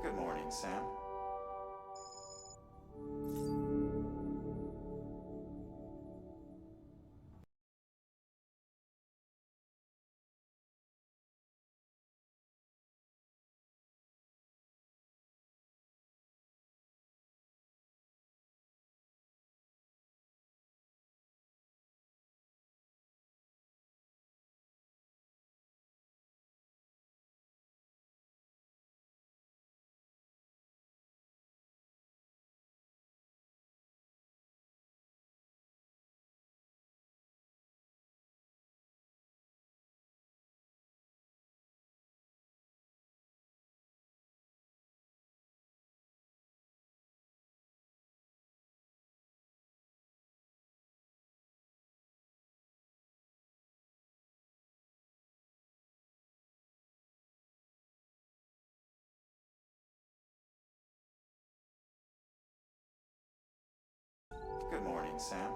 Good morning, Sam. Good morning, Sam.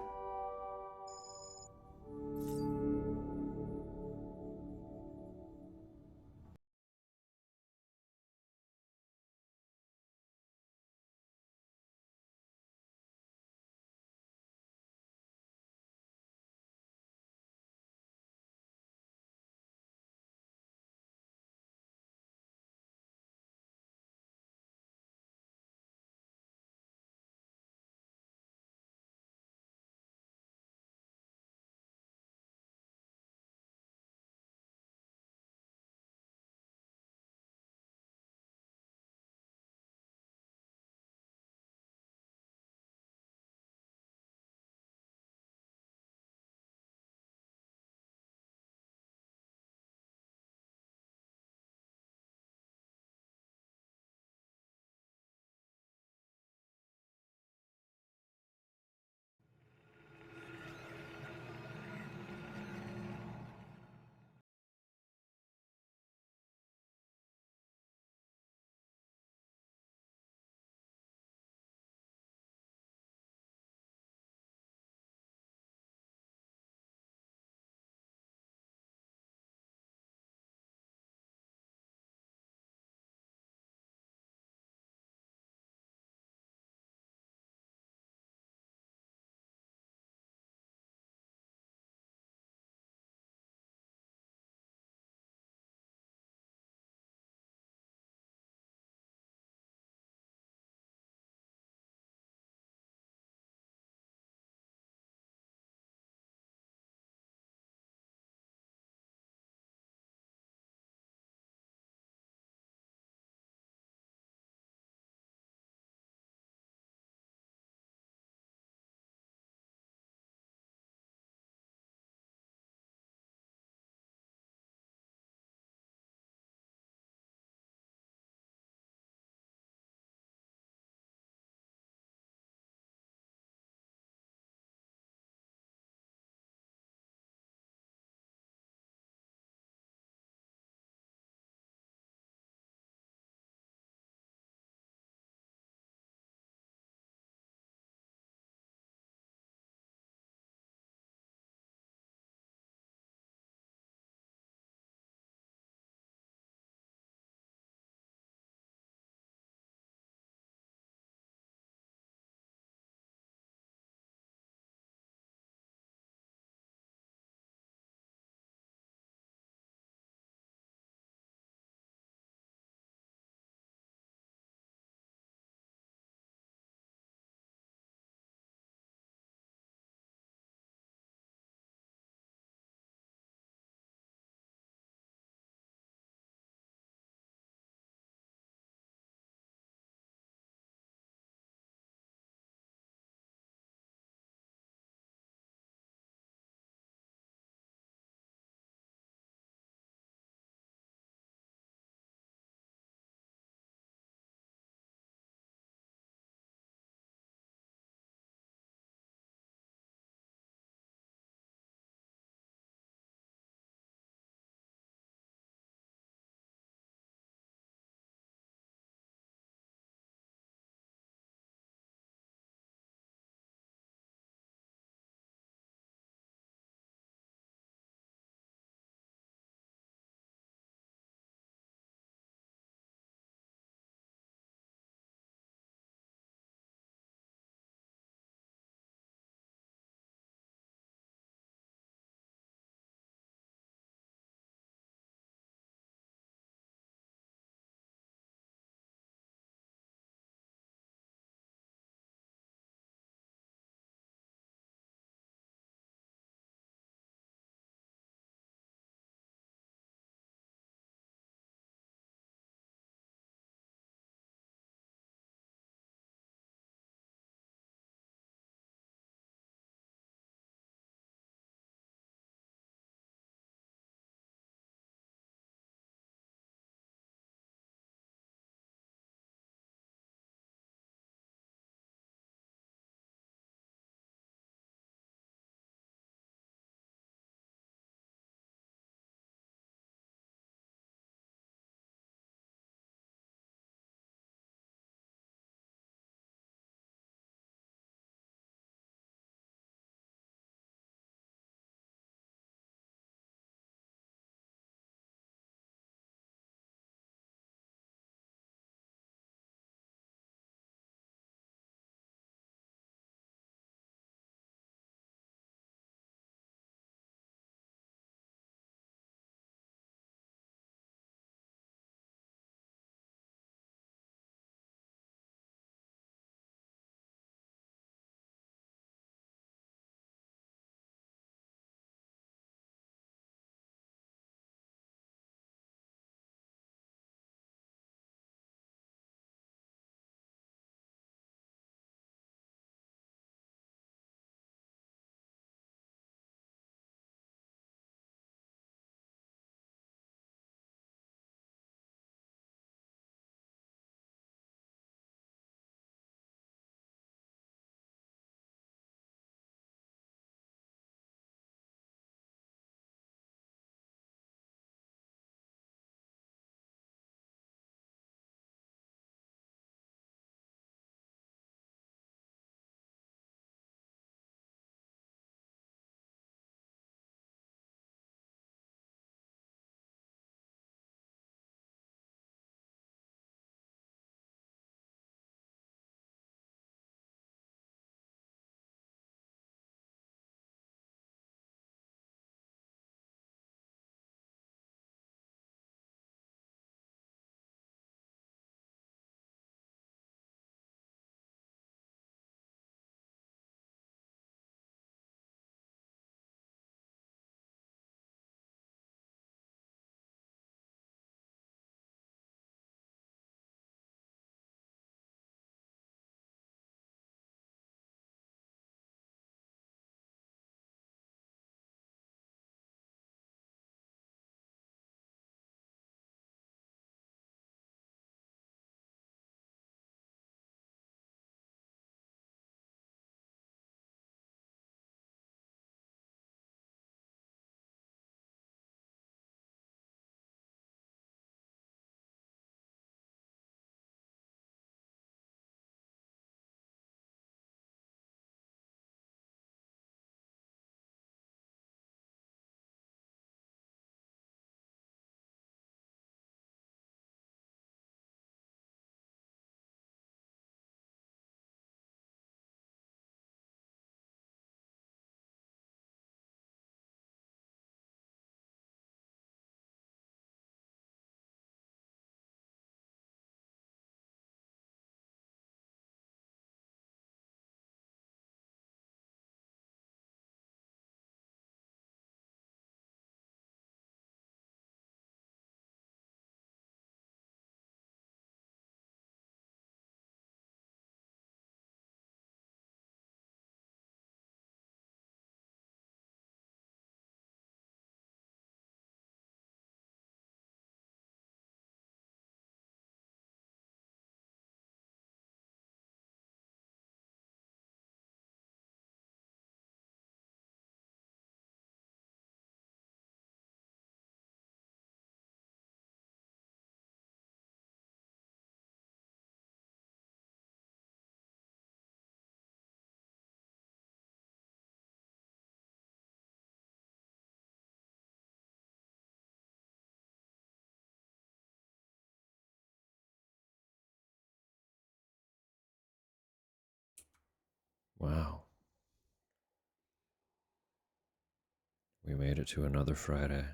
We made it to another Friday.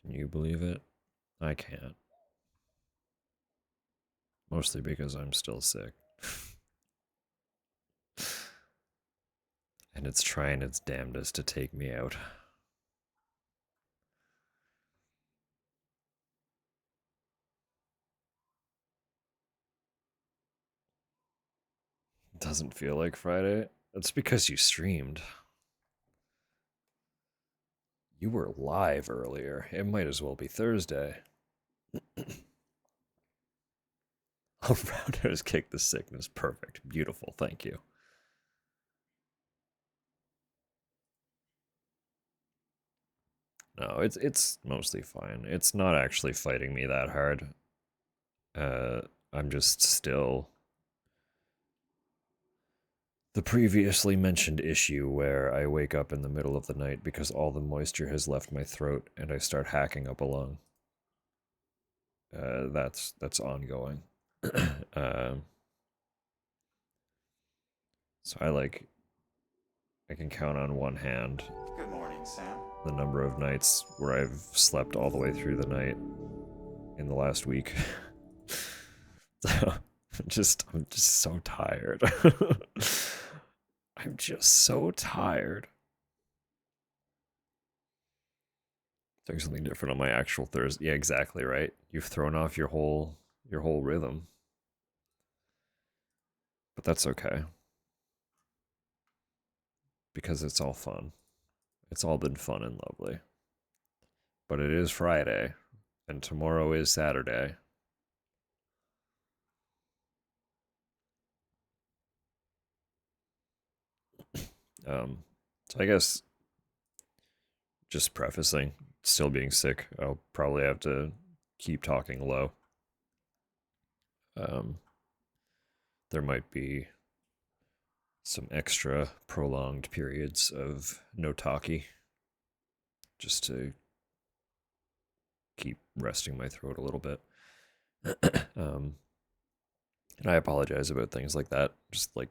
Can you believe it? I can't. Mostly because I'm still sick. And it's trying its damnedest to take me out. Doesn't feel like Friday. That's because you streamed. You were live earlier. It might as well be Thursday. Oh, Rounders kick the sickness. Perfect. Beautiful. Thank you. No, it's mostly fine. It's not actually fighting me that hard. Uh, I'm just still the previously mentioned issue where I wake up in the middle of the night because all the moisture has left my throat and I start hacking up a lung. That's ongoing. um, so I can count on one hand Good morning, Sam. the number of nights where I've slept all the way through the night in the last week. I'm just so tired. I'm just so tired. Doing something different on my actual Thursday. Yeah, exactly right. You've thrown off your whole rhythm, but that's okay because it's all fun. It's all been fun and lovely. But it is Friday, and tomorrow is Saturday. So I guess just prefacing, still being sick, I'll probably have to keep talking low. Um, there might be some extra prolonged periods of no talkie just to keep resting my throat a little bit. um, and I apologize about things like that. Just like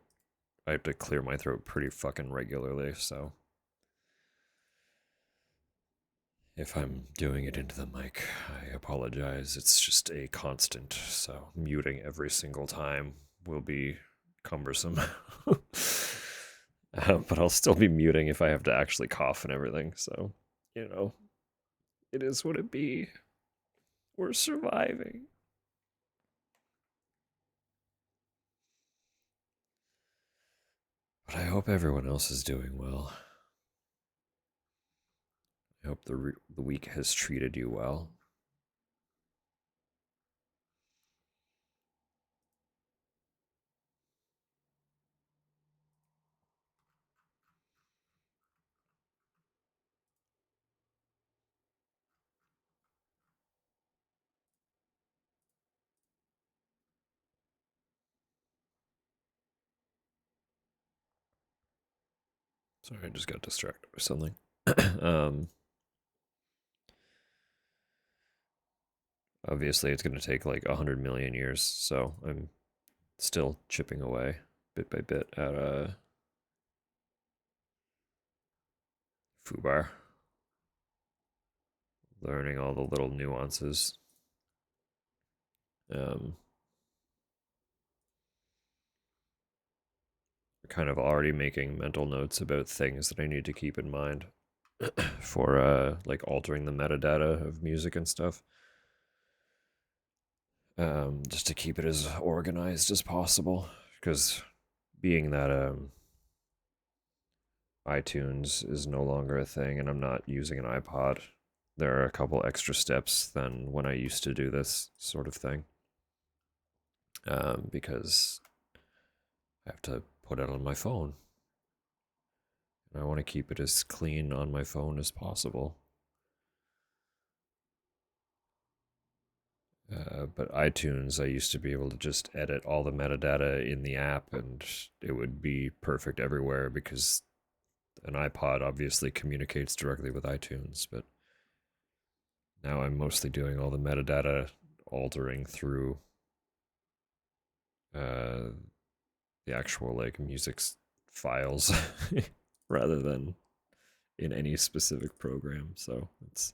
I have to clear my throat pretty fucking regularly, so if I'm doing it into the mic, I apologize. It's just a constant, so muting every single time will be cumbersome. But I'll still be muting if I have to actually cough and everything, so, you know, it is what it be. We're surviving. But I hope everyone else is doing well. I hope the week has treated you well. Sorry, I just got distracted with something. um, Obviously, it's going to take like 100 million years, so I'm still chipping away bit by bit at Fubar, learning all the little nuances. Um, Kind of already making mental notes about things that I need to keep in mind for like altering the metadata of music and stuff. Just to keep it as organized as possible, because being that iTunes is no longer a thing and I'm not using an iPod, there are a couple extra steps than when I used to do this sort of thing. Because I have to put it on my phone. And I want to keep it as clean on my phone as possible. But iTunes, I used to be able to just edit all the metadata in the app and it would be perfect everywhere because an iPod obviously communicates directly with iTunes. But now I'm mostly doing all the metadata altering through the actual like music's files rather than in any specific program. So it's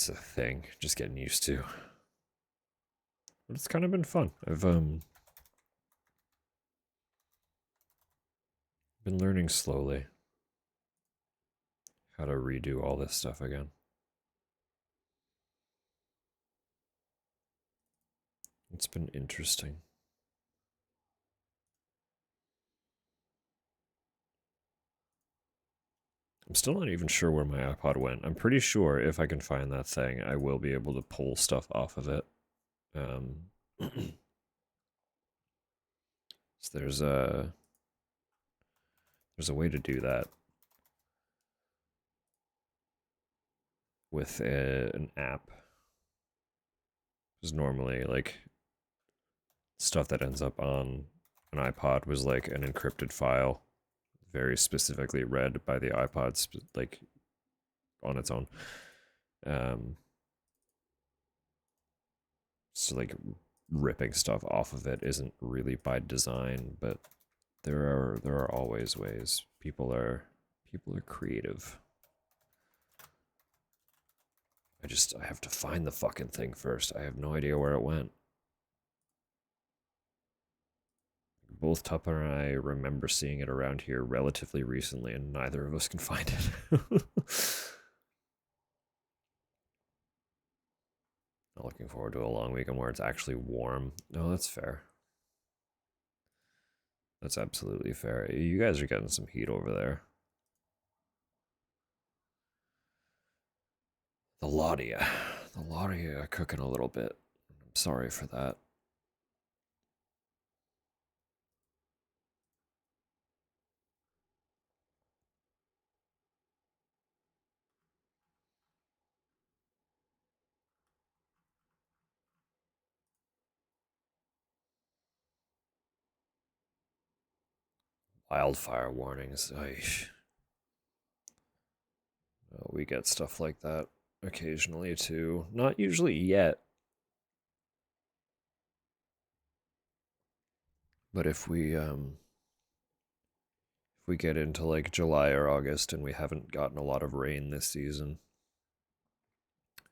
a thing, just getting used to. But it's kind of been fun. I've been learning slowly how to redo all this stuff again. It's been interesting. I'm still not even sure where my iPod went. I'm pretty sure if I can find that thing, I will be able to pull stuff off of it. So there's a way to do that with an app. Because normally, like, stuff that ends up on an iPod was like an encrypted file, very specifically read by the iPod, like on its own. So like ripping stuff off of it isn't really by design, but there are always ways. People are creative. I have to find the fucking thing first. I have no idea where it went. Both Tupper and I remember seeing it around here relatively recently, and neither of us can find it. Not looking forward to a long weekend where it's actually warm. No, that's fair. That's absolutely fair. You guys are getting some heat over there. The Laudia. The Laudia are cooking a little bit. I'm sorry for that. Wildfire warnings. We get stuff like that occasionally too. Not usually yet. But if we get into like July or August and we haven't gotten a lot of rain this season,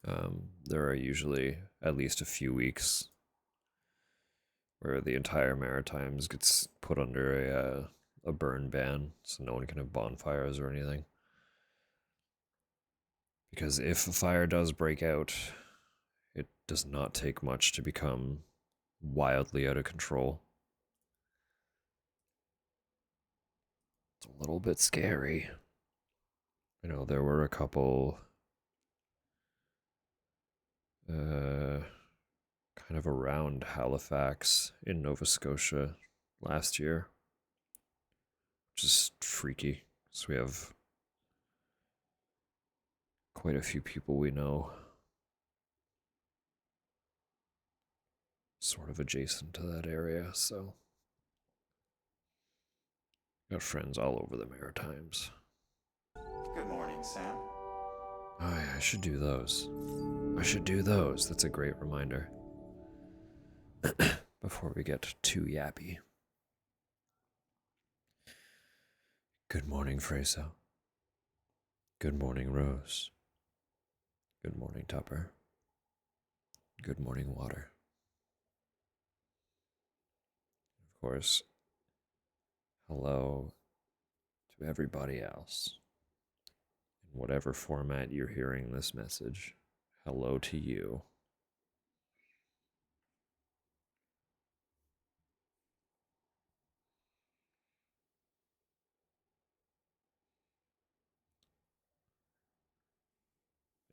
there are usually at least a few weeks where the entire Maritimes gets put under a burn ban, so no one can have bonfires or anything. Because if a fire does break out, it does not take much to become wildly out of control. It's a little bit scary. You know, there were a couple kind of around Halifax in Nova Scotia last year, which is freaky. So we have quite a few people we know sort of adjacent to that area, so got friends all over the Maritimes. Good morning, Sam. Oh, yeah, I should do those. I should do those. That's a great reminder. Before we get too yappy. Good morning, Freyso. Good morning, Rose. Good morning, Tupper. Good morning, Water. Of course, hello to everybody else. In whatever format you're hearing this message, hello to you.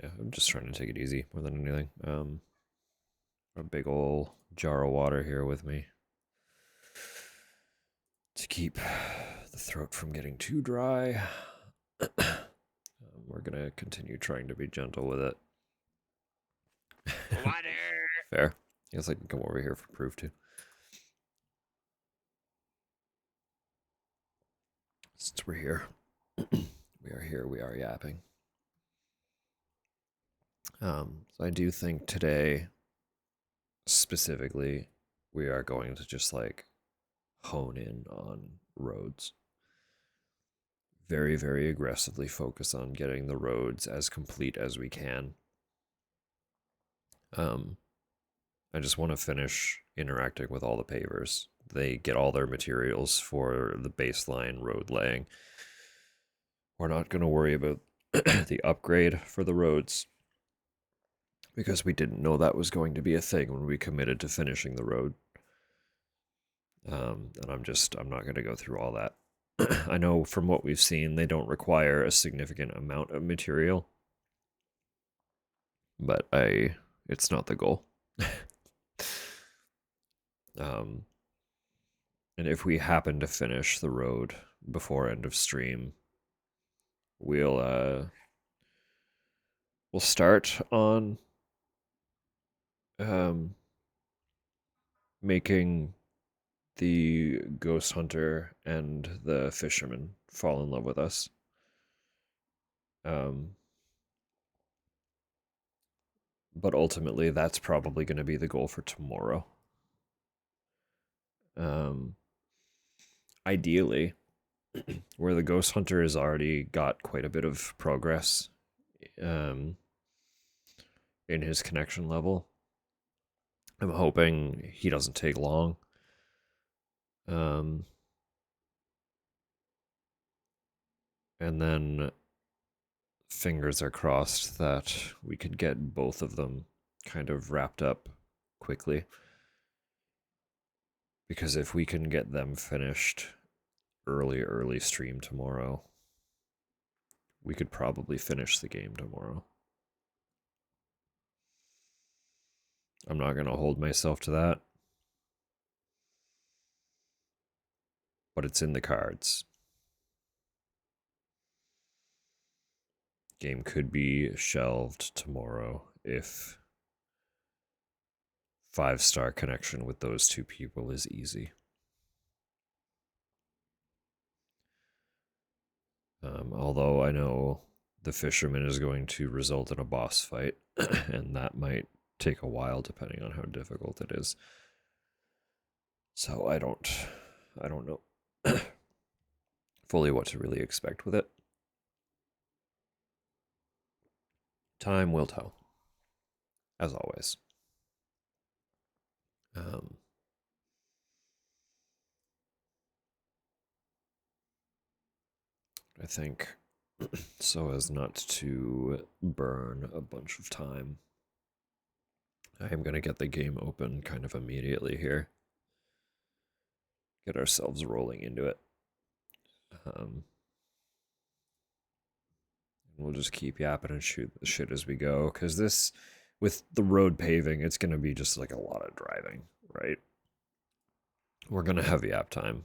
Yeah, I'm just trying to take it easy more than anything. A big ol' jar of water here with me to keep the throat from getting too dry. We're gonna continue trying to be gentle with it. Water. Fair. I guess I can come over here for proof too. Since we're here, we are here, we are yapping. So I do think today, specifically, we are going to just like hone in on roads. Very, very aggressively focus on getting the roads as complete as we can. Um, I just want to finish interacting with all the pavers. They get all their materials for the baseline road laying. We're not going to worry about the upgrade for the roads because we didn't know that was going to be a thing when we committed to finishing the road. And I'm not going to go through all that. I know from what we've seen, they don't require a significant amount of material, but it's not the goal. um, and if we happen to finish the road before end of stream, we'll start on um making the ghost hunter and the fisherman fall in love with us. Um, but ultimately, that's probably going to be the goal for tomorrow. Um, ideally, where the ghost hunter has already got quite a bit of progress um, in his connection level. I'm hoping he doesn't take long. Um, and then fingers are crossed that we could get both of them kind of wrapped up quickly. Because if we can get them finished early stream tomorrow, we could probably finish the game tomorrow. I'm not going to hold myself to that, but it's in the cards. Game could be shelved tomorrow if 5-star connection with those two people is easy. Although I know the fisherman is going to result in a boss fight, and that might take a while depending on how difficult it is. So I don't know fully what to really expect with it. Time will tell, as always. Um, I think so as not to burn a bunch of time, I am going to get the game open kind of immediately here. Get ourselves rolling into it. We'll just keep yapping and shoot the shit as we go, because this, with the road paving, it's going to be just like a lot of driving, right? We're going to have yap time.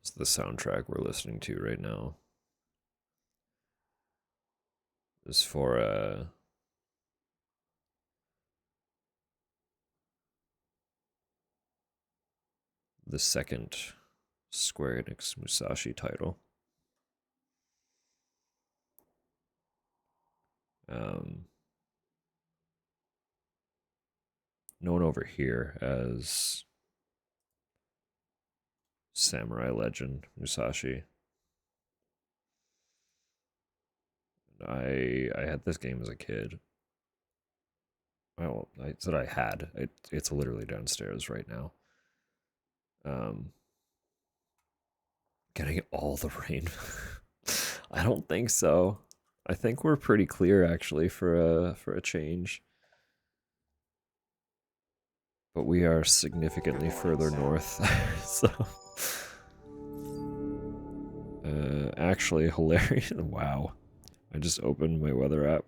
It's the soundtrack we're listening to right now. Is for the second Square Enix Musashi title. Known over here as Samurai Legend Musashi. I had this game as a kid. Well, I said I had. It's literally downstairs right now. Getting all the rain. I don't think so. I think we're pretty clear actually for a change. But we are significantly further north. So actually hilarious. Wow. I just opened my weather app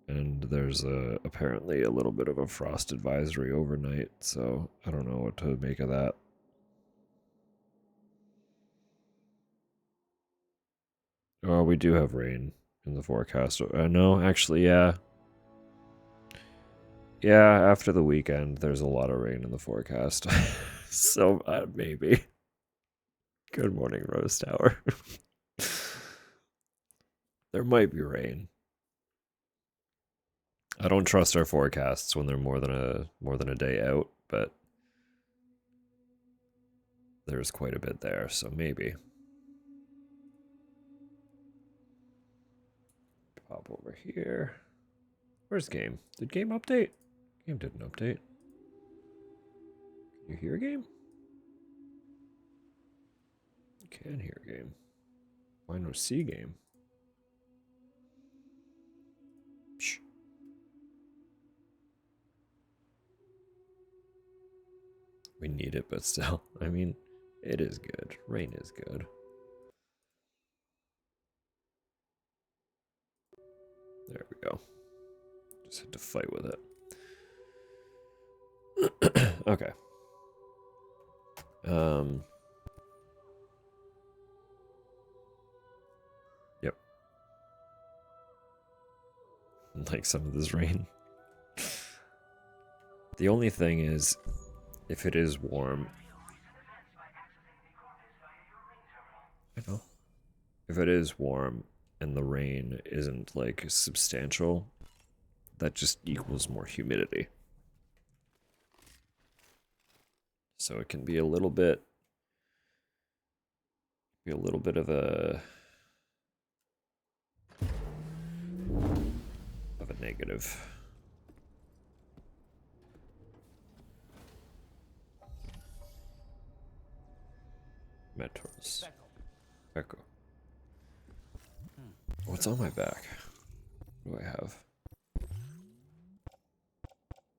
and there's apparently a little bit of a frost advisory overnight, so I don't know what to make of that. Oh, we do have rain in the forecast. No, actually, yeah. Yeah, after the weekend, there's a lot of rain in the forecast. So, maybe. Good morning, Rose Tower. There might be rain. I don't trust our forecasts when they're more than a day out, but there's quite a bit there, so maybe. Pop over here. Where's game? Did game update? Game didn't update. Can you hear game? You can hear game. Why no see game? Psh. We need it, but still. I mean, it is good. Rain is good. There we go. Just had to fight with it. Okay. Yep. Like some of this rain. The only thing is, if it is warm... I know. If it is warm and the rain isn't, like, substantial, that just equals more humidity. So it can be a little bit of a negative. Metals. Echo. What's on my back? What do I have?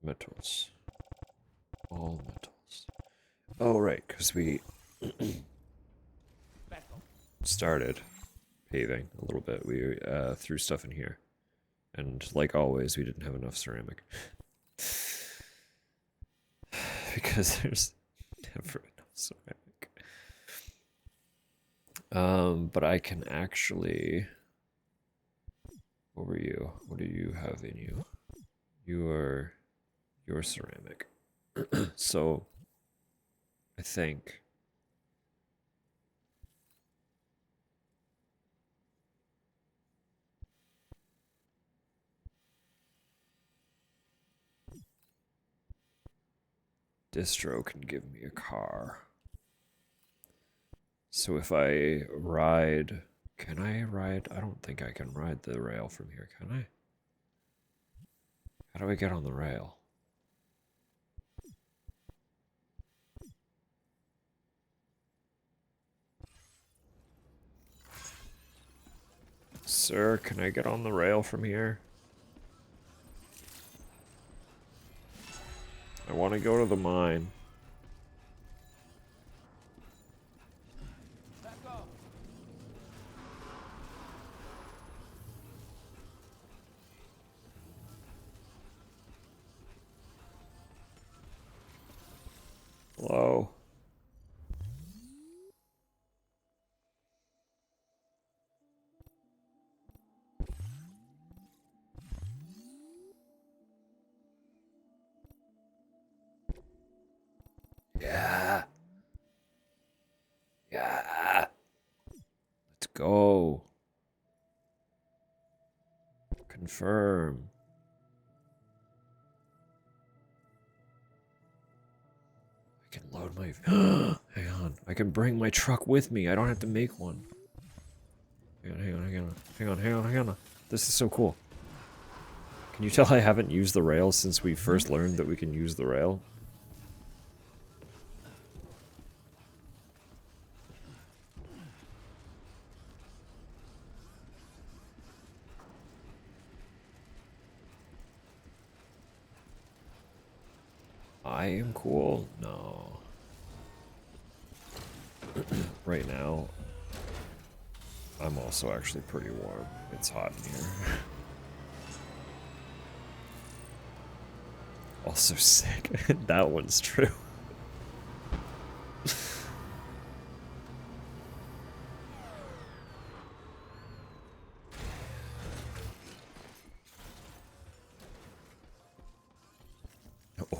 Metals. All metals. Oh, right, because we started paving a little bit. We threw stuff in here. And like always, we didn't have enough ceramic. Because there's never enough ceramic. But I can actually... What were you? What do you have in you? You're ceramic. So, I think... Distro can give me a car. So if I ride... Can I ride? I don't think I can ride the rail from here, can I? How do I get on the rail? Sir, can I get on the rail from here? I want to go to the mine. Hello. Yeah. Yeah. Let's go. Confirm. I can load my... Hang on. I can bring my truck with me. I don't have to make one. Hang on. This is so cool. Can you tell I haven't used the rail since we first learned that we can use the rail? I am cool? No. Right now, I'm also actually pretty warm. It's hot in here. Also sick. That one's true.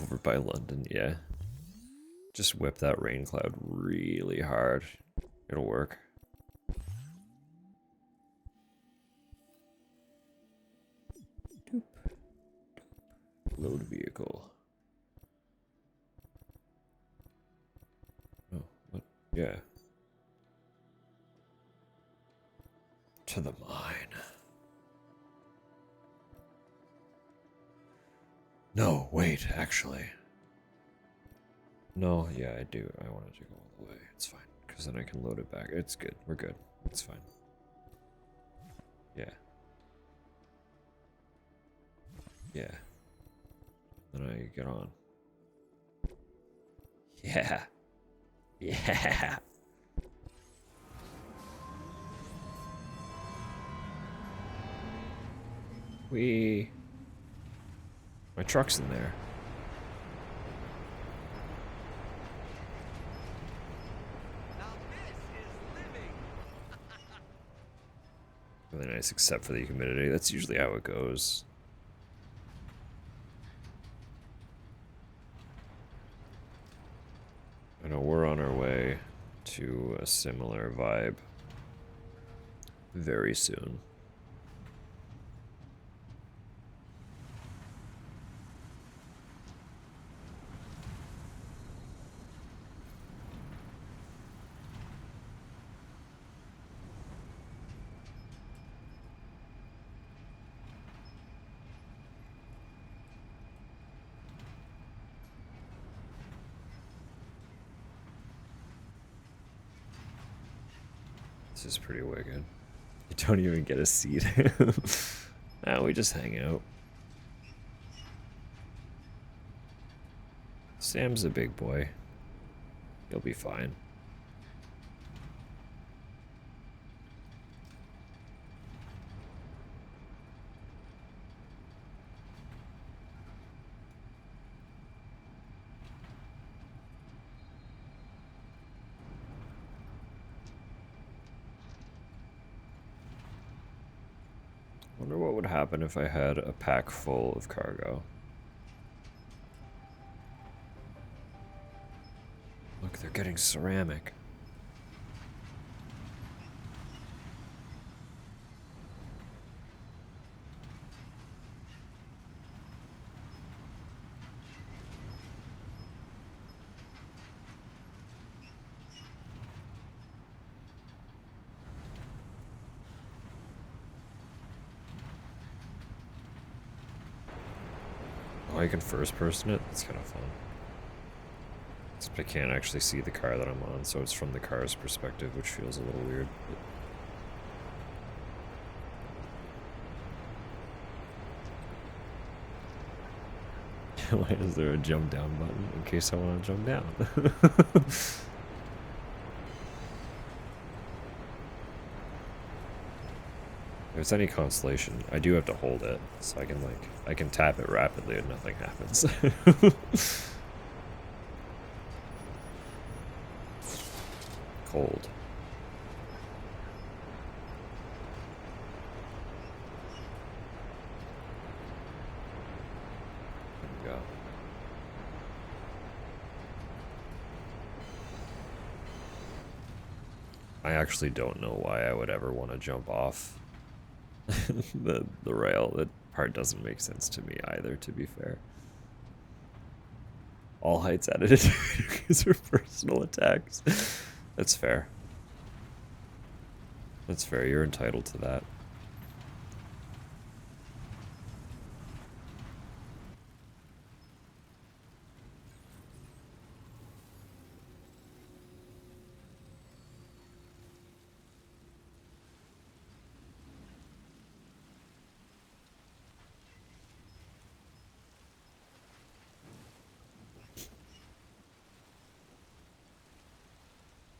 Over by London, yeah. Just whip that rain cloud really hard. It'll work. Doop. Load vehicle. Oh, what? Yeah. To the mine. No, wait, actually. No, yeah, I do. I wanted to go all the way. It's fine, because then I can load it back. It's good. We're good. It's fine. Yeah. Yeah. Then I get on. Yeah. Yeah. My truck's in there. Now this is living. Really nice, except for the humidity. That's usually how it goes. I know we're on our way to a similar vibe very soon. This is pretty wicked. You don't even get a seat. Nah, we just hang out. Sam's a big boy. He'll be fine. Wonder what would happen if I had a pack full of cargo. Look, they're getting ceramic. Oh, I can first person it? That's kind of fun. Except I can't actually see the car that I'm on, so it's from the car's perspective, which feels a little weird. Why is there a jump down button in case I want to jump down? If it's any consolation, I do have to hold it, so I can tap it rapidly and nothing happens. Cold. There we go. I actually don't know why I would ever want to jump off the rail. That part doesn't make sense to me either, to be fair. All heights added because for personal attacks. That's fair. That's fair, you're entitled to that.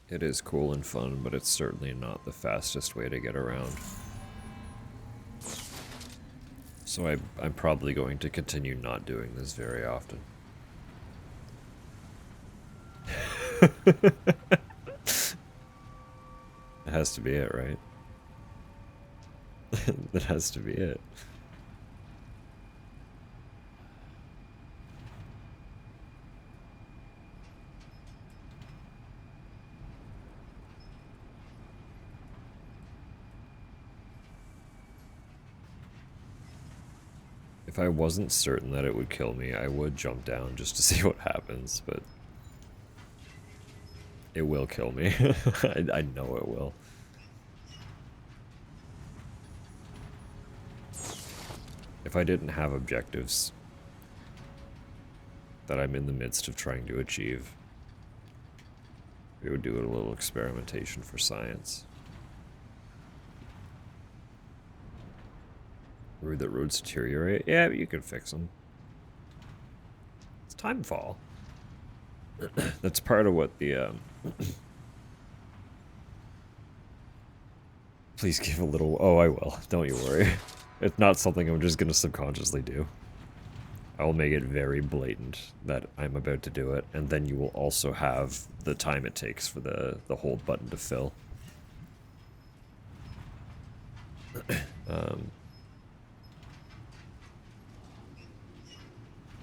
It is cool and fun, but it's certainly not the fastest way to get around. So I'm probably going to continue not doing this very often. It has to be it, right? That has to be it. If I wasn't certain that it would kill me, I would jump down just to see what happens, but it will kill me. I know it will. If I didn't have objectives that I'm in the midst of trying to achieve, we would do a little experimentation for science. Rude that roads deteriorate? Yeah, but you can fix them. It's timefall. That's part of what the, Please give a little... Oh, I will. Don't you worry. It's not something I'm just gonna subconsciously do. I will make it very blatant that I'm about to do it, and then you will also have the time it takes for the hold button to fill.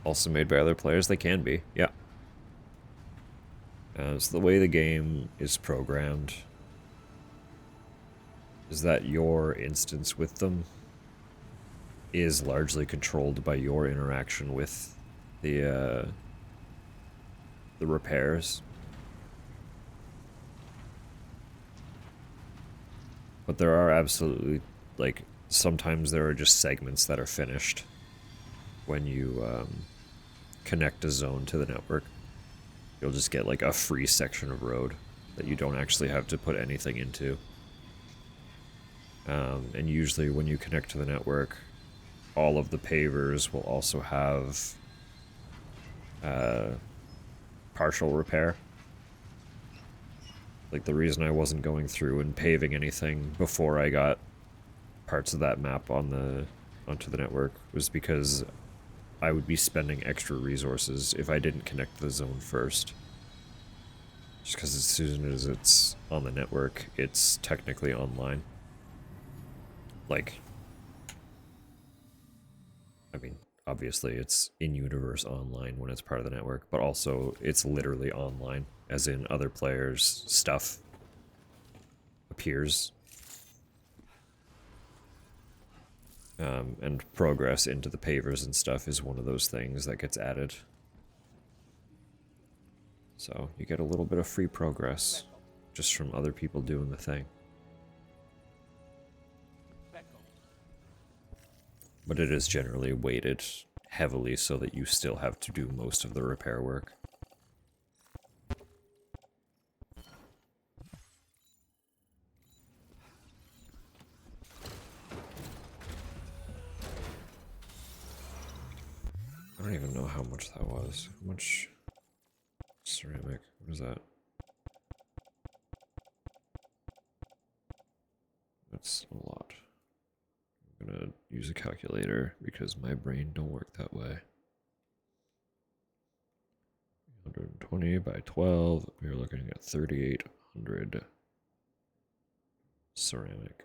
Also made by other players, they can be, yeah. So the way the game is programmed is that your instance with them is largely controlled by your interaction with the repairs. But there are absolutely, like, sometimes there are just segments that are finished when you connect a zone to the network. You'll just get like a free section of road that you don't actually have to put anything into. And usually when you connect to the network, all of the pavers will also have partial repair. Like, the reason I wasn't going through and paving anything before I got parts of that map onto the network was because I would be spending extra resources if I didn't connect the zone first. Just because as soon as it's on the network, it's technically online. Like, I mean, obviously it's in-universe online when it's part of the network, but also it's literally online, as in other players' stuff appears. And progress into the pavers and stuff is one of those things that gets added. So you get a little bit of free progress just from other people doing the thing. But it is generally weighted heavily so that you still have to do most of the repair work. I don't even know how much that was. How much ceramic? What is that? That's a lot. I'm gonna use a calculator because my brain don't work that way. 120 by 12, we're looking at 3,800 ceramic.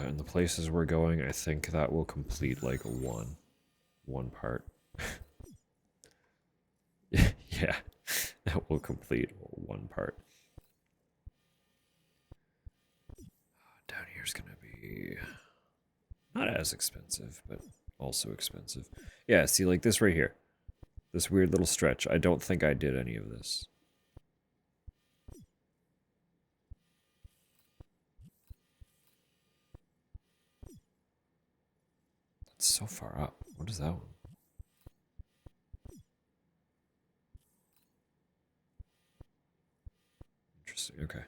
And the places we're going, I think that will complete like one part. Yeah, that will complete one part. Down here's gonna be not as expensive, but also expensive. Yeah, see, like this right here. This weird little stretch. I don't think I did any of this. It's so far up. What is that one? Interesting, okay.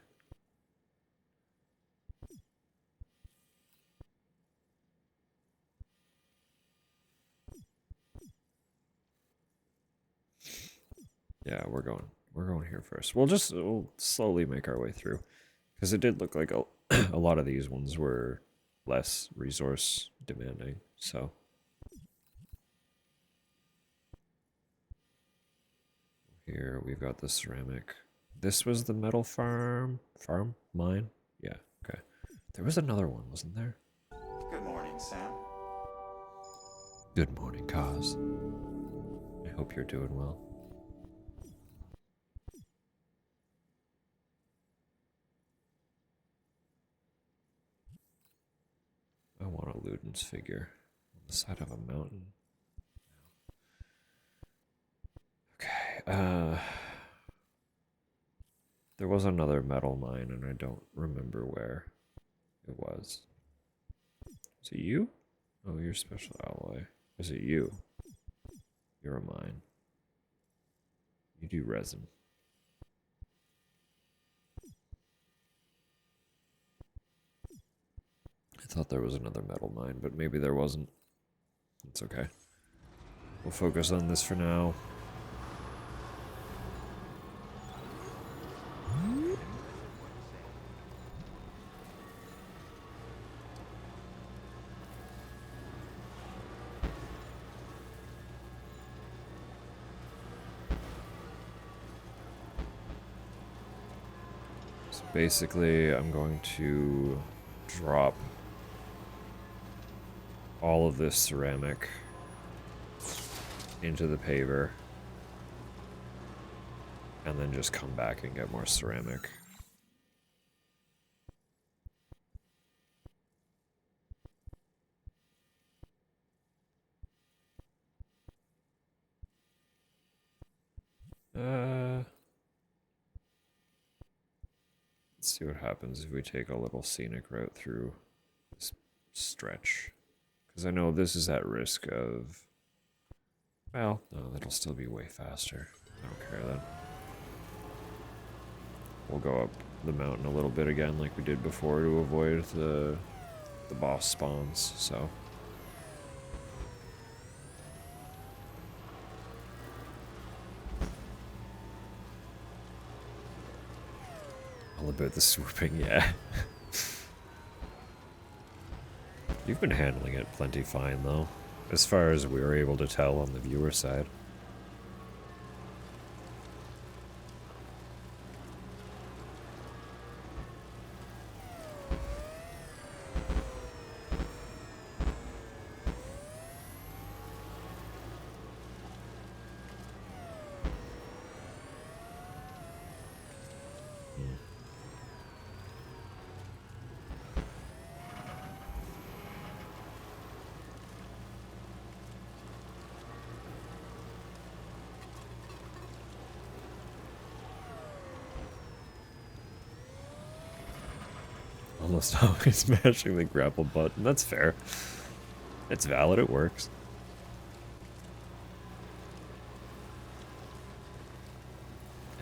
Yeah, we're going here first. We'll slowly make our way through. Because it did look like a lot of these ones were less resource demanding, so. Here we've got the ceramic. This was the metal farm? Mine? Yeah, okay. There was another one, wasn't there? Good morning, Sam. Good morning, Kaz. I hope you're doing well. Luden's figure on the side of a mountain. Okay, there was another metal mine, and I don't remember where it was. Is it you? Oh, you're special alloy. Is it you? You're a mine. You do resin. I thought there was another metal mine, but maybe there wasn't. It's okay. We'll focus on this for now. So basically, I'm going to drop all of this ceramic into the paver, and then just come back and get more ceramic. Let's see what happens if we take a little scenic route through this stretch. Because I know this is at risk of... Well, no, that'll still be way faster. I don't care then. We'll go up the mountain a little bit again like we did before to avoid the boss spawns, so... All about the swooping, yeah. You've been handling it plenty fine, though, as far as we were able to tell on the viewer side. Almost always smashing the grapple button. That's fair. It's valid, it works.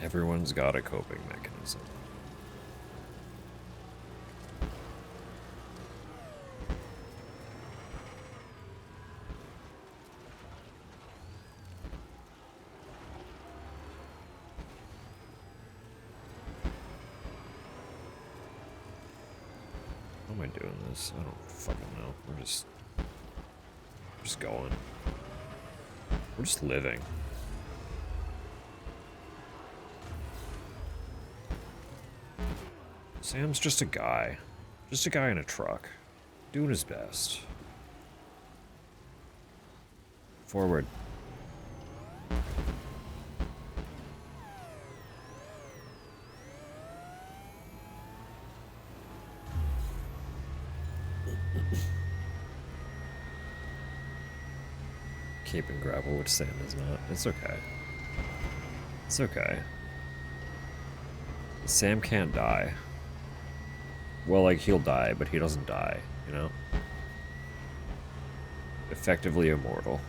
Everyone's got a coping mechanism. How am I doing this? I don't fucking know. We're just going. We're just living. Sam's just a guy. Just a guy in a truck. Doing his best. Forward. Keeping gravel, which Sam is not. It's okay. It's okay. Sam can't die. Well, like, he'll die, but he doesn't die, you know? Effectively immortal.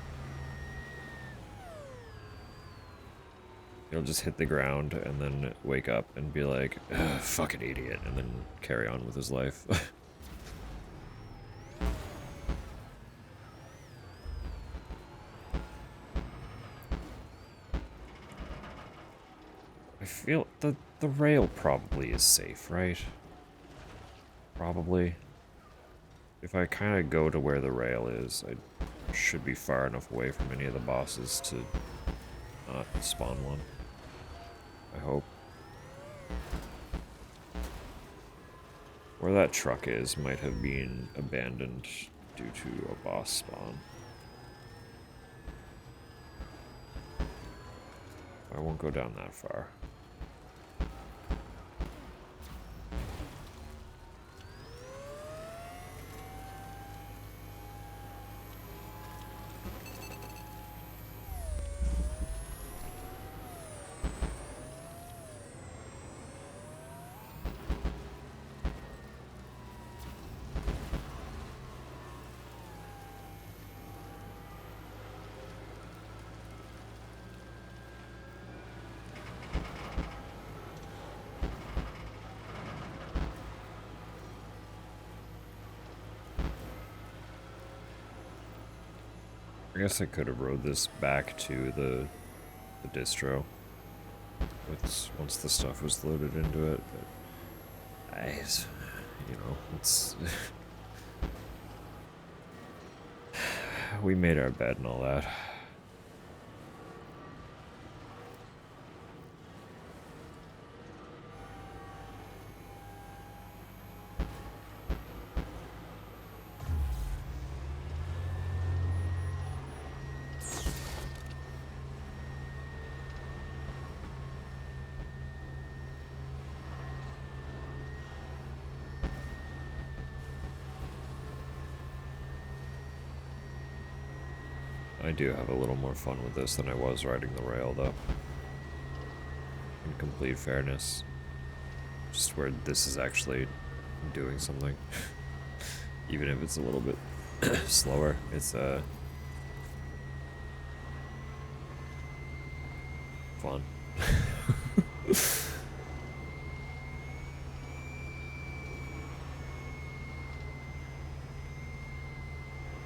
He'll just hit the ground and then wake up and be like, fucking idiot, and then carry on with his life. I feel the rail probably is safe, right? Probably. If I kind of go to where the rail is, I should be far enough away from any of the bosses to not spawn one. I hope. Where that truck is might have been abandoned due to a boss spawn. I won't go down that far. I guess I could have rode this back to the distro once the stuff was loaded into it, but you know, it's we made our bed and all that. I do have a little more fun with this than I was riding the rail, though. In complete fairness. Just where this is actually doing something. Even if it's a little bit slower, it's fun.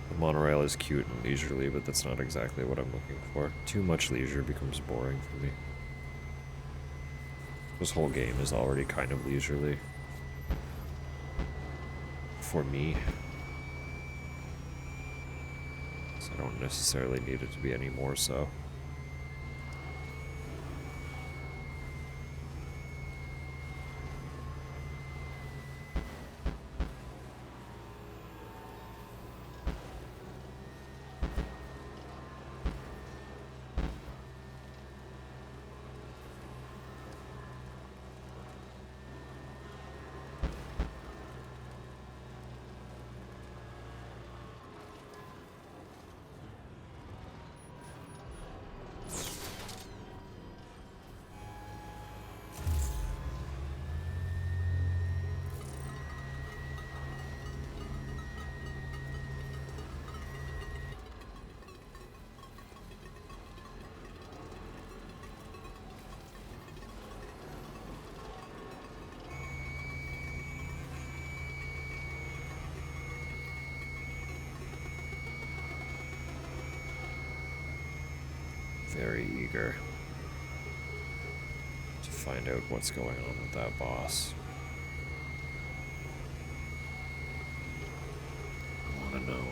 The monorail is cute and leisurely, but that's not exactly what I'm looking for. Too much leisure becomes boring for me. This whole game is already kind of leisurely. For me. So I don't necessarily need it to be any more so. Very eager to find out what's going on with that boss. I want to know.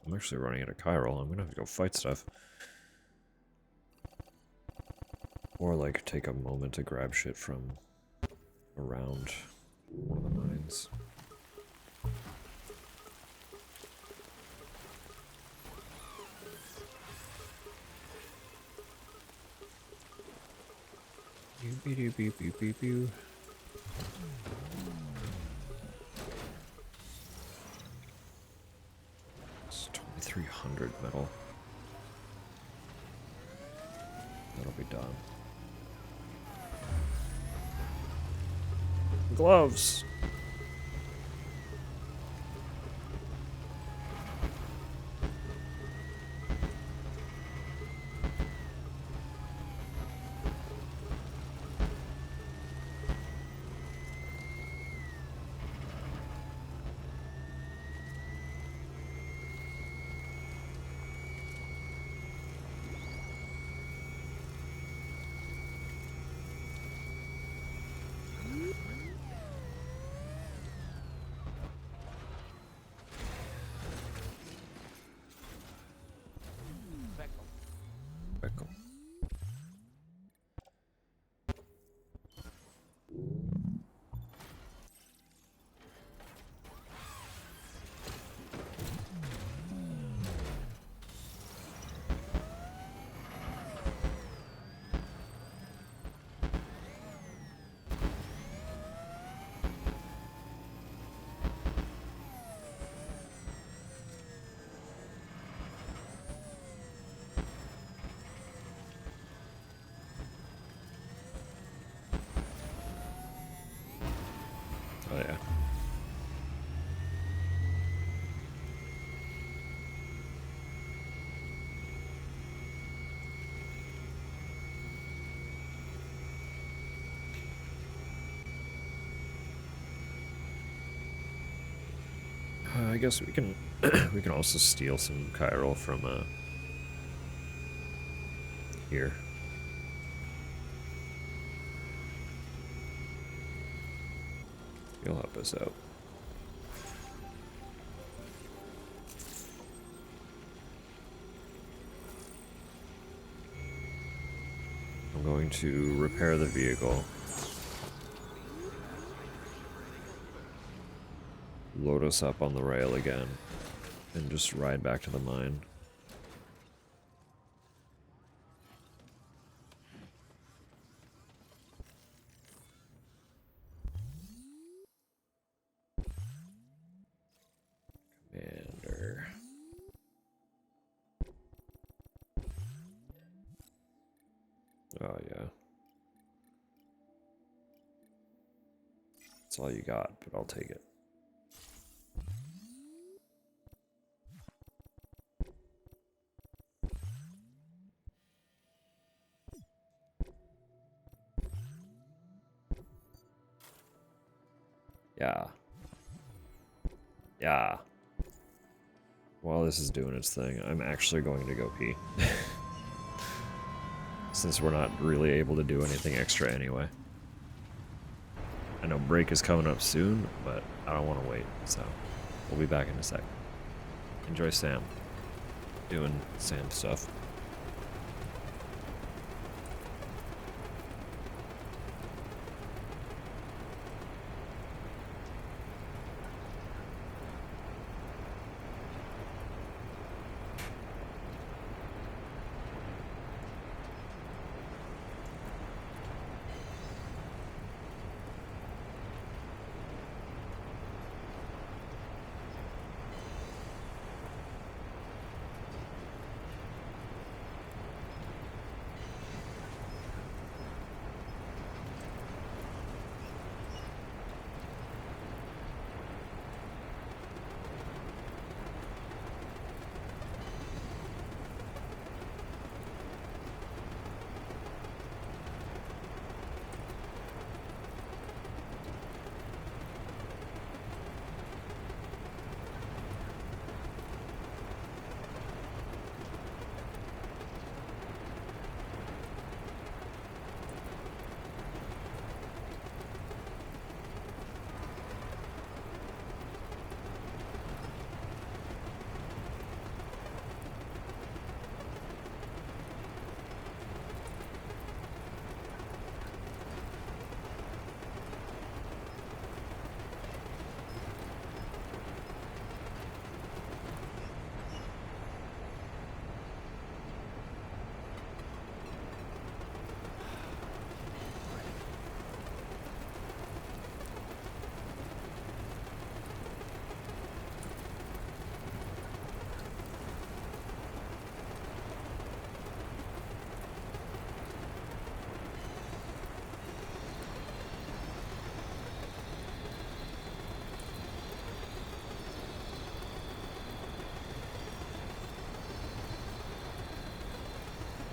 I'm actually running out of chiral. I'm gonna have to go fight stuff. Or, like, take a moment to grab shit from around one of the mines. Beep beep beep beep beep. It's 2300 metal. That'll be done. Gloves! guess we can we can also steal some chiral from here. He'll help us out. I'm going to repair the vehicle. Load us up on the rail again. And just ride back to the mine. Commander. Oh, yeah. That's all you got, but I'll take it. Yeah. Yeah. While this is doing its thing, I'm actually going to go pee. Since we're not really able to do anything extra anyway. I know break is coming up soon, but I don't want to wait, so we'll be back in a sec. Enjoy Sam. Doing Sam stuff.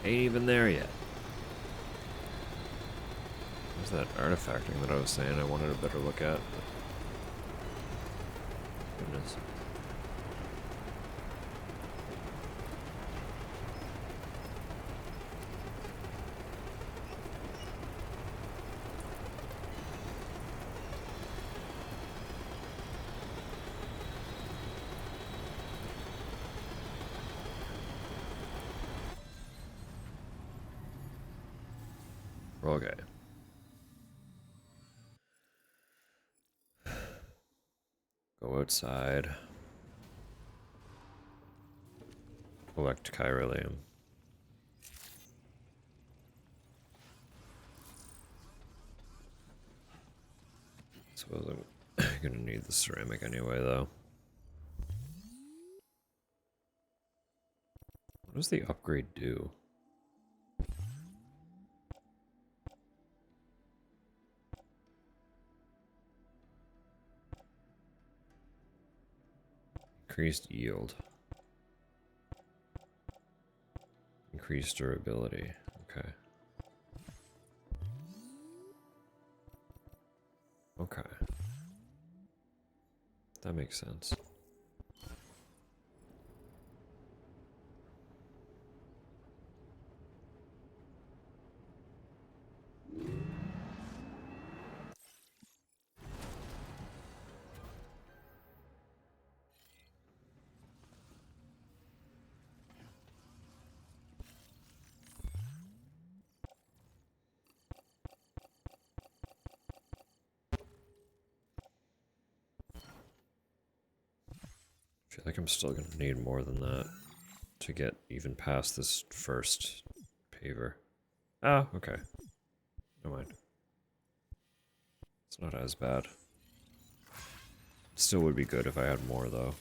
Ain't even there yet. There's that artifacting that I was saying I wanted a better look at. But goodness. Okay. Go outside. Collect chiralium. Suppose I'm gonna need the ceramic anyway, though. What does the upgrade do? Increased yield. Increased durability. Okay. Okay. That makes sense. feel like I'm still gonna need more than that to get even past this first paver. Ah, okay. Never mind. It's not as bad. Still would be good if I had more, though.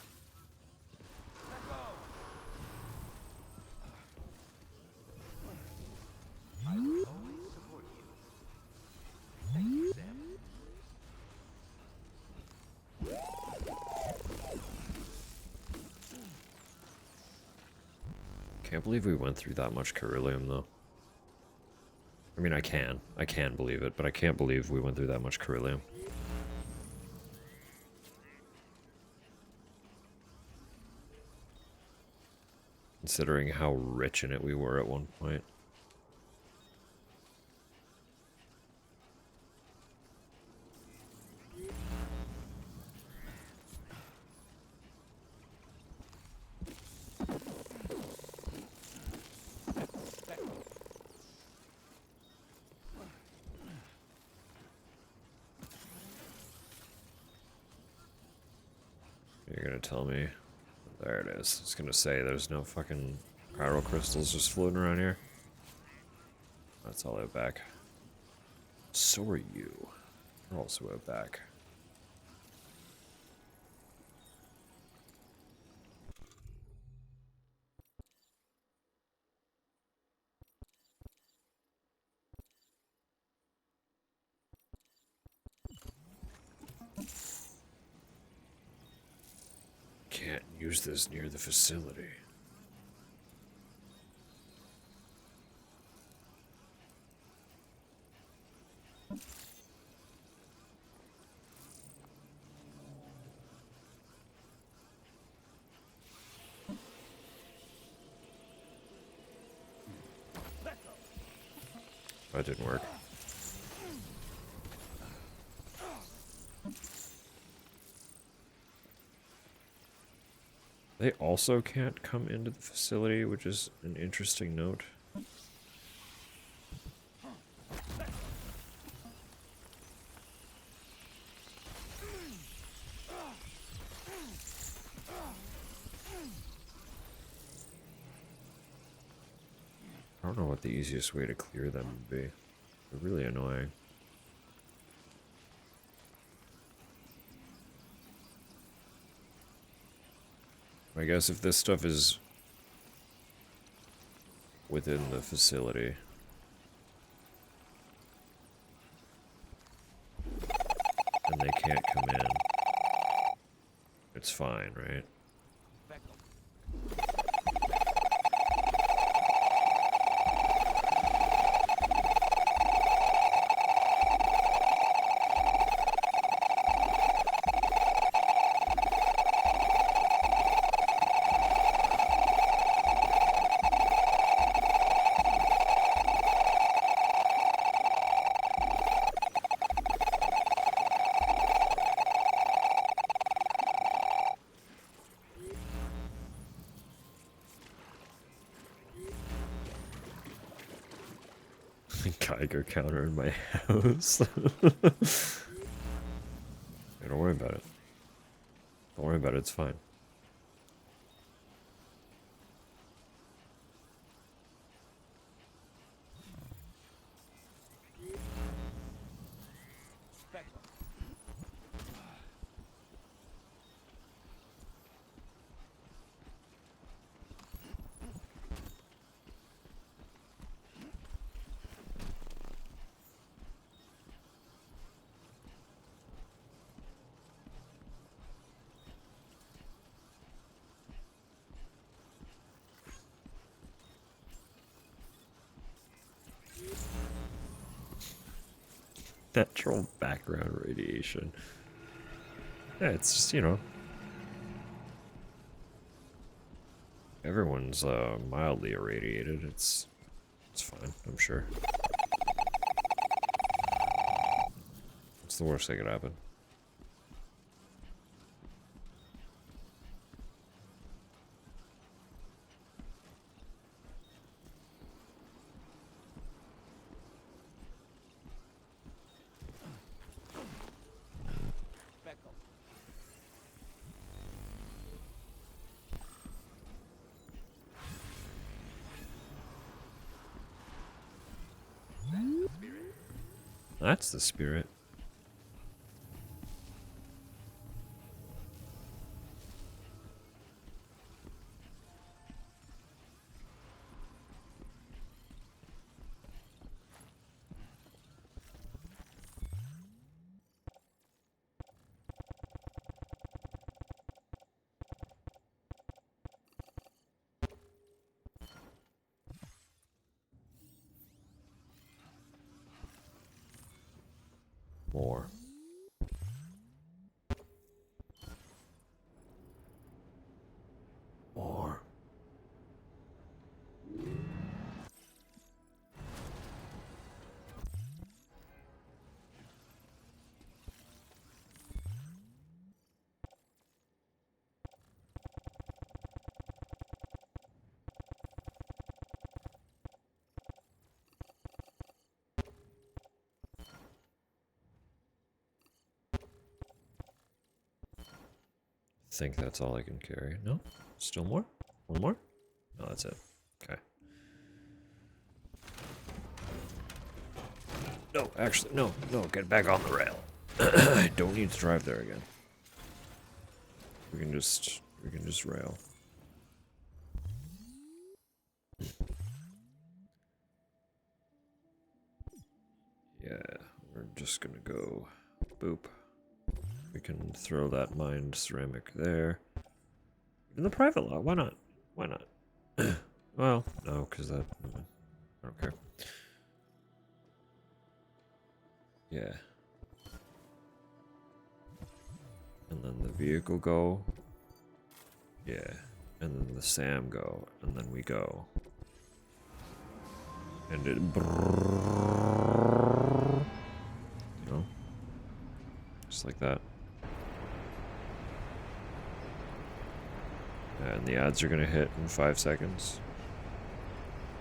I will always support you. Thank you, Sam. Can't believe we went through that much Ceruleum, though. I mean, I can believe it, but I can't believe we went through that much Ceruleum. Considering how rich in it we were at one point. You're gonna tell me. There it is. It's gonna say there's no fucking chiral crystals just floating around here. That's all out back. So are you. You're also out back. Can't use this near the facility. That didn't work. They also can't come into the facility, which is an interesting note. I don't know what the easiest way to clear them would be. They're really annoying. I guess if this stuff is within the facility, and they can't come in, it's fine, right? Geiger counter in my house. Hey, don't worry about it. Don't worry about it, it's fine. Natural background radiation. Yeah, it's just, you know. Everyone's mildly irradiated. It's fine, I'm sure. What's the worst that could happen? That's the spirit. More. More. I think that's all I can carry. No? Still more? One more? No, that's it. Okay. No, actually, no, get back on the rail. I don't need to drive there again. We can just rail. Yeah, we're just gonna go boop. We can throw that mined ceramic there. In the private lot, why not? Why not? Well, no, because that... I don't care. Yeah. And then the vehicle go. Yeah. And then the SAM go. And then we go. And it... You know? Just like that. And the ads are gonna hit in 5 seconds.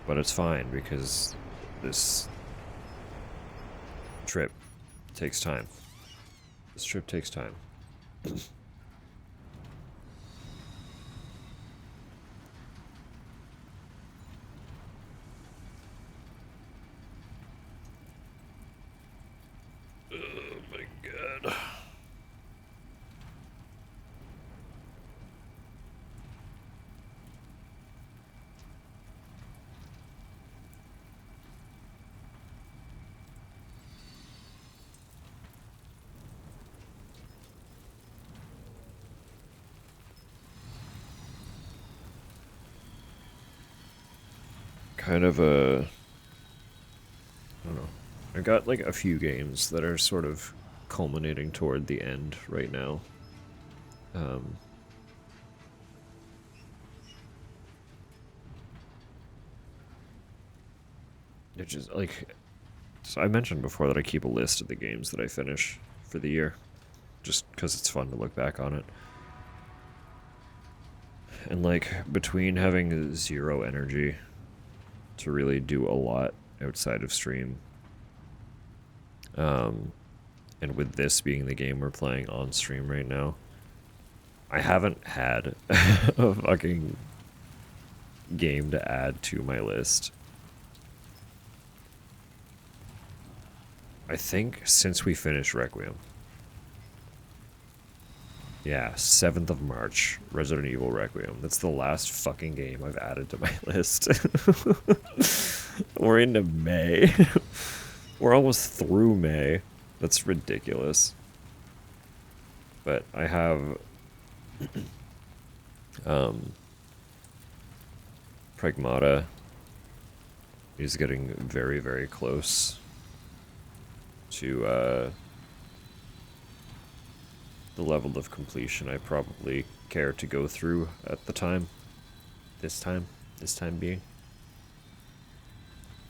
But it's fine because this trip takes time. This trip takes time. Oh my god. Kind of a... I don't know. I got like a few games that are sort of culminating toward the end right now. It just like... So I mentioned before that I keep a list of the games that I finish for the year. Just because it's fun to look back on it. And like, between having 0 energy to really do a lot outside of stream, and with this being the game we're playing on stream right now, I haven't had a fucking game to add to my list. I think since we finished Requiem. Yeah, 7th of March, Resident Evil Requiem. That's the last fucking game I've added to my list. We're into May. We're almost through May. That's ridiculous. But I have... Pragmata is getting very, very close to the level of completion I probably care to go through at the time. This time being.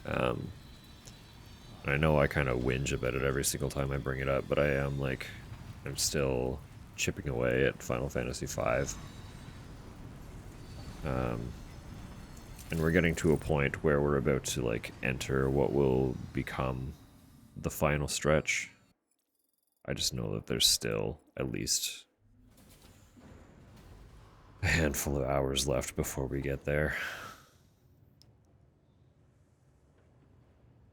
I know I kind of whinge about it every single time I bring it up, but I am like, I'm still chipping away at Final Fantasy V. And we're getting to a point where we're about to like enter what will become the final stretch. I just know that there's still at least a handful of hours left before we get there.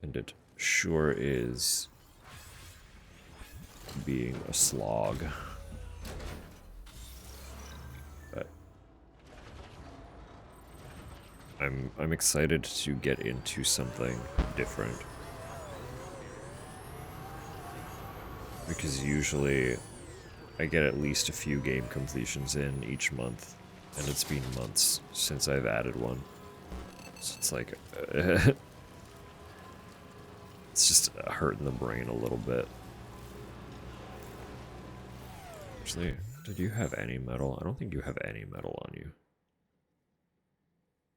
And it sure is being a slog. But I'm excited to get into something different. Because usually I get at least a few game completions in each month, and it's been months since I've added one. So it's like, it's just hurting the brain a little bit. Actually, did you have any metal? I don't think you have any metal on you.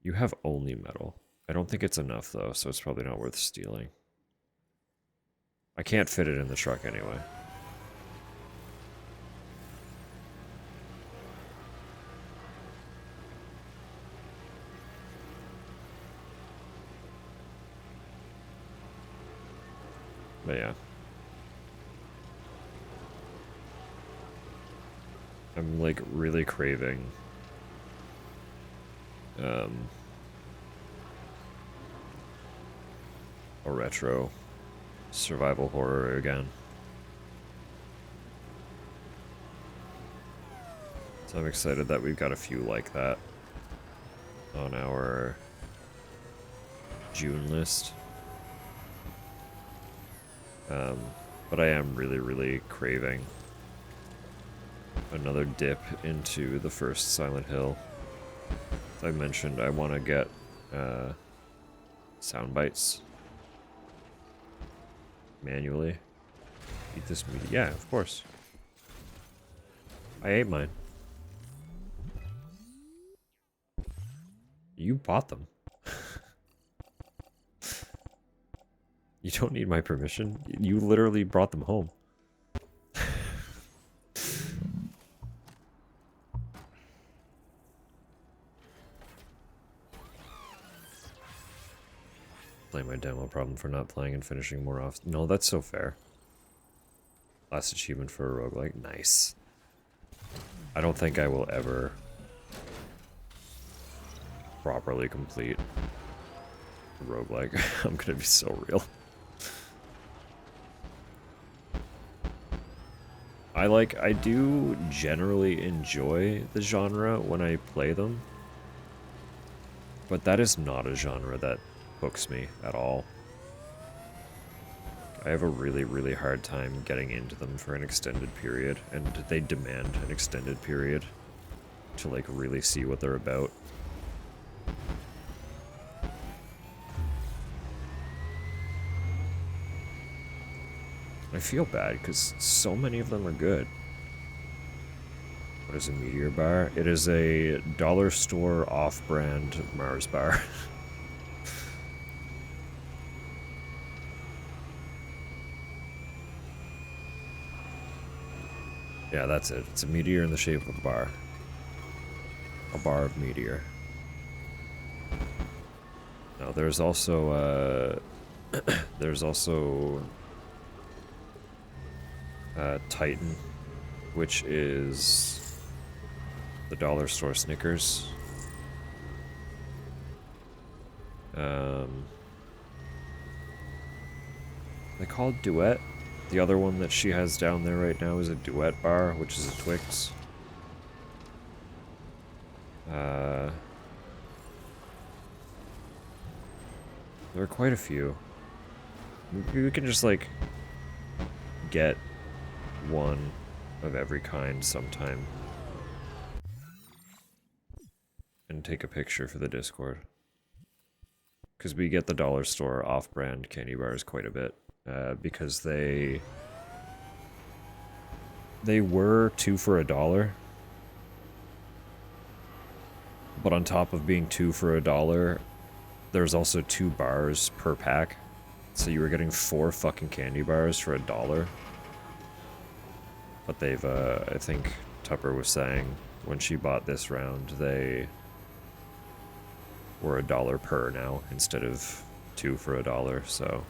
You have only metal. I don't think it's enough though, so it's probably not worth stealing. I can't fit it in the truck anyway. But yeah. I'm like really craving a retro survival horror again. So I'm excited that we've got a few like that on our June list. But I am really craving another dip into the first Silent Hill. As I mentioned, I want to get sound bites manually. Eat this meat. Yeah, of course. I ate mine. You bought them. You don't need my permission. You literally brought them home. Blame my demo problem for not playing and finishing more often. No, that's so fair. Last achievement for a roguelike. Nice. I don't think I will ever properly complete a roguelike. I'm gonna be so real. I do generally enjoy the genre when I play them, but that is not a genre that hooks me at all. I have a really hard time getting into them for an extended period, and they demand an extended period to like really see what they're about. I feel bad because so many of them are good. What is a meteor bar? It is a dollar store off-brand Mars bar. Yeah, that's it. It's a meteor in the shape of a bar. A bar of meteor. Now, there's also, Titan, which is the dollar store Snickers. They call it Duet. The other one that she has down there right now is a Duet bar, which is a Twix. There are quite a few. We can just, like, get one of every kind sometime. And take a picture for the Discord. Because we get the dollar store off-brand candy bars quite a bit. Because they were 2 for $1. But on top of being 2 for $1, there's also 2 bars per pack. So you were getting 4 fucking candy bars for $1. But they've, I think Tupper was saying when she bought this round, they were $1 per now instead of 2 for $1, so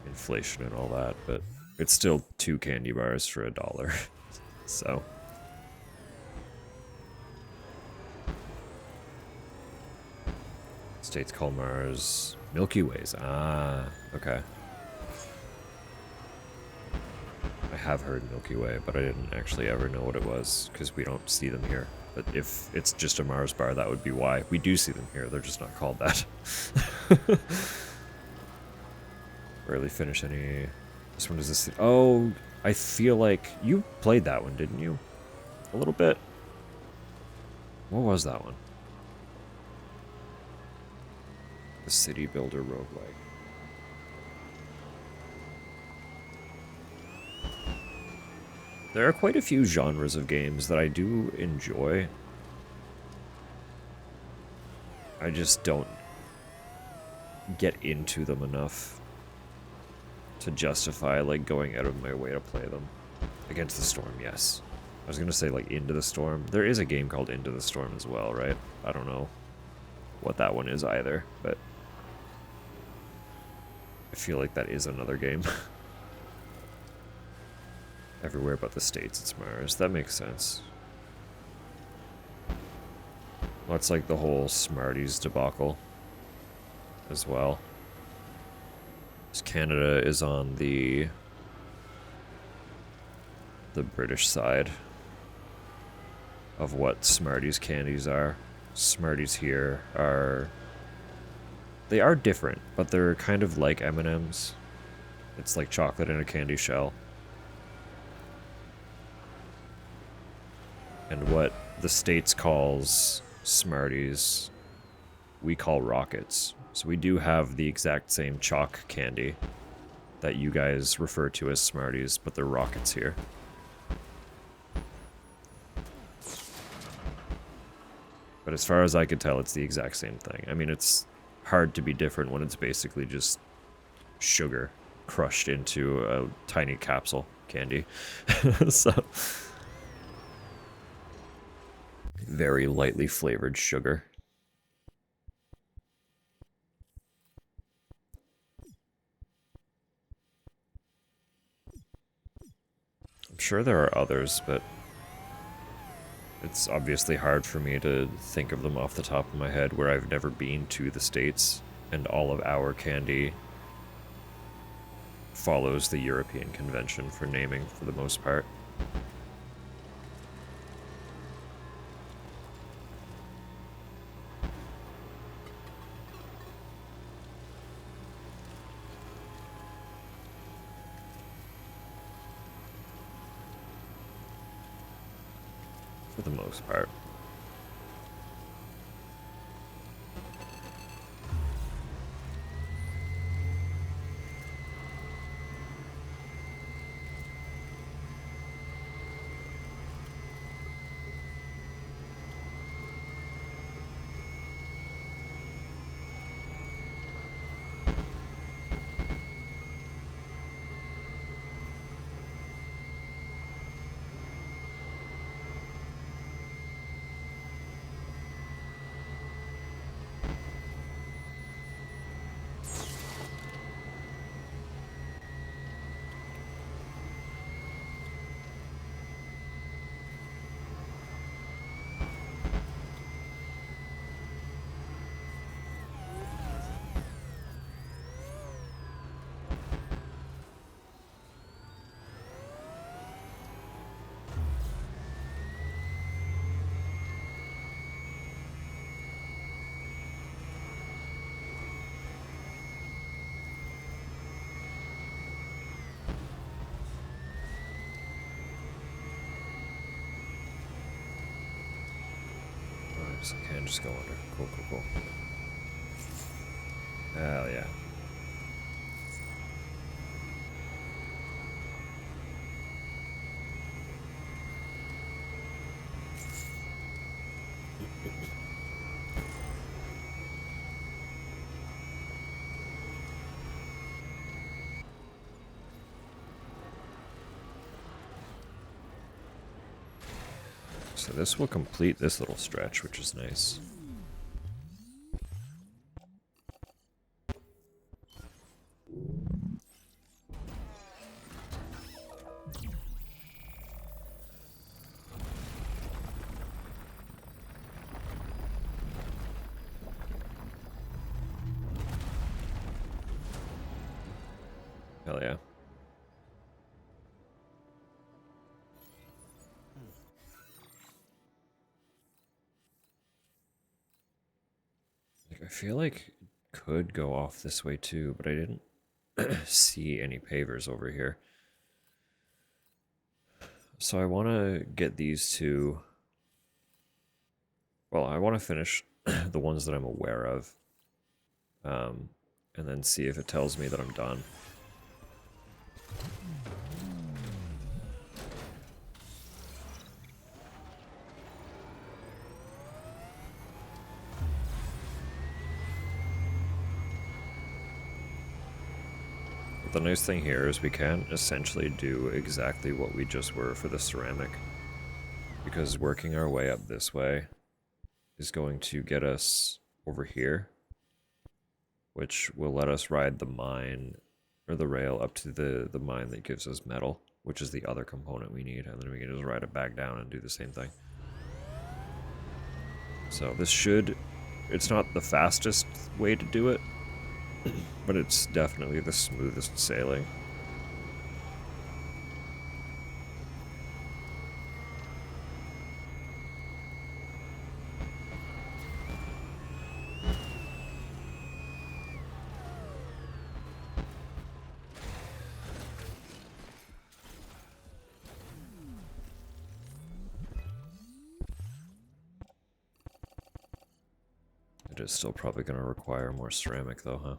inflation and all that, but it's still 2 candy bars for $1. So States called Mars Milky Ways. Ah, okay. have heard Milky Way, but I didn't actually ever know what it was, because we don't see them here. But if it's just a Mars bar, that would be why. We do see them here, they're just not called that. Rarely finish any... This one is this... Oh, I feel like... You played that one, didn't you? A little bit? What was that one? The City Builder roguelike. There are quite a few genres of games that I do enjoy. I just don't get into them enough to justify, like, going out of my way to play them. Against the Storm, yes. I was gonna say, like, Into the Storm. There is a game called Into the Storm as well, right? I don't know what that one is either, but I feel like that is another game. Everywhere but the States, it's Mars. That makes sense. Well, it's like the whole Smarties debacle as well. Canada is on the British side of what Smarties candies are. Smarties here are... They are different, but they're kind of like M&M's. It's like chocolate in a candy shell. And what the States calls Smarties, we call Rockets. So we do have the exact same chalk candy that you guys refer to as Smarties, but they're Rockets here. But as far as I could tell, it's the exact same thing. I mean, it's hard to be different when it's basically just sugar crushed into a tiny capsule candy. So... very lightly flavored sugar. I'm sure there are others, but it's obviously hard for me to think of them off the top of my head where I've never been to the States, and all of our candy follows the European convention for naming for the most part. For the most part. So I can just go under. Cool, cool, cool. Hell yeah. So this will complete this little stretch, which is nice. Hell yeah. feel like it could go off this way too, but I didn't see any pavers over here. So I want to get these two. Well, I want to finish the ones that I'm aware of, and then see if it tells me that I'm done. The nice thing here is we can essentially do exactly what we just were for the ceramic, because working our way up this way is going to get us over here, which will let us ride the mine, or the rail up to the mine that gives us metal, which is the other component we need, and then we can just ride it back down and do the same thing. So this should, it's not the fastest way to do it, but it's definitely the smoothest sailing. It is still probably going to require more ceramic though, huh?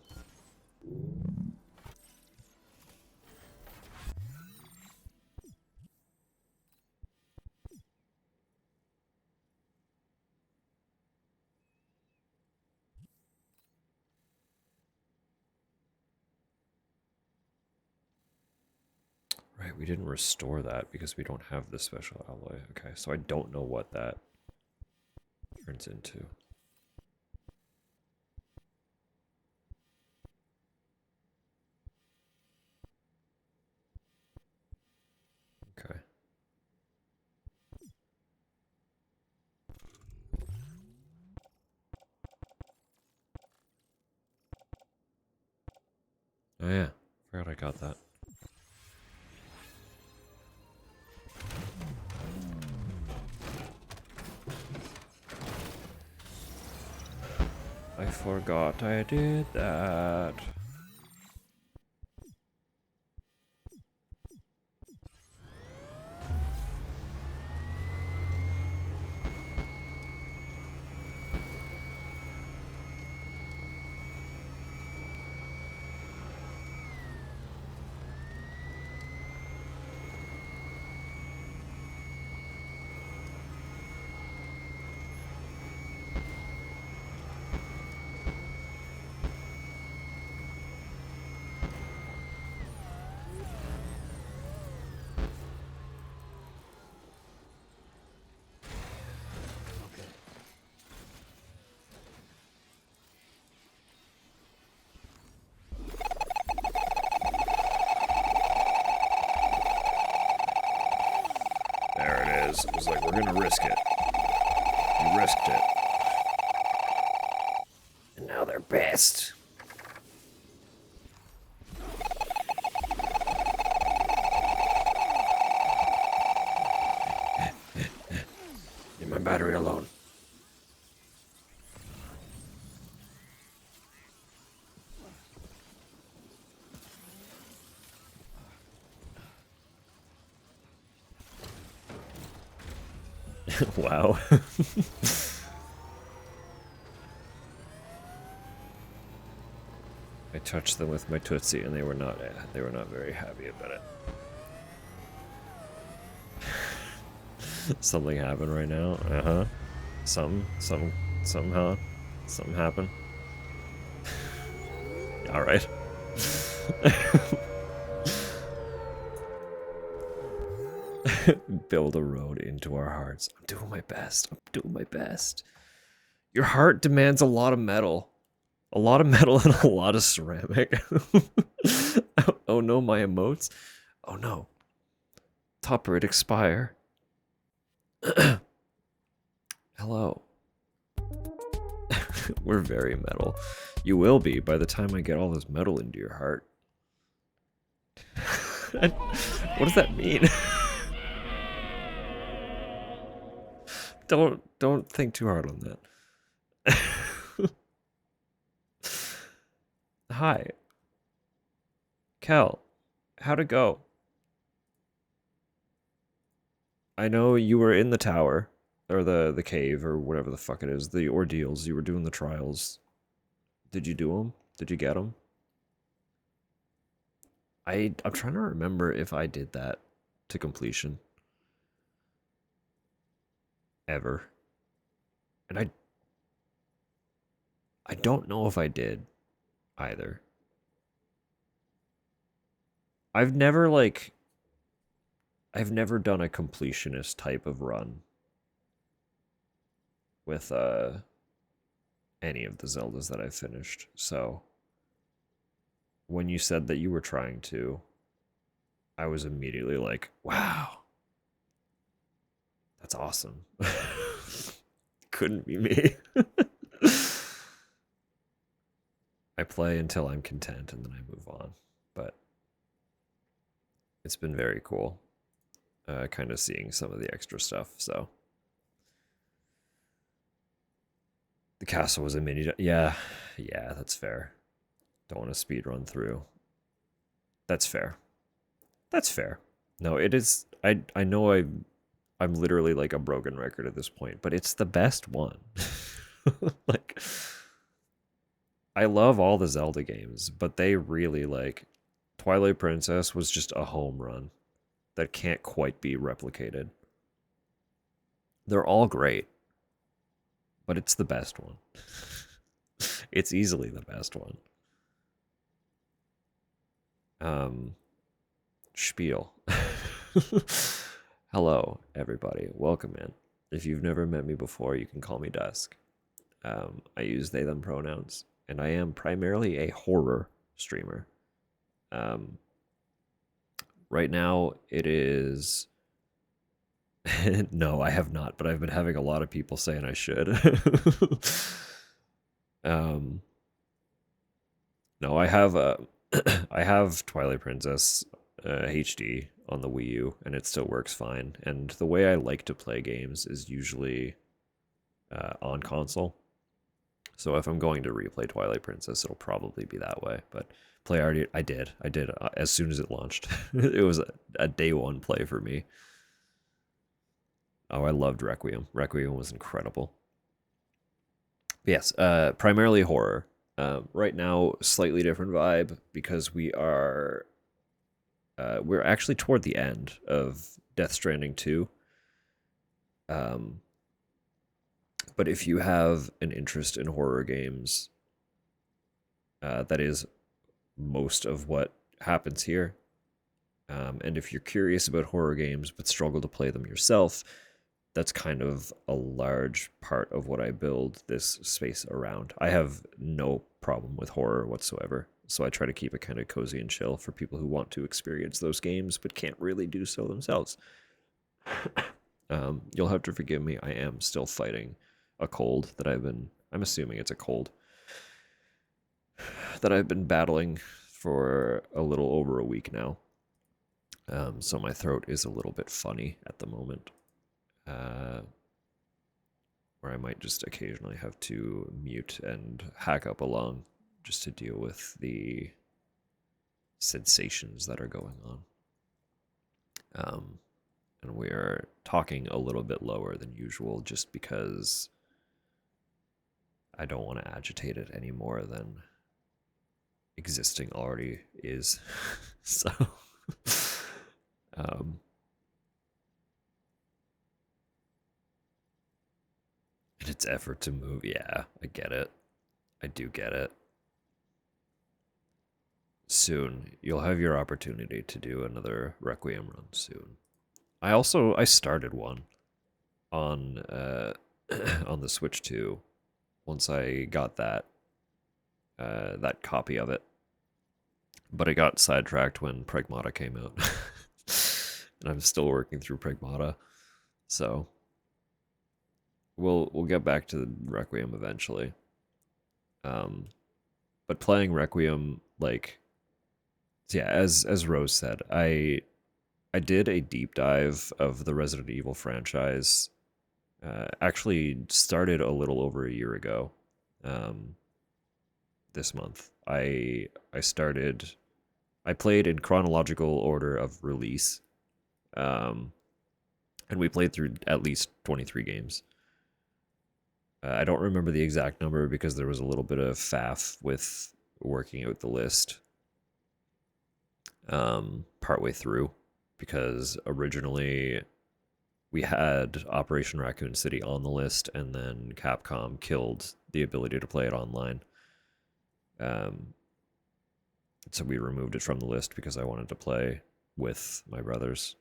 Right, we didn't restore that because we don't have the special alloy. Okay, so I don't know what that turns into. Okay. Oh yeah, forgot I got that. I forgot I did that. There it is. It was like, we're gonna risk it. We risked it. And now they're pissed. Leave my battery alone. Wow. I touched them with my Tootsie and they were not very happy about it. Something happened right now. Uh-huh. Somehow. Something happened. Alright. Build a road into our hearts. I'm doing my best. I'm doing my best. Your heart demands a lot of metal. A lot of metal and a lot of ceramic. Oh no, my emotes. Oh no. Top rate expire. Hello. We're very metal. You will be by the time I get all this metal into your heart. What does that mean? Don't think too hard on that. Hi. Kel, how'd it go? I know you were in the tower, or the cave, or whatever the fuck it is, the ordeals. You were doing the trials. Did you do them? Did you get them? I'm trying to remember if I did that to completion ever. And I don't know if I did either. I've never like I've never done a completionist type of run with any of the Zeldas that I've finished. So when you said that you were trying to, I was immediately like, wow, that's awesome. Couldn't be me. I play until I'm content and then I move on. But it's been very cool, kind of seeing some of the extra stuff. So the castle was a mini. Yeah, yeah, that's fair. Don't want to speed run through. That's fair. That's fair. No, it is. I know I'm literally like a broken record at this point, but it's the best one. Like I love all the Zelda games, but they really like Twilight Princess was just a home run that can't quite be replicated. They're all great, but it's the best one. It's easily the best one. Um Spiel. Hello, everybody. Welcome in. If you've never met me before, you can call me Dusk. I use they them pronouns, and I am primarily a horror streamer. Um, right now, it is. No, I have not, but I've been having a lot of people saying I should. um, no, I have I have Twilight Princess HD on the Wii U, and it still works fine. And the way I like to play games is usually on console. So if I'm going to replay Twilight Princess, it'll probably be that way. But play already, I did as soon as it launched. It was a day one play for me. Oh, I loved Requiem. Requiem was incredible. But yes, primarily horror. Right now, slightly different vibe because we're actually toward the end of Death Stranding 2. Um, but if you have an interest in horror games, that is most of what happens here. And if you're curious about horror games but struggle to play them yourself, that's kind of a large part of what I build this space around. I have no problem with horror whatsoever, so I try to keep it kind of cozy and chill for people who want to experience those games but can't really do so themselves. You'll have to forgive me. I am still fighting a cold that I'm assuming it's a cold that I've been battling for a little over a week now. So my throat is a little bit funny at the moment. Where I might just occasionally have to mute and hack up along just to deal with the sensations that are going on. And we are talking a little bit lower than usual just because I don't want to agitate it any more than existing already is. So, in its effort to move, yeah, I get it. I do get it. Soon, you'll have your opportunity to do another Requiem run soon. I started one on on the Switch 2 once I got that copy of it. But I got sidetracked when Pragmata came out. And I'm still working through Pragmata. So we'll get back to Requiem eventually. But playing Requiem, like, yeah, as Rose said, I did a deep dive of the Resident Evil franchise. Actually started a little over a year ago. This month, I started. I played in chronological order of release, and we played through at least 23 games. I don't remember the exact number because there was a little bit of faff with working out the list partway through, because originally we had Operation Raccoon City on the list, and then Capcom killed the ability to play it online. So we removed it from the list because I wanted to play with my brothers.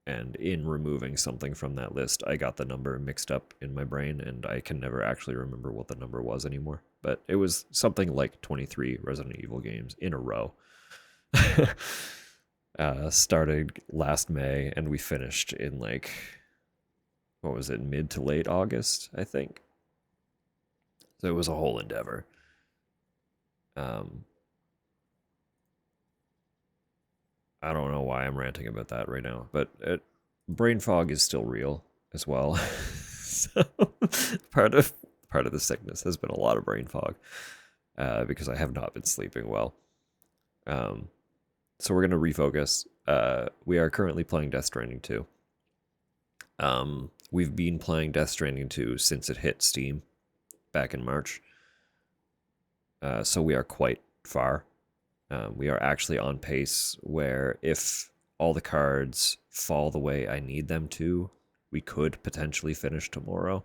And in removing something from that list, I got the number mixed up in my brain, and I can never actually remember what the number was anymore. But it was something like 23 Resident Evil games in a row. Started last May, and we finished in like, what was it, mid to late August, I think. So it was a whole endeavor. I don't know why I'm ranting about that right now, but brain fog is still real as well. So part of the sickness has been a lot of brain fog, because I have not been sleeping well. So we're gonna refocus. We are currently playing Death Stranding 2. We've been playing Death Stranding 2 since it hit Steam back in March. So we are quite far. We are actually on pace where if all the cards fall the way I need them to, we could potentially finish tomorrow.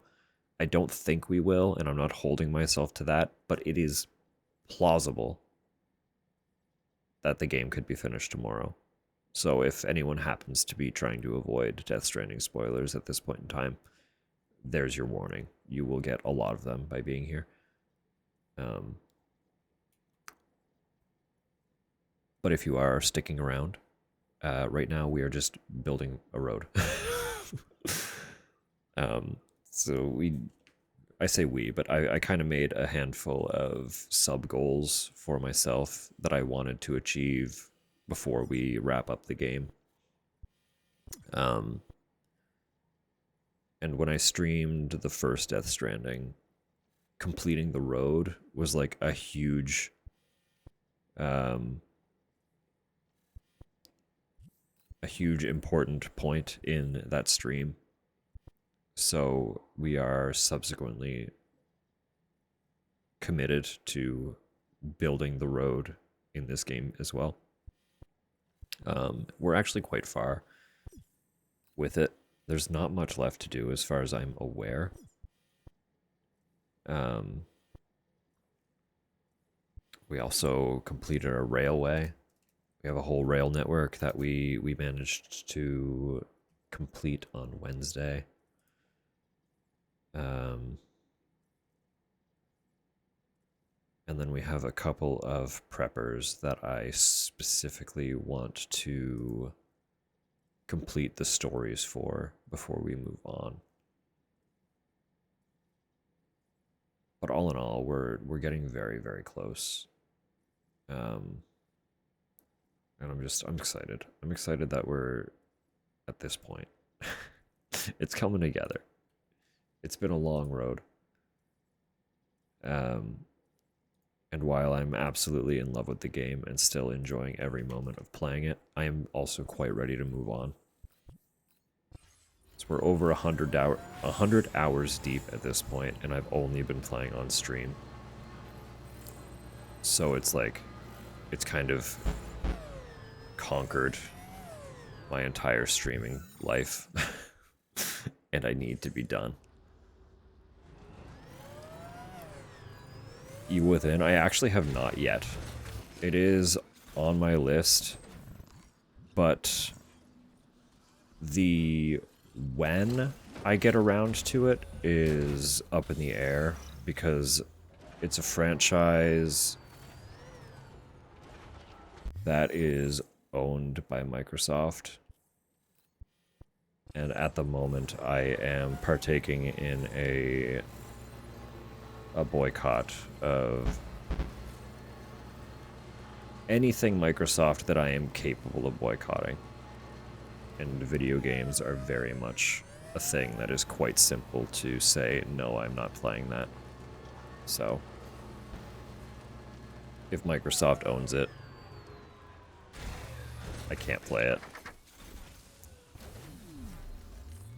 I don't think we will, and I'm not holding myself to that, but it is plausible that the game could be finished tomorrow. So if anyone happens to be trying to avoid Death Stranding spoilers at this point in time, there's your warning. You will get a lot of them by being here. But if you are sticking around, right now we are just building a road. So I say we, but I kind of made a handful of sub goals for myself that I wanted to achieve before we wrap up the game. And when I streamed the first Death Stranding, completing the road was like a huge important point in that stream. So we are subsequently committed to building the road in this game as well. We're actually quite far with it. There's not much left to do as far as I'm aware. We also completed a railway. We have a whole rail network that we managed to complete on Wednesday. And then we have a couple of preppers that I specifically want to complete the stories for before we move on. But all in all, we're getting very, very close. And I'm excited. I'm excited that we're at this point. It's coming together. It's been a long road. And while I'm absolutely in love with the game and still enjoying every moment of playing it, I am also quite ready to move on. So we're over 100 hours deep at this point, and I've only been playing on stream. So it's like, it's kind of conquered my entire streaming life. And I need to be done. Evil Within, I actually have not yet. It is on my list, but the when I get around to it is up in the air, because it's a franchise that is owned by Microsoft. And at the moment, I am partaking in a boycott of anything Microsoft that I am capable of boycotting. And video games are very much a thing that is quite simple to say, no, I'm not playing that. So if Microsoft owns it, I can't play it.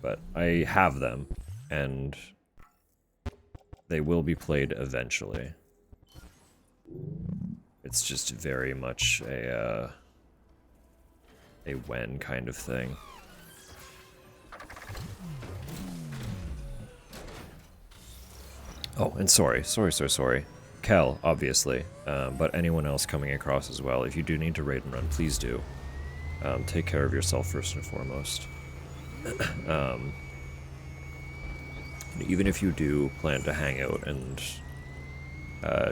But I have them, and they will be played eventually. It's just very much a when kind of thing. Oh, and sorry. Kel, obviously, but anyone else coming across as well, if you do need to raid and run, please do. Take care of yourself first and foremost. Even if you do plan to hang out and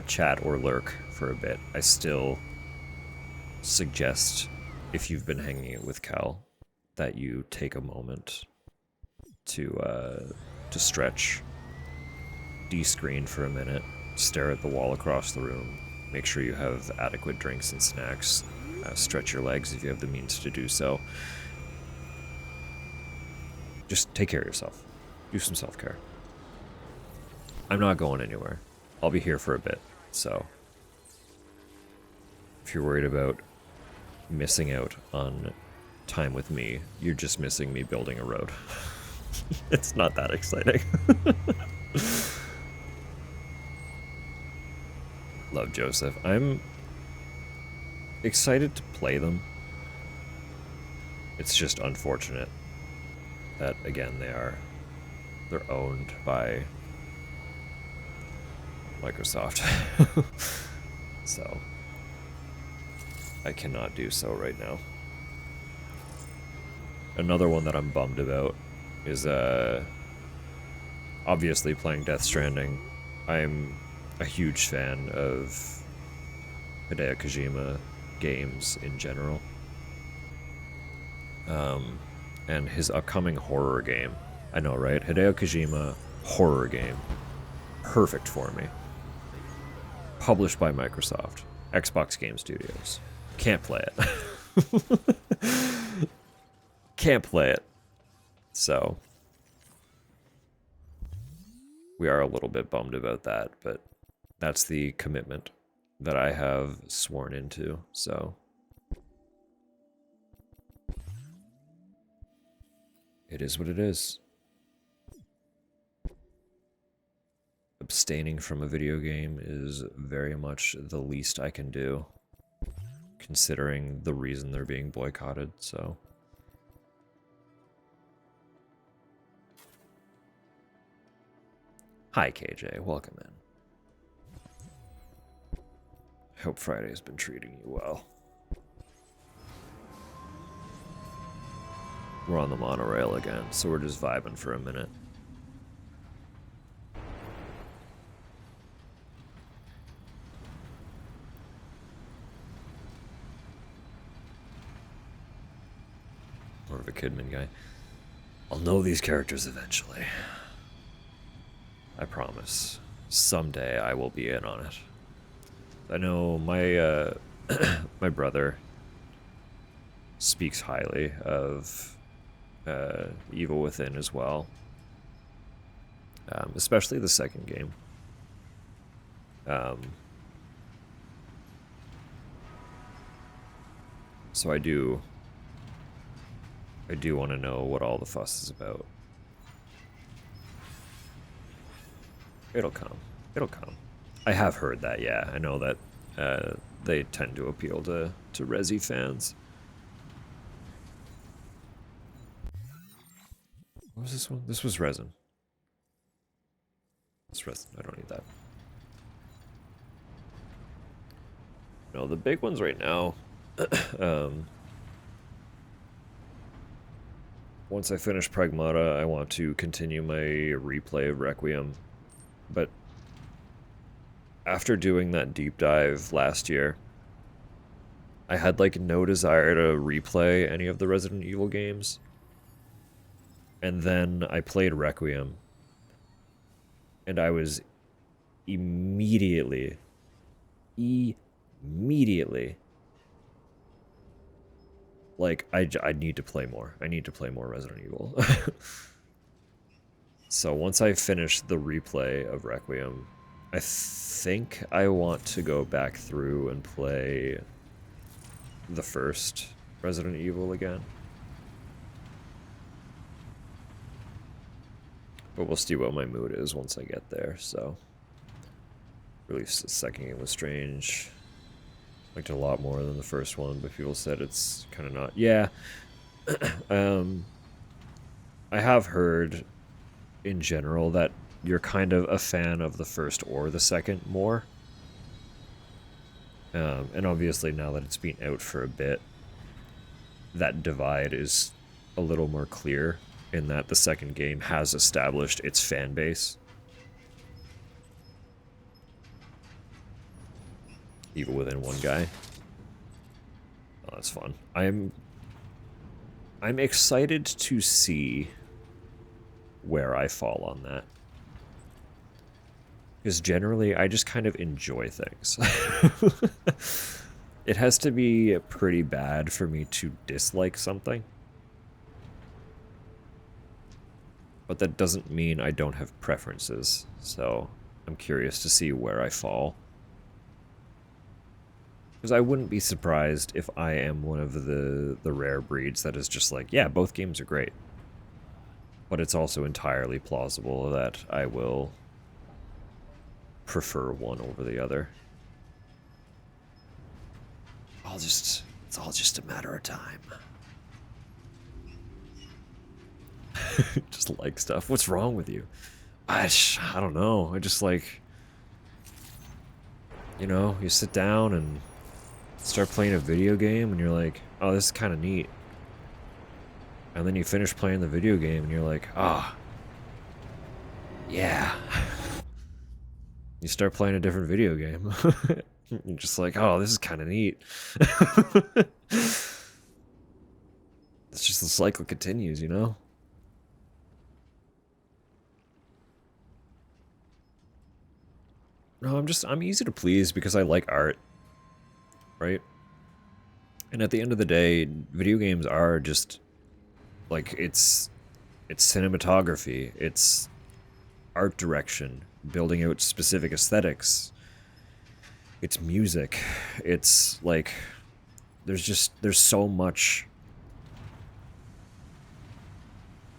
chat or lurk for a bit, I still suggest, if you've been hanging out with Cal, that you take a moment to stretch, de-screen for a minute, stare at the wall across the room, make sure you have adequate drinks and snacks, stretch your legs if you have the means to do so. Just take care of yourself. Do some self-care. I'm not going anywhere. I'll be here for a bit, so if you're worried about missing out on time with me, you're just missing me building a road. It's not that exciting. Love Joseph. I'm excited to play them. It's just unfortunate that, again, they're owned by Microsoft. So I cannot do so right now. Another one that I'm bummed about is obviously playing Death Stranding. I'm a huge fan of Hideo Kojima games in general. And his upcoming horror game. I know, right? Hideo Kojima horror game. Perfect for me. Published by Microsoft. Xbox Game Studios. Can't play it. Can't play it. So we are a little bit bummed about that, but that's the commitment that I have sworn into, so it is what it is. Abstaining from a video game is very much the least I can do, considering the reason they're being boycotted, so. Hi KJ, welcome in. Hope Friday's been treating you well. We're on the monorail again, so we're just vibing for a minute. More of a Kidman guy. I'll know these characters eventually. I promise. Someday I will be in on it. I know my my brother speaks highly of Evil Within as well, especially the second game. So I do want to know what all the fuss is about. It'll come. It'll come. I have heard that, yeah. I know that they tend to appeal to Resi fans. What was this one? This was Resin. It's Resin. I don't need that. No, the big ones right now. Once I finish Pragmata, I want to continue my replay of Requiem. But after doing that deep dive last year, I had like no desire to replay any of the Resident Evil games. And then I played Requiem. And I was immediately like, I need to play more. I need to play more Resident Evil. So once I finish the replay of Requiem, I think I want to go back through and play the first Resident Evil again. But we'll see what my mood is once I get there, so. Released the second game was strange. Liked it a lot more than the first one, but people said it's kind of not. Yeah. I have heard in general that you're kind of a fan of the first or the second more. And obviously now that it's been out for a bit, that divide is a little more clear in that the second game has established its fan base. Even within one guy. Oh, that's fun. I'm excited to see where I fall on that. Because generally, I just kind of enjoy things. It has to be pretty bad for me to dislike something. But that doesn't mean I don't have preferences. So I'm curious to see where I fall. Because I wouldn't be surprised if I am one of the rare breeds that is just like, yeah, both games are great. But it's also entirely plausible that I will prefer one over the other. It's all just a matter of time. Just like stuff. What's wrong with you? I don't know. I just like, you know, you sit down and start playing a video game and you're like, oh, this is kind of neat. And then you finish playing the video game and you're like, ah, oh, yeah. You start playing a different video game. You're just like, oh, this is kind of neat. It's just the cycle continues, you know? No, I'm easy to please because I like art. Right? And at the end of the day, video games are just like it's cinematography, it's art direction, building out specific aesthetics. It's music. It's like there's so much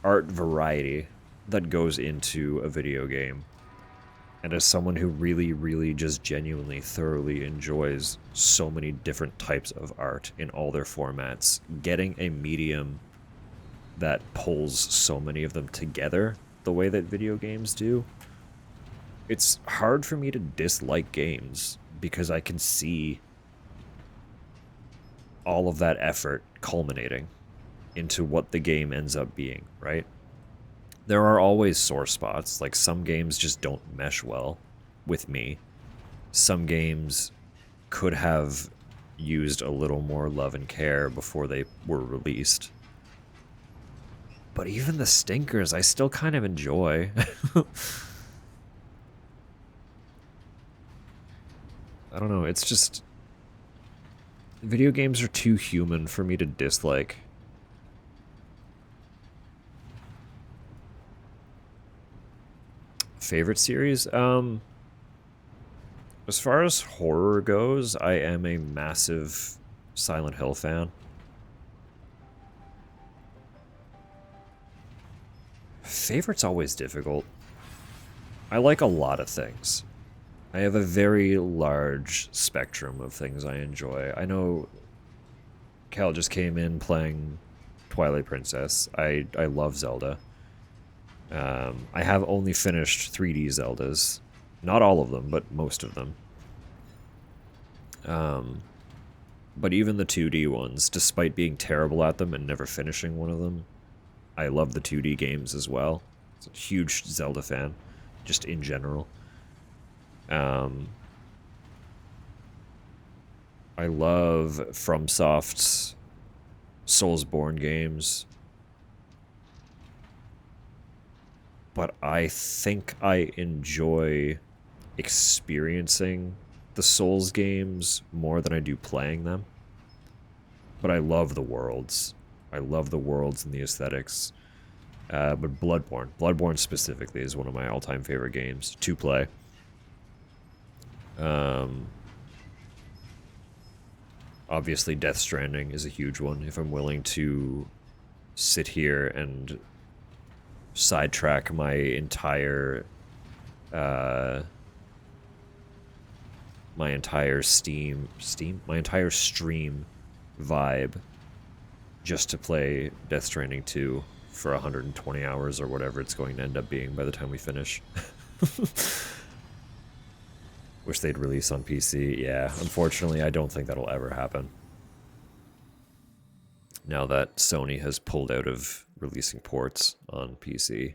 art variety that goes into a video game. And as someone who really, really just genuinely, thoroughly enjoys so many different types of art in all their formats, getting a medium that pulls so many of them together the way that video games do, it's hard for me to dislike games because I can see all of that effort culminating into what the game ends up being, right? There are always sore spots, like some games just don't mesh well with me. Some games could have used a little more love and care before they were released. But even the stinkers, I still kind of enjoy. I don't know, it's just... Video games are too human for me to dislike. Favorite series? As far as horror goes, I am a massive Silent Hill fan. Favorite's always difficult. I like a lot of things. I have a very large spectrum of things I enjoy. I know Cal just came in playing Twilight Princess. I love Zelda. I have only finished 3D Zeldas. Not all of them, but most of them. But even the 2D ones, despite being terrible at them and never finishing one of them, I love the 2D games as well. I'm a huge Zelda fan, just in general. I love FromSoft's Soulsborne games. But I think I enjoy experiencing the Souls games more than I do playing them. But I love the worlds. I love the worlds and the aesthetics. But Bloodborne specifically is one of my all-time favorite games to play. Obviously, Death Stranding is a huge one. If I'm willing to sit here and sidetrack my entire my entire stream vibe just to play Death Stranding 2 for 120 hours or whatever it's going to end up being by the time we finish. Wish they'd release on PC. Yeah, unfortunately, I don't think that'll ever happen. Now that Sony has pulled out of releasing ports on PC,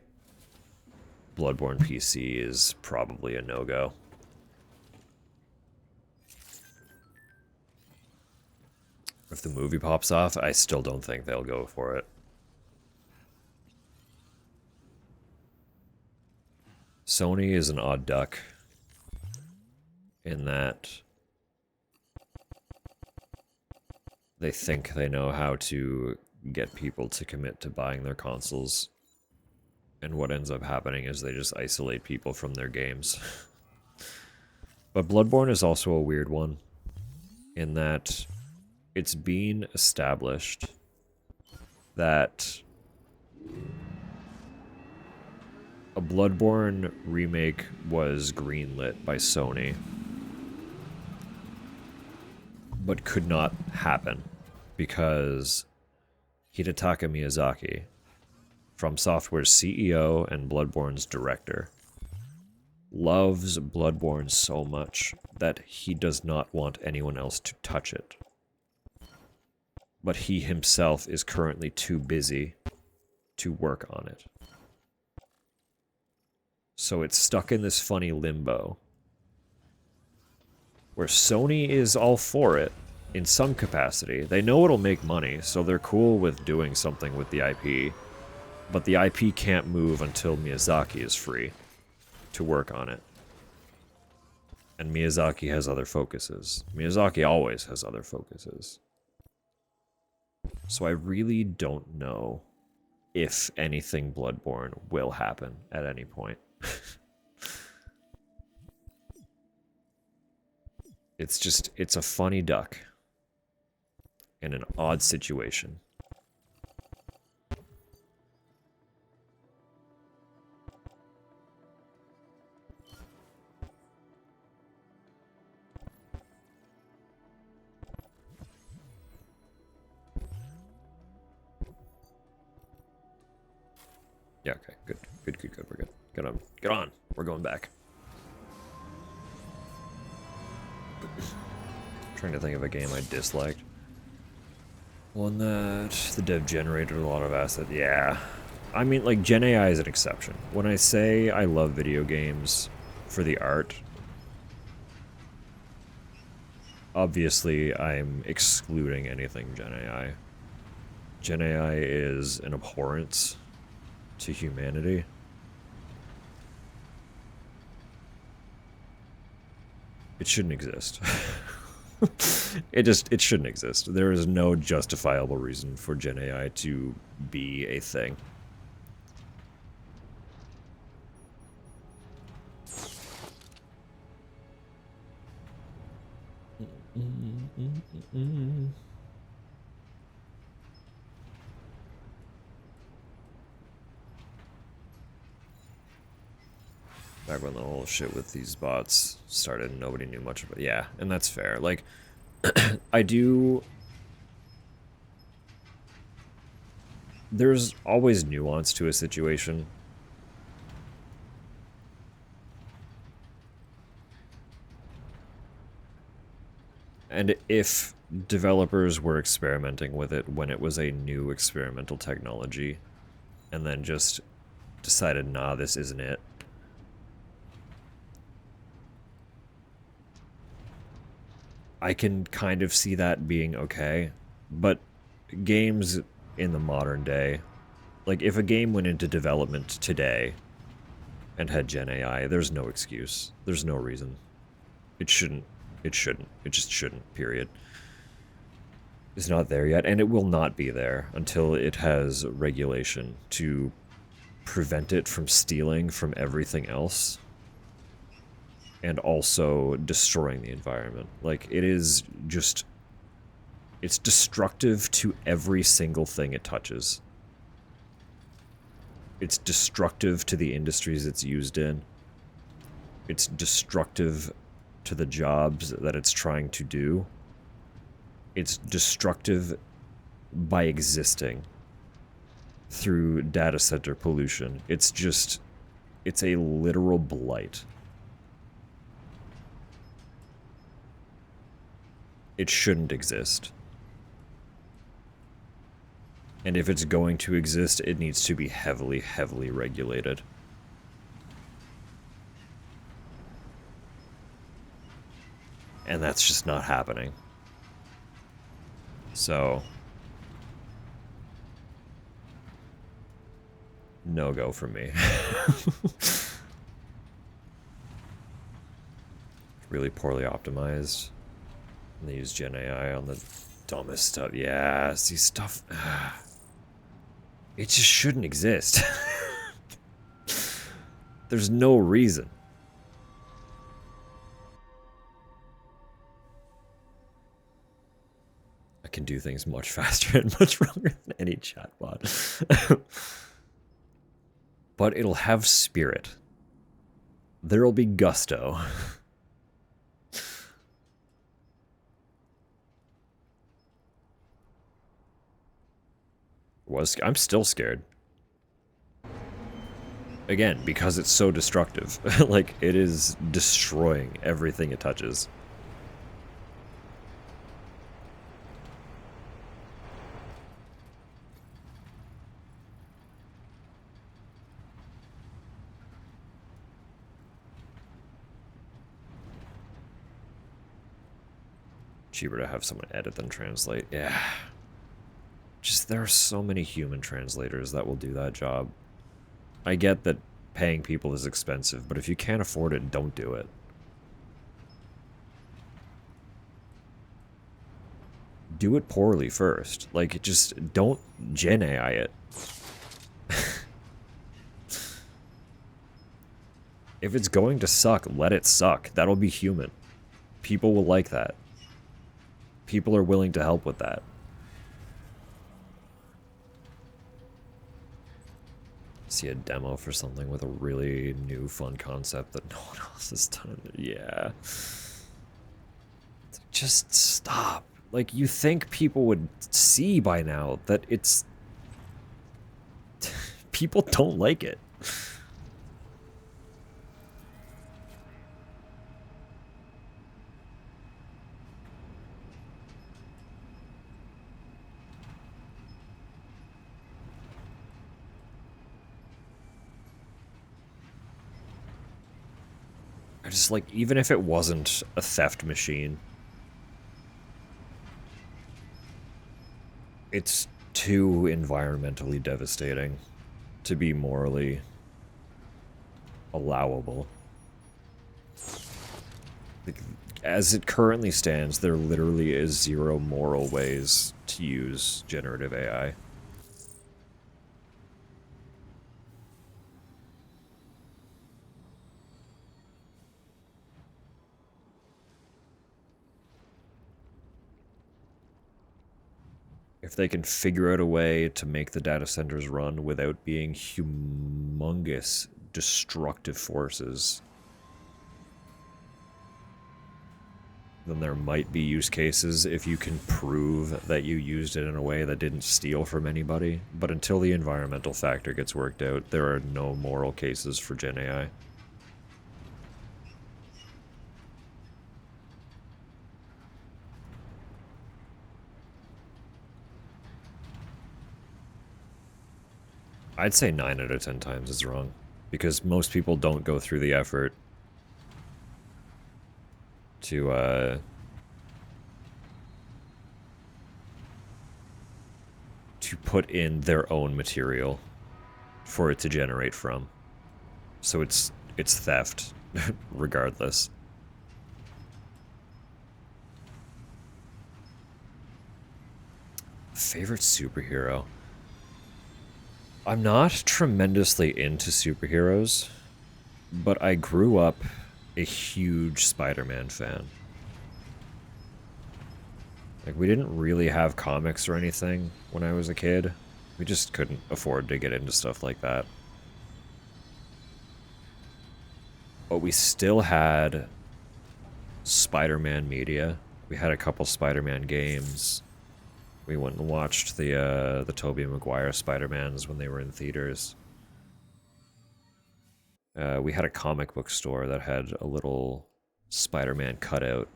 Bloodborne PC is probably a no-go. If the movie pops off, I still don't think they'll go for it. Sony is an odd duck in that they think they know how to get people to commit to buying their consoles, and what ends up happening is they just isolate people from their games. But Bloodborne is also a weird one in that it's been established that a Bloodborne remake was greenlit by Sony, but could not happen because Hidetaka Miyazaki, From Software's CEO and Bloodborne's director, loves Bloodborne so much that he does not want anyone else to touch it. But he himself is currently too busy to work on it. So it's stuck in this funny limbo where Sony is all for it in some capacity. They know it'll make money, so they're cool with doing something with the IP. But the IP can't move until Miyazaki is free to work on it. And Miyazaki has other focuses. Miyazaki always has other focuses. So I really don't know if anything Bloodborne will happen at any point. It's a funny duck in an odd situation. Yeah, okay, good. Good, we're good. Get on. We're going back. Trying to think of a game I disliked. One that the dev generated a lot of assets. Yeah. I mean, like, Gen AI is an exception. When I say I love video games for the art, obviously I'm excluding anything Gen AI. Gen AI is an abhorrence to humanity. It shouldn't exist. It shouldn't exist. There is no justifiable reason for Gen AI to be a thing. Back when the whole shit with these bots started and nobody knew much about it. Yeah, and that's fair. Like, there's always nuance to a situation. And if developers were experimenting with it when it was a new experimental technology, and then just decided, nah, this isn't it, I can kind of see that being okay. But games in the modern day, like, if a game went into development today and had Gen AI, there's no excuse. There's no reason. It shouldn't. It just shouldn't, period. It's not there yet, and it will not be there until it has regulation to prevent it from stealing from everything else. and also destroying the environment. Like, it is just... It's destructive to every single thing it touches. It's destructive to the industries it's used in. It's destructive to the jobs that it's trying to do. It's destructive by existing through data center pollution. It's just... It's a literal blight. It shouldn't exist. And if it's going to exist, it needs to be heavily, heavily regulated. And that's just not happening. So... no go for me. Really poorly optimized. And they use Gen AI on the dumbest stuff. Yeah, see stuff... it just shouldn't exist. There's no reason. I can do things much faster and much stronger than any chatbot. But it'll have spirit. There'll be gusto. I'm still scared. Again, because it's so destructive. Like, it is destroying everything it touches. Cheaper to have someone edit than translate. Yeah. Just, there are so many human translators that will do that job. I get that paying people is expensive, but if you can't afford it, don't do it. Do it poorly first. Like, just don't Gen AI it. If it's going to suck, let it suck. That'll be human. People will like that. People are willing to help with that. See a demo for something with a really new fun concept that no one else has done. Yeah. Just stop. Like, you think people would see by now that it's... people don't like it. Just like, even if it wasn't a theft machine, it's too environmentally devastating to be morally allowable. Like, as it currently stands, there literally is zero moral ways to use generative AI. If they can figure out a way to make the data centers run without being humongous, destructive forces, then there might be use cases if you can prove that you used it in a way that didn't steal from anybody. But until the environmental factor gets worked out, there are no moral cases for Gen AI. I'd say 9 out of 10 times is wrong, because most people don't go through the effort to put in their own material for it to generate from. So it's theft, regardless. Favorite superhero? I'm not tremendously into superheroes, but I grew up a huge Spider-Man fan. Like, we didn't really have comics or anything when I was a kid. We just couldn't afford to get into stuff like that. But we still had Spider-Man media. We had a couple Spider-Man games. We went and watched the Tobey Maguire Spider-Mans when they were in theaters. We had a comic book store that had a little Spider-Man cutout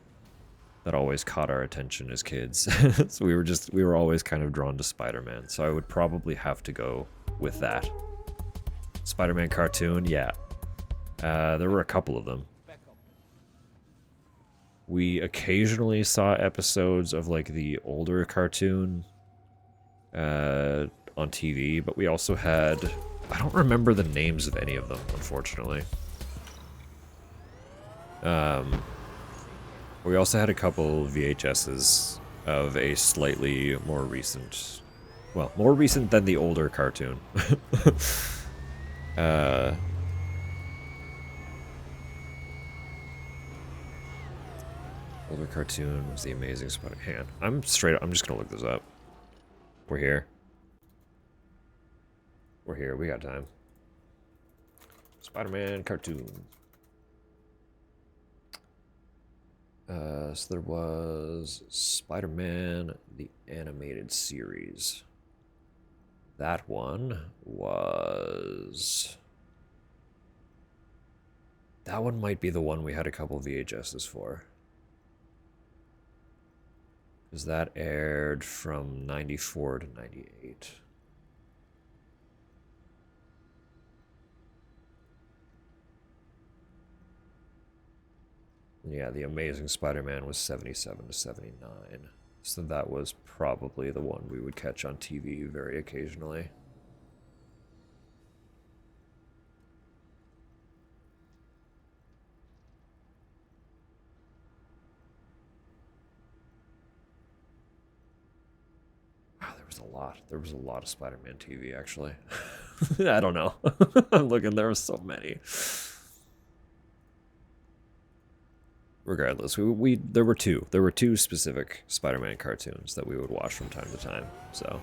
that always caught our attention as kids. So we were always kind of drawn to Spider-Man. So I would probably have to go with that. Spider-Man cartoon, yeah. There were a couple of them. We occasionally saw episodes of like the older cartoon on TV, but we also had, I don't remember the names of any of them, unfortunately. We also had a couple VHSs of a slightly more recent, well, more recent than the older cartoon. Older cartoon was The Amazing Spider. Hang on. I'm just gonna look this up. We're here. We're here. We got time. Spider-Man cartoon. So there was Spider-Man, the animated series. That one was... That one might be the one we had a couple VHSs for. Because that aired from 94 to 98. Yeah, The Amazing Spider-Man was 77 to 79. So that was probably the one we would catch on TV very occasionally. Wow, there was a lot. There was a lot of Spider-Man TV, actually. I don't know. I'm looking, there were so many. Regardless, there were two specific Spider-Man cartoons that we would watch from time to time. So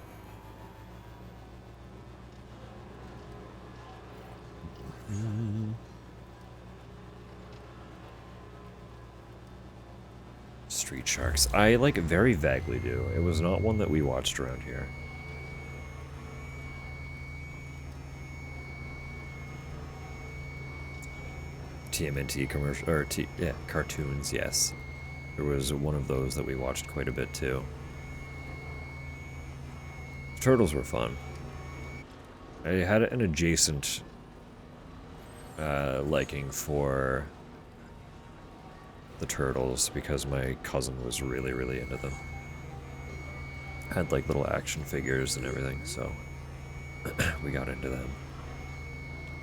Street Sharks, I like very vaguely do. It was not one that we watched around here. TMNT commercial, or yeah, cartoons, yes. There was one of those that we watched quite a bit too. Turtles were fun. I had an adjacent liking for the Turtles because my cousin was really, really into them. Had like little action figures and everything, so we got into them.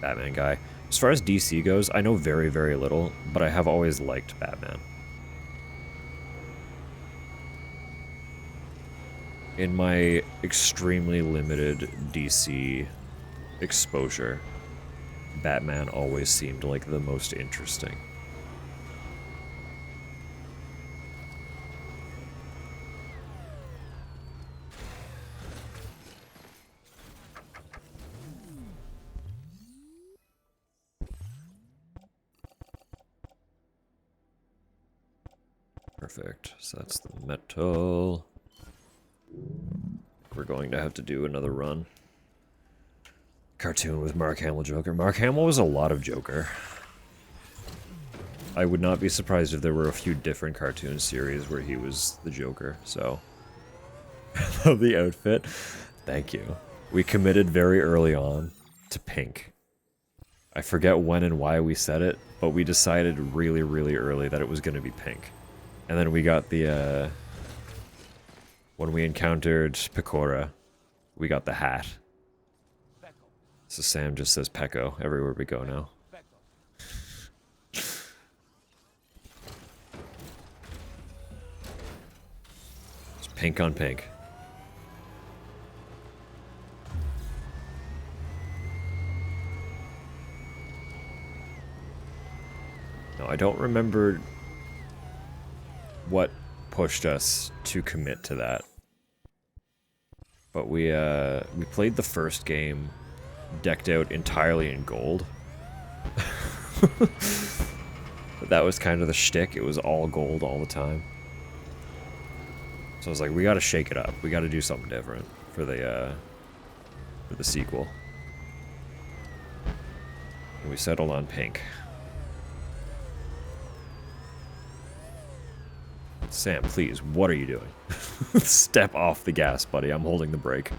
Batman guy. As far as DC goes, I know very, very little, but I have always liked Batman. In my extremely limited DC exposure, Batman always seemed like the most interesting. Perfect. So that's the metal. We're going to have to do another run. Cartoon with Mark Hamill Joker. Mark Hamill was a lot of Joker. I would not be surprised if there were a few different cartoon series where he was the Joker, so. I love the outfit. Thank you. We committed very early on to pink. I forget when and why we said it, but we decided really, really early that it was going to be pink. And then we got the, when we encountered Pecora, we got the hat. So Sam just says Pecco everywhere we go now. It's pink on pink. No, I don't remember what pushed us to commit to that. But we played the first game decked out entirely in gold. But that was kind of the shtick. It was all gold all the time. So I was like, we gotta shake it up. We gotta do something different for the sequel. And we settled on pink. Sam, please, what are you doing? Step off the gas, buddy. I'm holding the brake.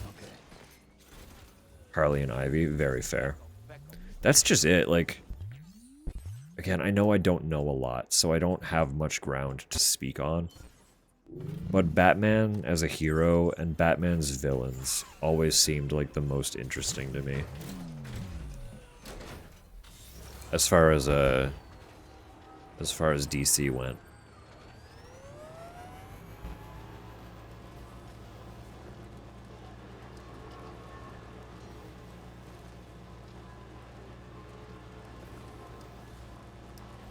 Okay. Harley and Ivy, very fair. That's just it, like... Again, I know I don't know a lot, so I don't have much ground to speak on. But Batman as a hero and Batman's villains always seemed like the most interesting to me. As far as DC went.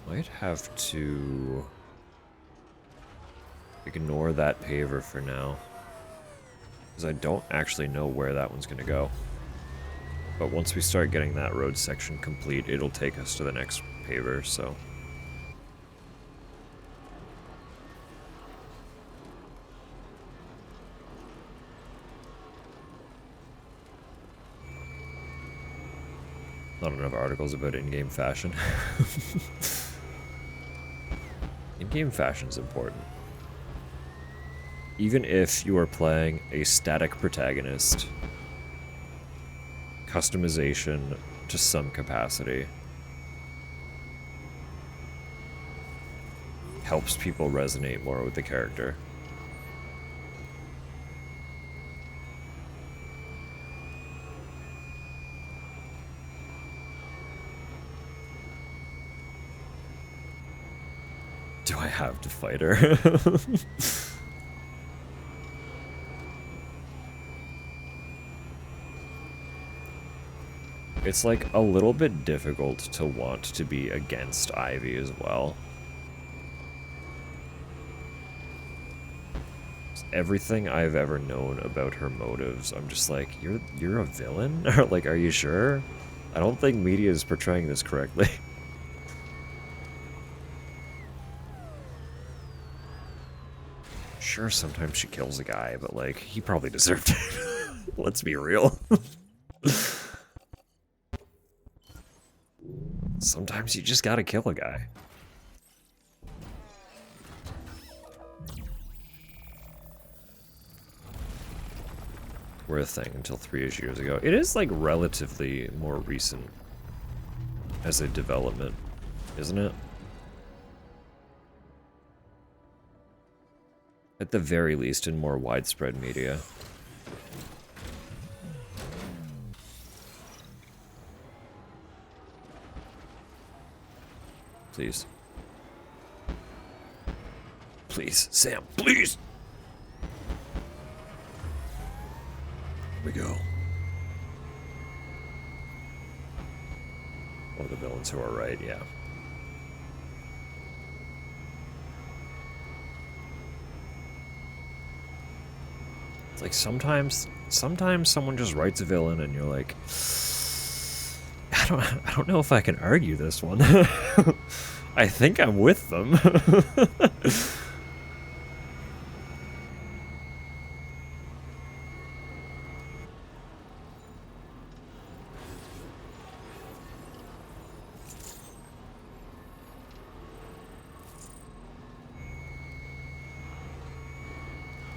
Might have to ignore that paver for now, because I don't actually know where that one's gonna go. But once we start getting that road section complete, it'll take us to the next paver, so... Not enough articles about in-game fashion. In-game fashion's important. Even if you are playing a static protagonist, customization to some capacity helps people resonate more with the character. Do I have to fight her? It's like a little bit difficult to want to be against Ivy as well. Everything I've ever known about her motives, I'm just like, you're a villain? Or like, are you sure? I don't think media is portraying this correctly. Sure, sometimes she kills a guy, but like, he probably deserved it. Let's be real. Sometimes you just gotta kill a guy. Were a thing until 3-ish years ago. It is like relatively more recent as a development, isn't it? At the very least, in more widespread media. Please. Please, Sam, please! Here we go. One of the villains who are right, yeah. It's like sometimes someone just writes a villain and you're like, I don't know if I can argue this one. I think I'm with them.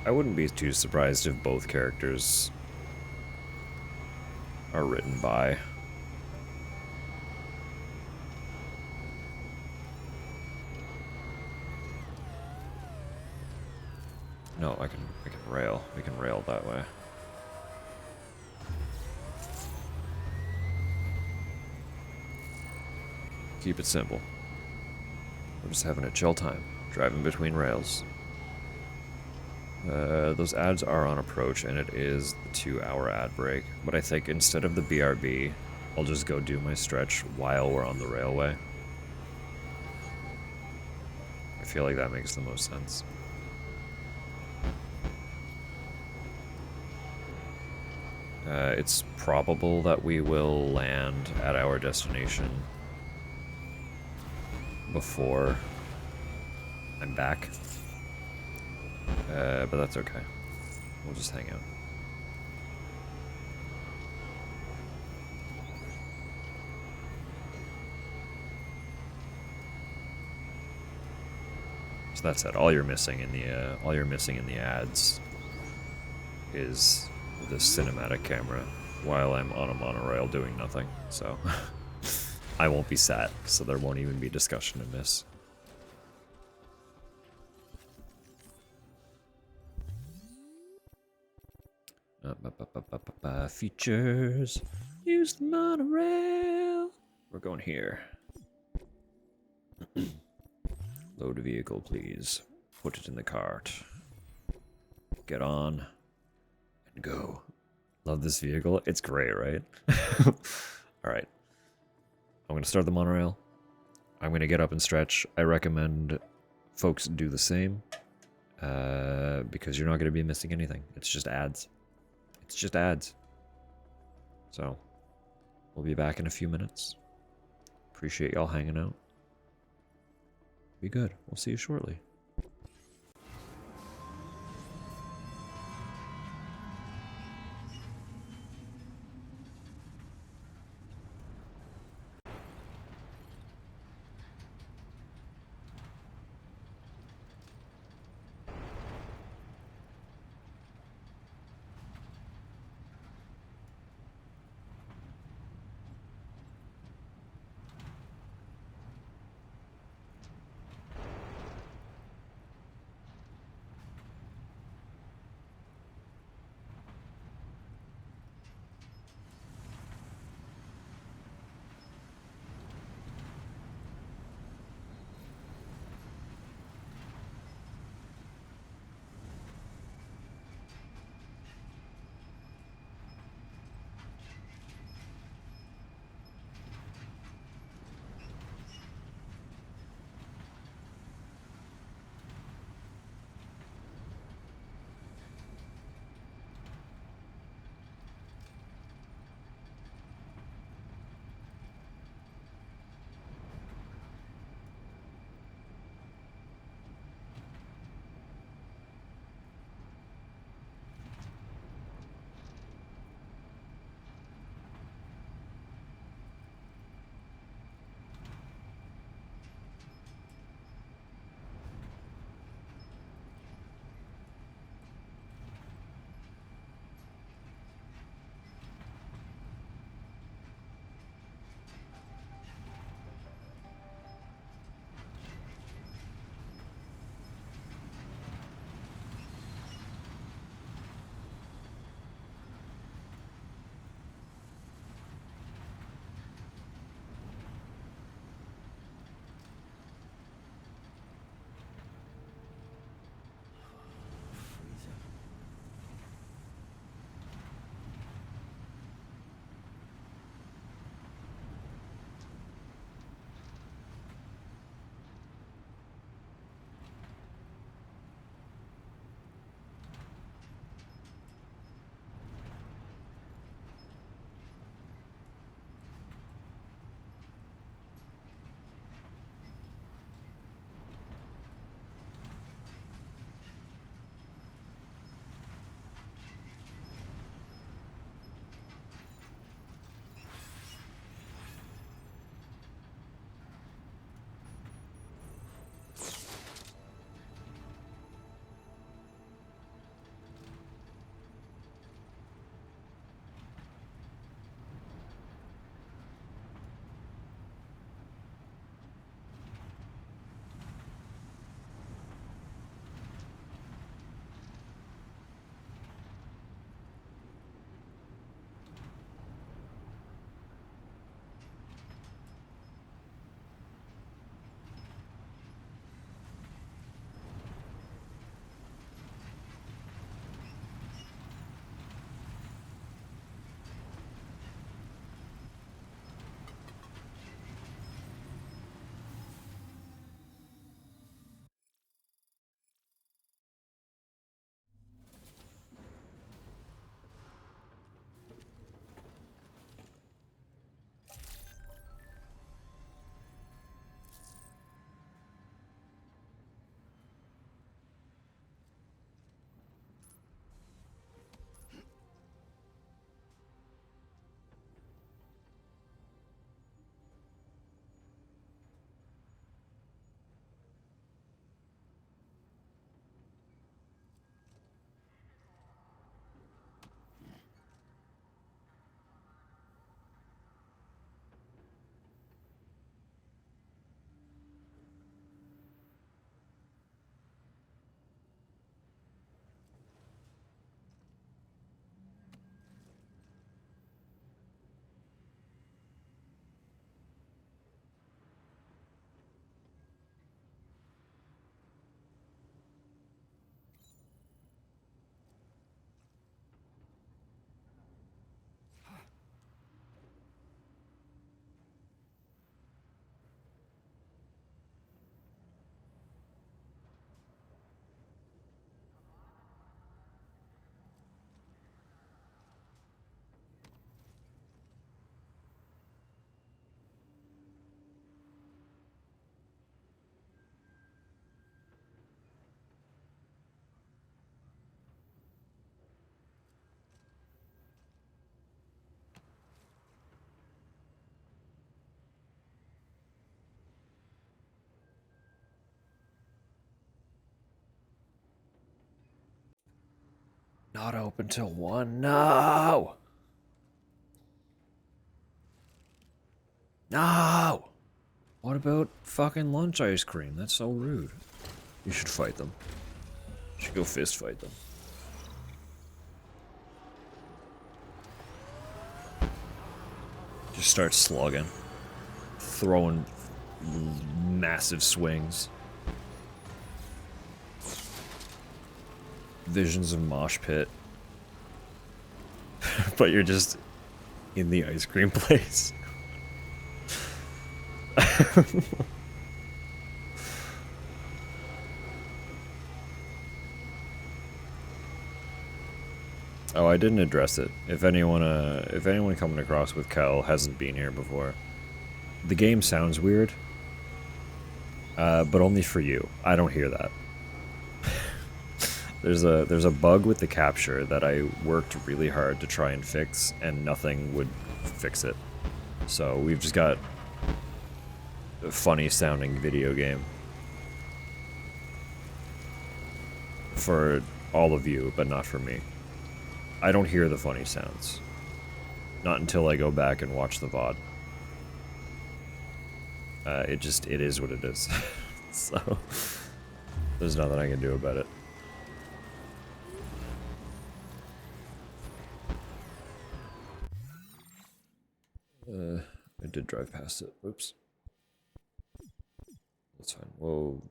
I wouldn't be too surprised if both characters are written by. No, I can rail. We can rail that way. Keep it simple. We're just having a chill time, driving between rails. Those ads are on approach, and it is the 2-hour ad break. But I think instead of the BRB, I'll just go do my stretch while we're on the railway. I feel like that makes the most sense. It's probable that we will land at our destination before I'm back. But that's okay. We'll just hang out. So that's it. All you're missing in the ads is the cinematic camera while I'm on a monorail doing nothing. So I won't be sat, so there won't even be discussion in this. Features. Use the monorail. We're going here. Load a vehicle, please. Put it in the cart. Get on and go. Love this vehicle. It's great, right? Alright. I'm going to start the monorail. I'm going to get up and stretch. I recommend folks do the same. Because you're not going to be missing anything. It's just ads. It's just ads. So, we'll be back in a few minutes. Appreciate y'all hanging out. Be good. We'll see you shortly. Not open till 1. No! No! What about fucking lunch ice cream? That's so rude. You should fight them. You should go fist fight them. Just start slugging. Throwing massive swings. Visions of mosh pit. But you're just in the ice cream place. Oh, I didn't address it. If anyone coming across with Kel hasn't been here before, the game sounds weird, but only for you. I don't hear that. There's a bug with the capture that I worked really hard to try and fix, and nothing would fix it. So we've just got a funny sounding video game for all of you, but not for me. I don't hear the funny sounds. Not until I go back and watch the VOD. It is what it is. So, there's nothing I can do about it. I did drive past it. Oops. That's fine. Whoa.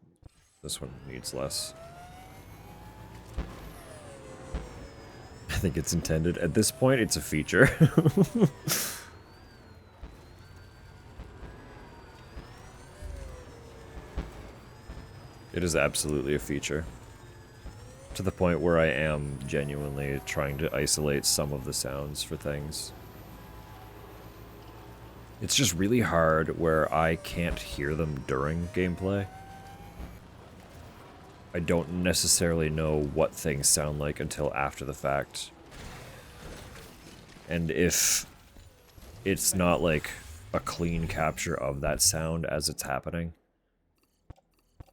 This one needs less. I think it's intended. At this point, it's a feature. It is absolutely a feature. To the point where I am genuinely trying to isolate some of the sounds for things. It's just really hard where I can't hear them during gameplay. I don't necessarily know what things sound like until after the fact. And if it's not like a clean capture of that sound as it's happening,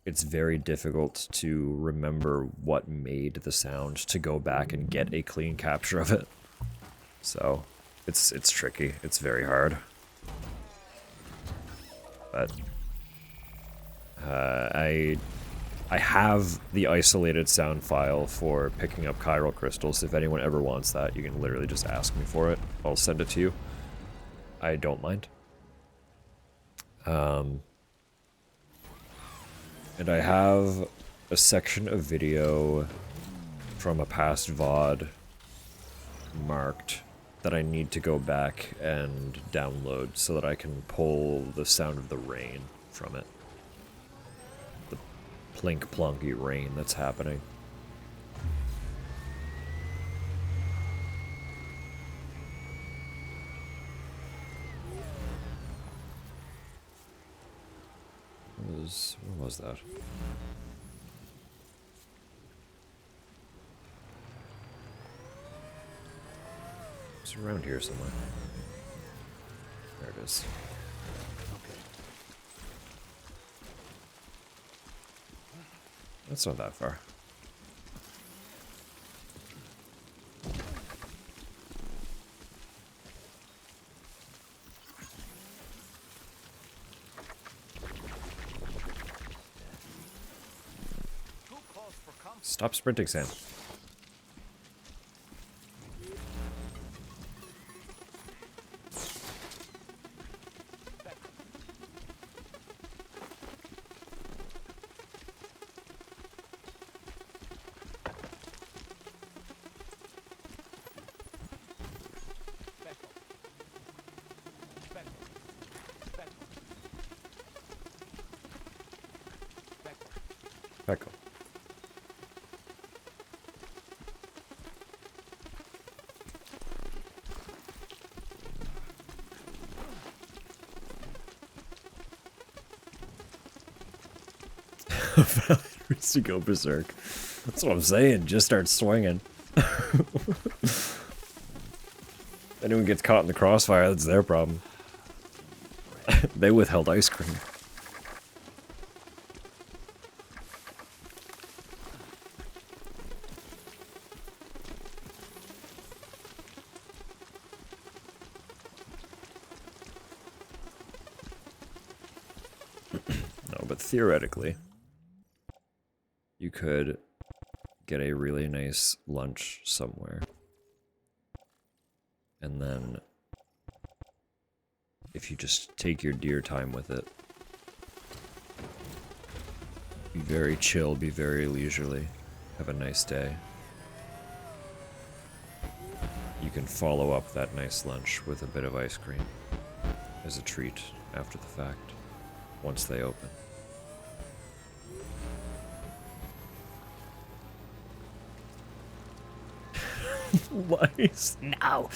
it's very difficult to remember what made the sound to go back and get a clean capture of it. So, it's tricky. It's very hard. But I have the isolated sound file for picking up chiral crystals. If anyone ever wants that, you can literally just ask me for it. I'll send it to you. I don't mind. And I have a section of video from a past VOD marked that I need to go back and download so that I can pull the sound of the rain from it. The plink plonky rain that's happening. What was that? It's around here somewhere. There it is. That's not that far. Stop sprinting, Sam. Peckle. Needs to go berserk. That's what I'm saying. Just start swinging. If anyone gets caught in the crossfire, that's their problem. They withheld ice cream. But theoretically, you could get a really nice lunch somewhere. And then, if you just take your dear time with it, be very chill, be very leisurely, have a nice day. You can follow up that nice lunch with a bit of ice cream as a treat after the fact, once they open. Lice, no!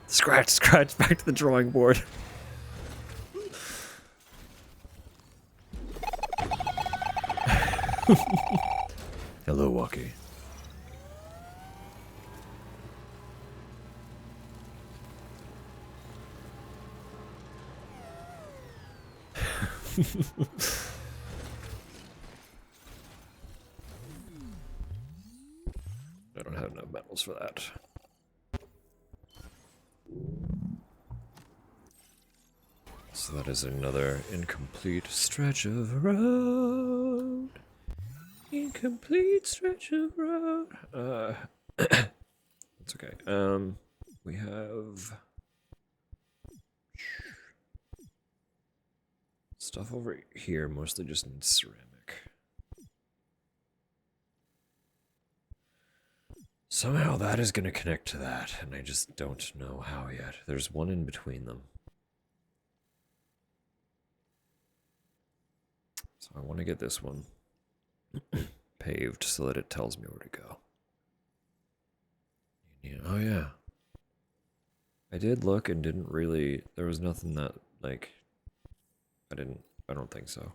Scratch, back to the drawing board. Hello, Walkie. I don't have enough metals for that. So that is another incomplete stretch of road. Incomplete stretch of road. It's okay. We have stuff over here, mostly just in ceramic. Somehow that is going to connect to that, and I just don't know how yet. There's one in between them. So I want to get this one paved so that it tells me where to go. Oh yeah. I did look and didn't really, there was nothing that, like, I don't think so.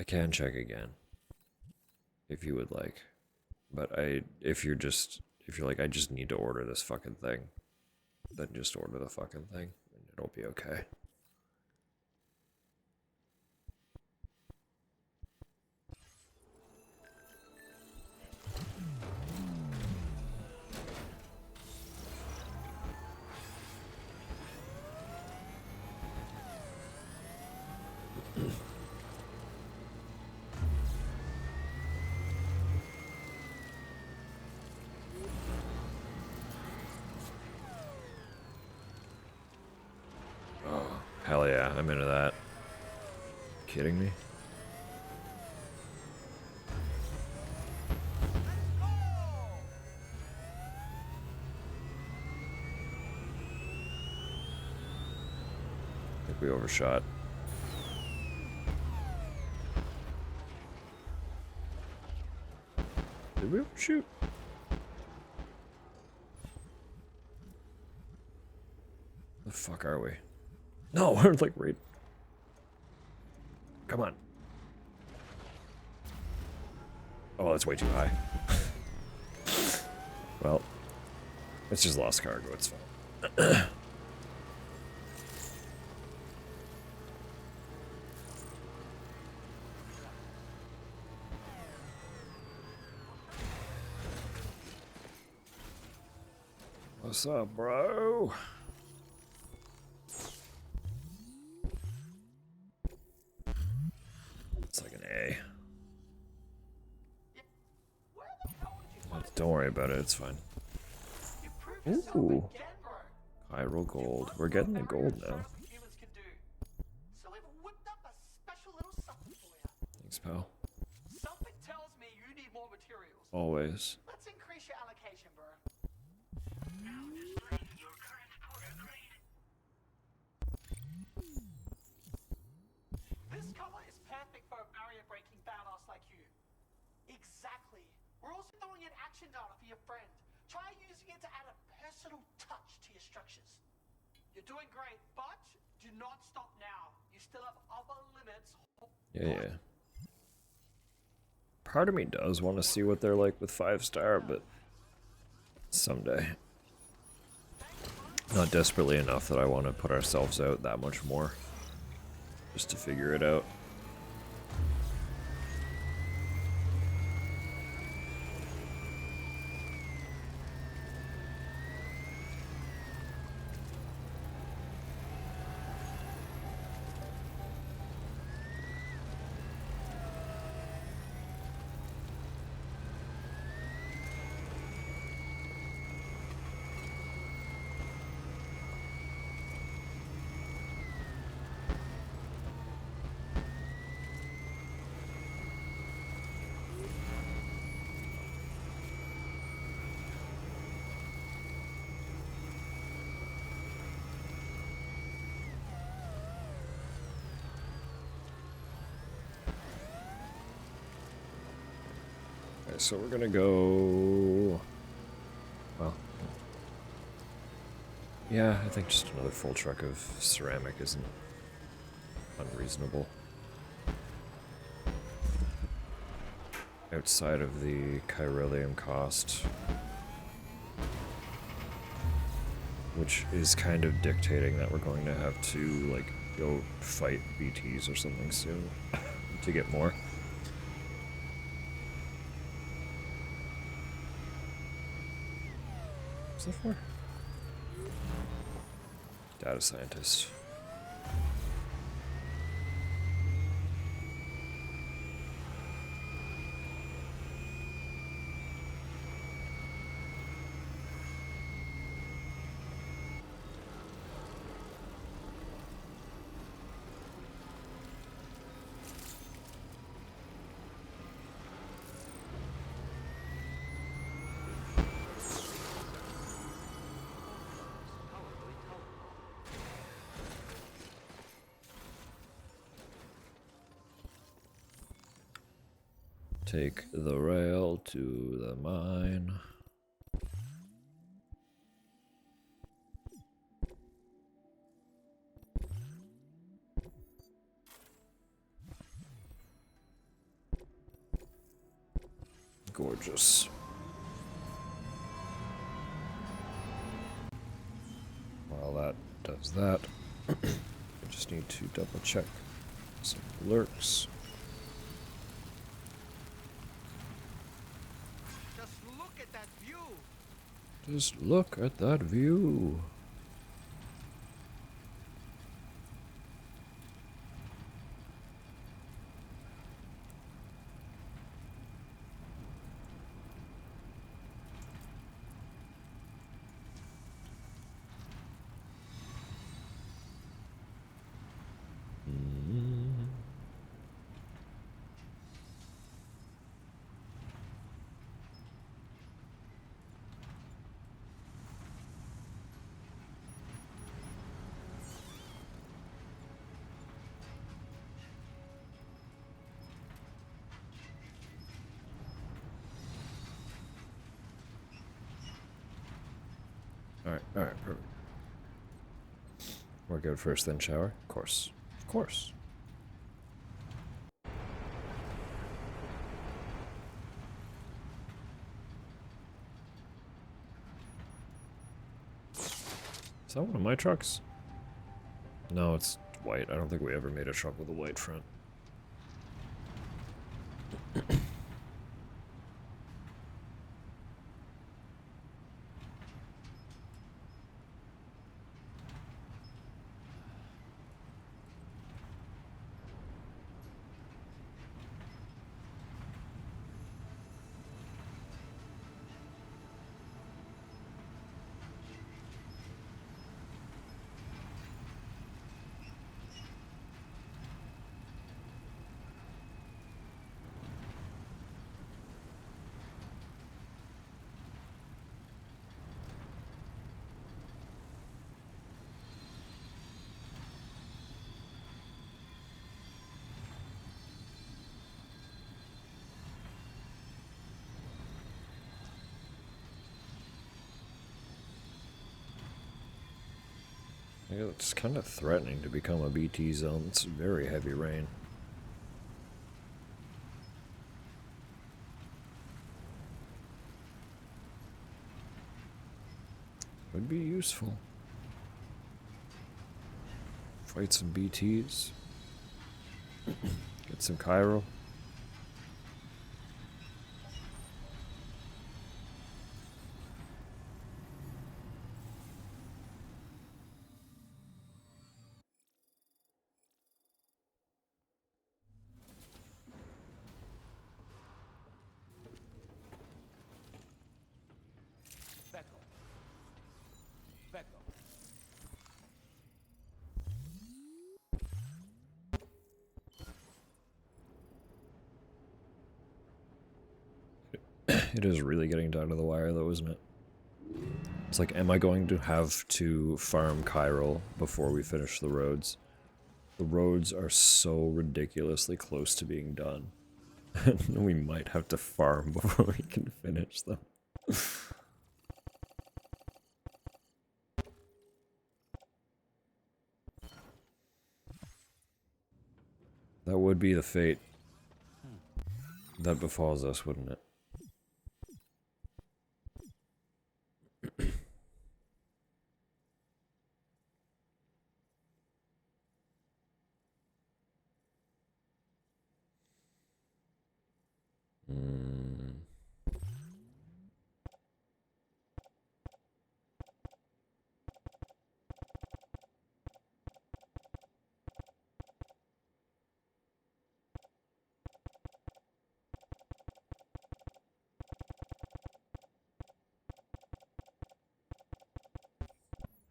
I can check again, if you would like. But if you're like, I just need to order this fucking thing, then just order the fucking thing, and it'll be okay. Hell yeah, I'm into that. Kidding me? I think we overshot. Did we overshoot? The fuck are we? No, we're like right. Come on. Oh, that's way too high. Well, it's just lost cargo, it's fine. What's up, bro? It's like an A. Don't worry about it, it's fine. Ooh. Chiral gold. We're getting the gold now. Thanks, pal. Something tells me you need more materials. Always. Let's increase your allocation, bro. This color is perfect for a barrier-breaking badass like you. Exactly. We're also throwing in action data for your friend. Try using it to add a personal touch to your structures. You're doing great, but do not stop now. You still have other limits. Yeah. Part of me does want to see what they're like with 5-star, but someday. Not desperately enough that I want to put ourselves out that much more. Just to figure it out. so we're gonna go... Well... Yeah, I think just another full truck of ceramic isn't unreasonable. Outside of the chiralium cost, which is kind of dictating that we're going to have to, like, go fight BTs or something soon to get more. What's that for? Data scientist. Take the rail to the mine. Gorgeous. While that does that, I just need to double check some alerts. Just look at that view. Alright, perfect. Work out first, then shower? Of course. Of course. Is that one of my trucks? No, it's white. I don't think we ever made a truck with a white front. Yeah, it's kind of threatening to become a BT zone. It's very heavy rain. Would be useful. Fight some BTs. Get some Cairo. It is really getting down to the wire though, isn't it? It's like, am I going to have to farm Chiral before we finish the roads? The roads are so ridiculously close to being done. We might have to farm before we can finish them. That would be the fate that befalls us, wouldn't it? Mm.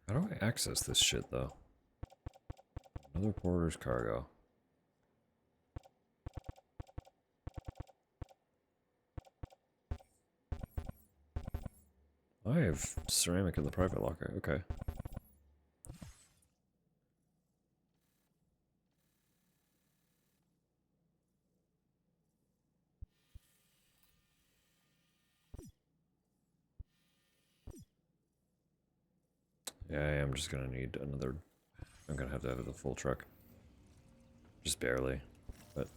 How do I access this shit, though? Another porter's cargo. I have ceramic in the private locker. Okay. Yeah, I am just gonna need another... I'm gonna have to have the full truck. Just barely, but...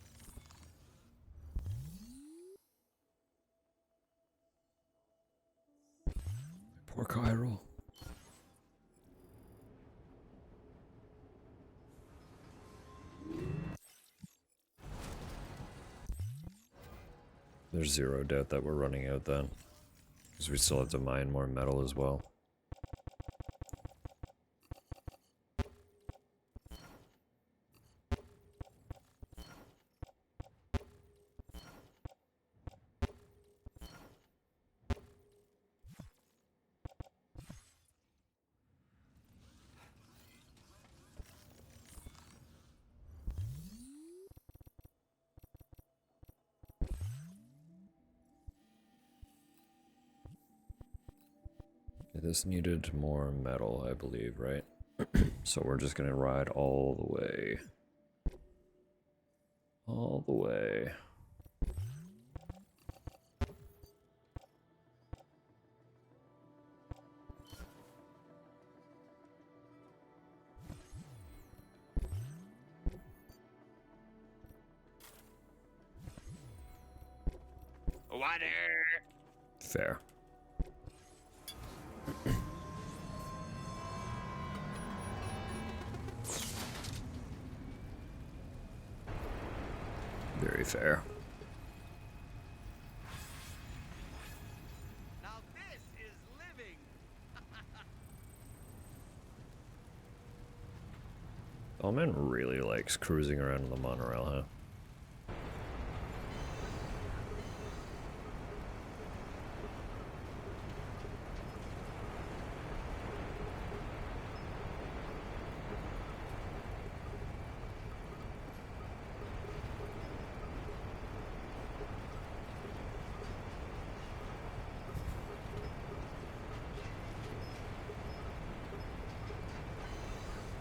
Poor Chiral. There's zero doubt that we're running out then. Because we still have to mine more metal as well. This needed more metal, I believe, right? So we're just gonna ride all the way. All the way. Water! Fair. Very fair. Now this is living! Bellman really likes cruising around in the monorail, huh?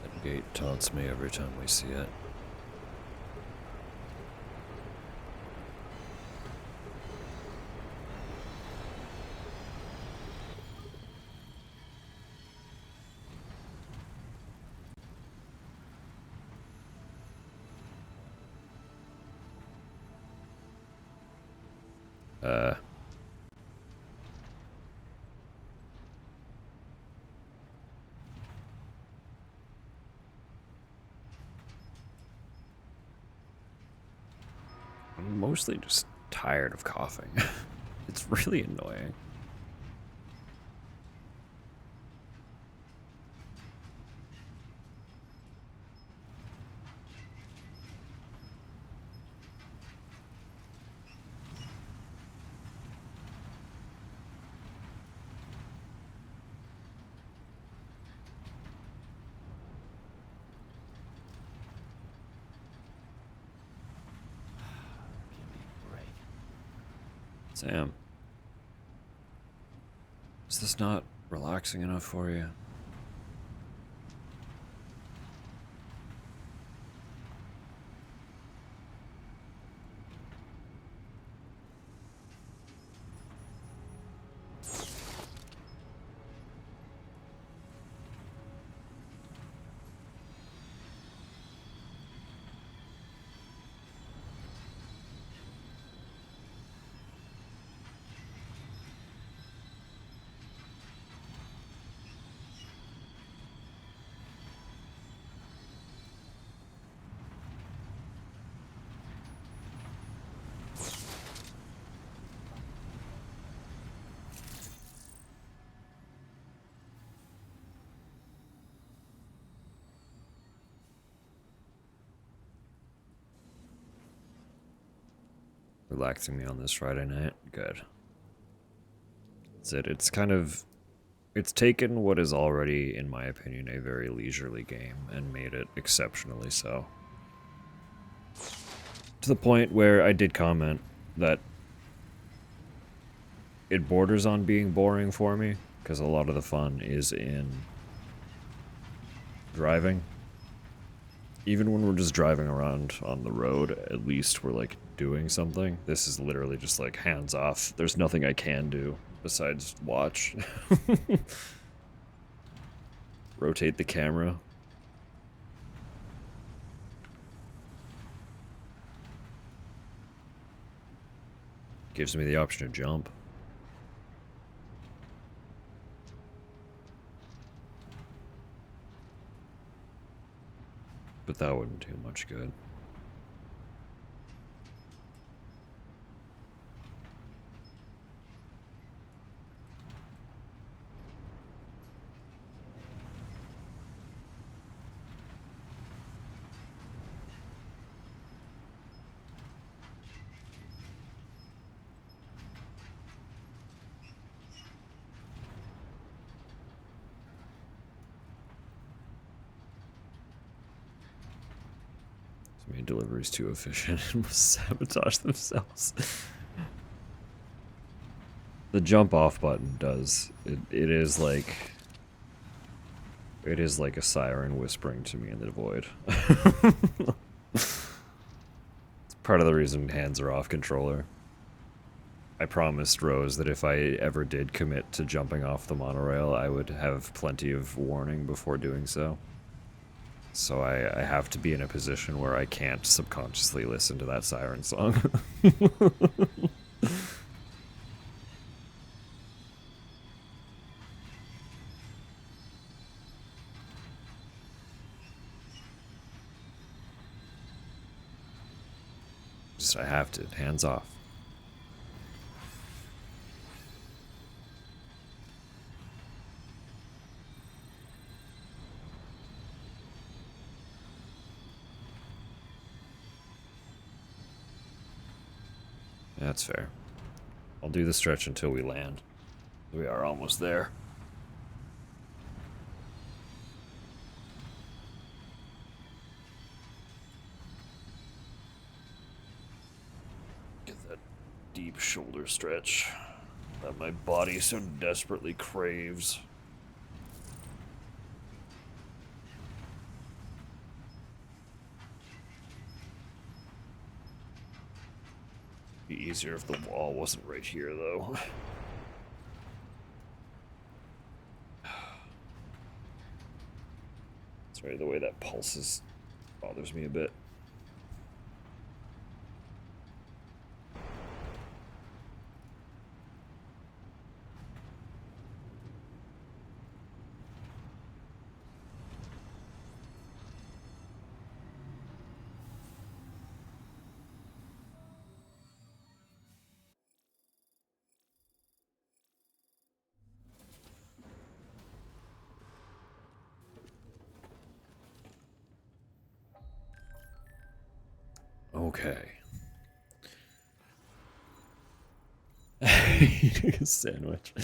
That gate taunts me every time we see it. I'm mostly just tired of coughing. It's really annoying. Sam, is this not relaxing enough for you? relaxing me on this Friday night. Good. That's it. It's kind of... It's taken what is already, in my opinion, a very leisurely game and made it exceptionally so. To the point where I did comment that it borders on being boring for me, because a lot of the fun is in driving. Even when we're just driving around on the road, at least we're like doing something. This is literally just like hands off. There's nothing I can do besides watch. Rotate the camera. Gives me the option to jump. But that wouldn't do much good. Made deliveries too efficient and will sabotage themselves. The jump off button does. It is like a siren whispering to me in the void. It's part of the reason hands are off controller. I promised Rose that if I ever did commit to jumping off the monorail, I would have plenty of warning before doing so. So I have to be in a position where I can't subconsciously listen to that siren song. Just I have to, hands off. That's fair. I'll do the stretch until we land. We are almost there. Get that deep shoulder stretch that my body so desperately craves. Be easier if the wall wasn't right here, though. Sorry, the way that pulses bothers me a bit. Okay. Eating a sandwich.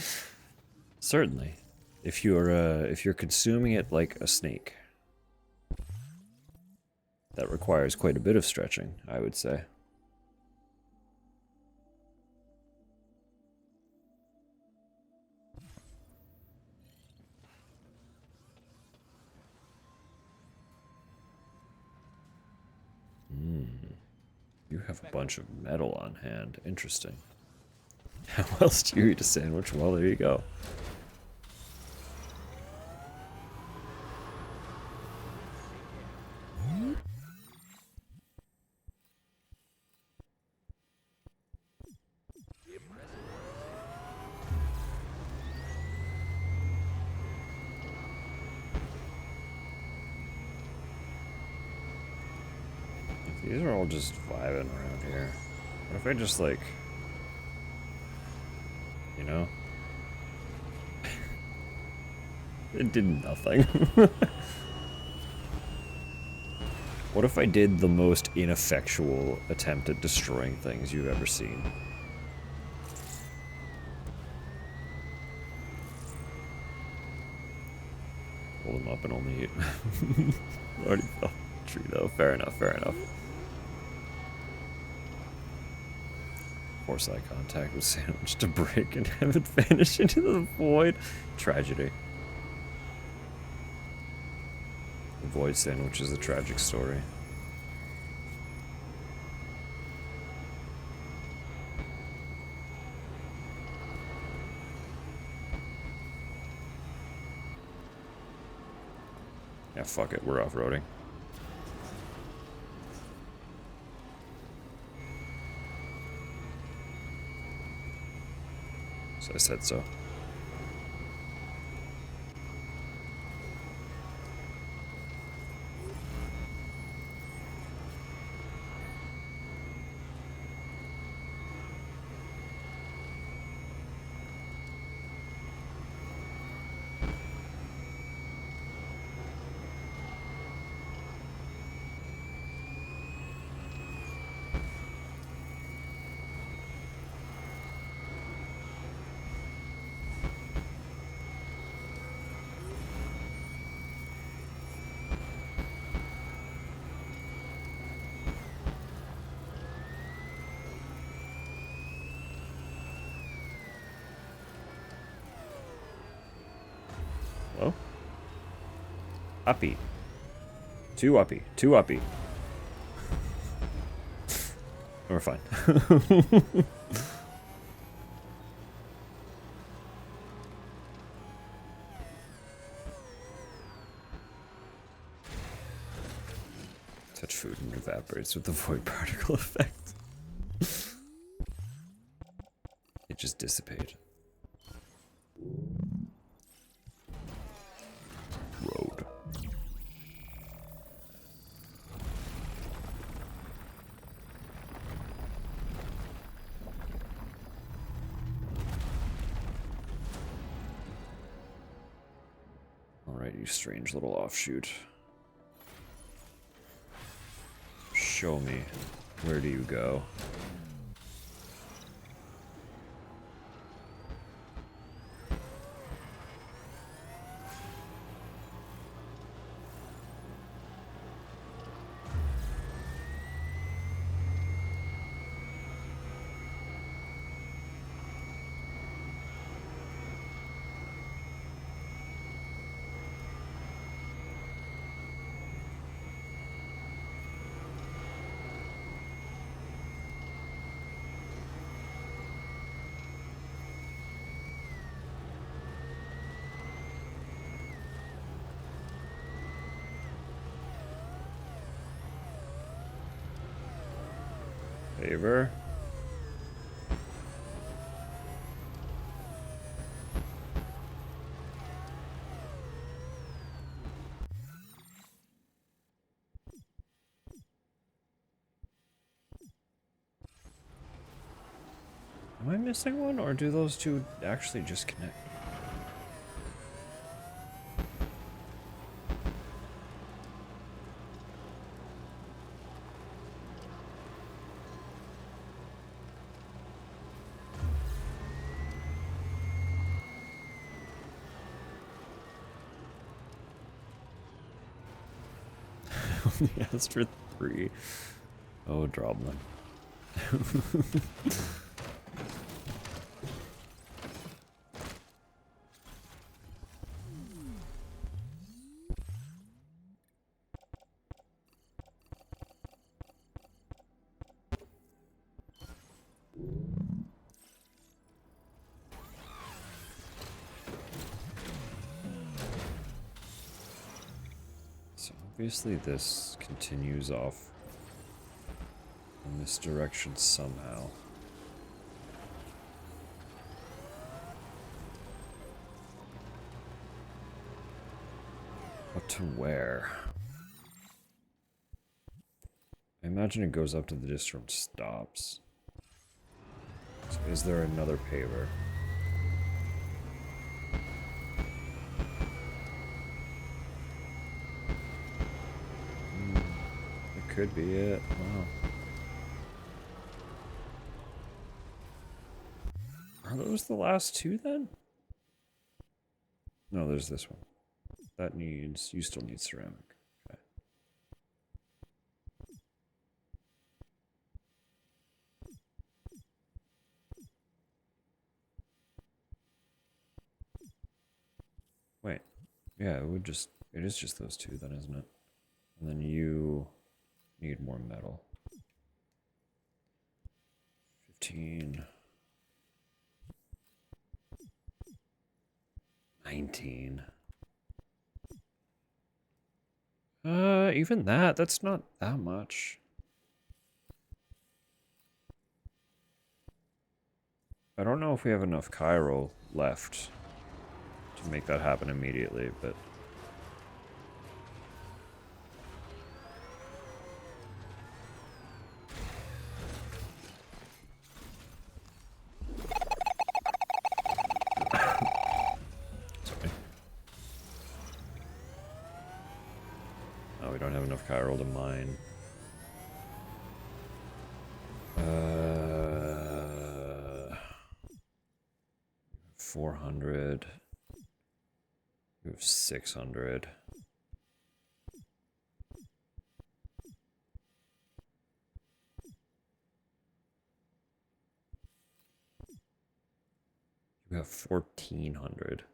Certainly. If you're consuming it like a snake. That requires quite a bit of stretching, I would say. You have a bunch of metal on hand. Interesting. How else do you eat a sandwich? Well, there you go. These are all just vibing around here. What if I just, like, you know? It did nothing. What if I did the most ineffectual attempt at destroying things you've ever seen? Hold him up and only hit. Already fell tree though. Fair enough, fair enough. Force eye contact with sandwich to break and have it vanish into the void. Tragedy. The void sandwich is a tragic story. Yeah, fuck it, we're off-roading. So I said so. Hello? Uppy. Two uppy. Two uppy. We're fine. Touch food and evaporates with the void particle effect. It just dissipated. Road. Alright, you strange little offshoot. Show me. Where do you go? Favor. Am I missing one, or do those two actually just connect? Only asked for 3. Oh, Droblin. So obviously this continues off in this direction somehow. But to where? I imagine it goes up to the district stops. So is there another paver? could be it. Wow. Are those the last two then? No, there's this one. That needs, you still need ceramic. Okay. Wait. Yeah, it is just those two then, isn't it? And then you need more metal. 15. 19. Even that's not that much. I don't know if we have enough Cairo left to make that happen immediately, but... Sorry. Oh, we don't have enough Cairo to mine. 400. We have 600. We have 1400.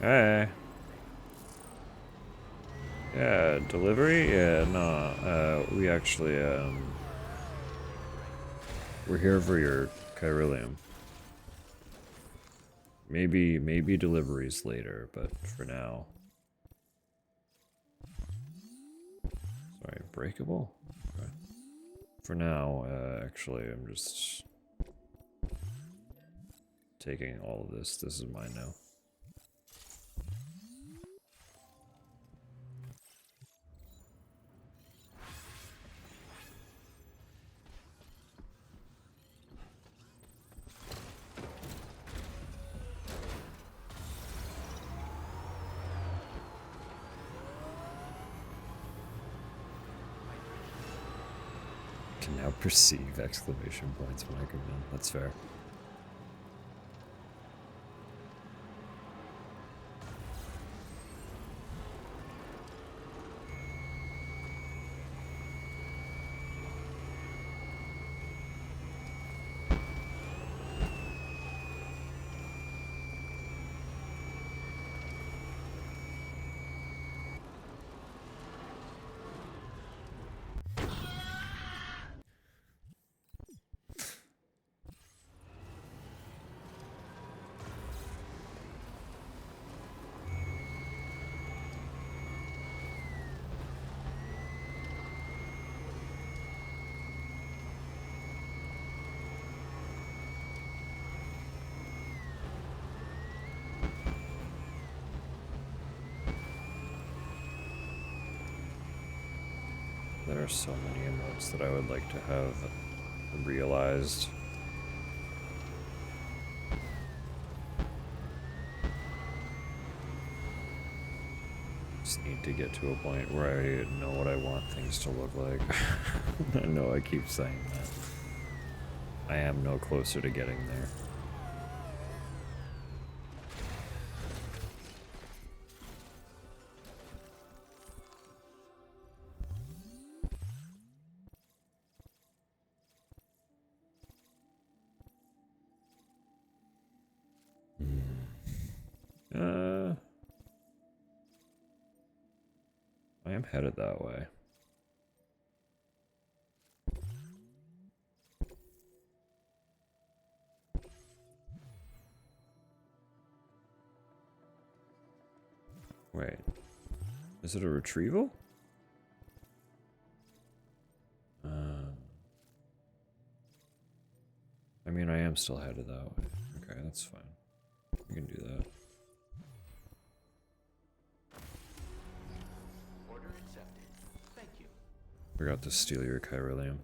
Hey. Yeah, delivery? Yeah, no. We actually, we're here for your Chiralium. Maybe deliveries later, but for now. Sorry, breakable? Okay. For now, actually, I'm just taking all of this. This is mine now. Can now perceive exclamation points when I come in. That's fair. There are so many emotes that I would like to have realized. Just need to get to a point where I know what I want things to look like. I know I keep saying that. I am no closer to getting there. I am headed that way. Wait. Is it a retrieval? I mean, I am still headed that way. Okay, that's fine. We can do that. Order Forgot to steal your chiralium.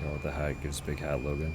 You know what the hat gives Big Hat Logan?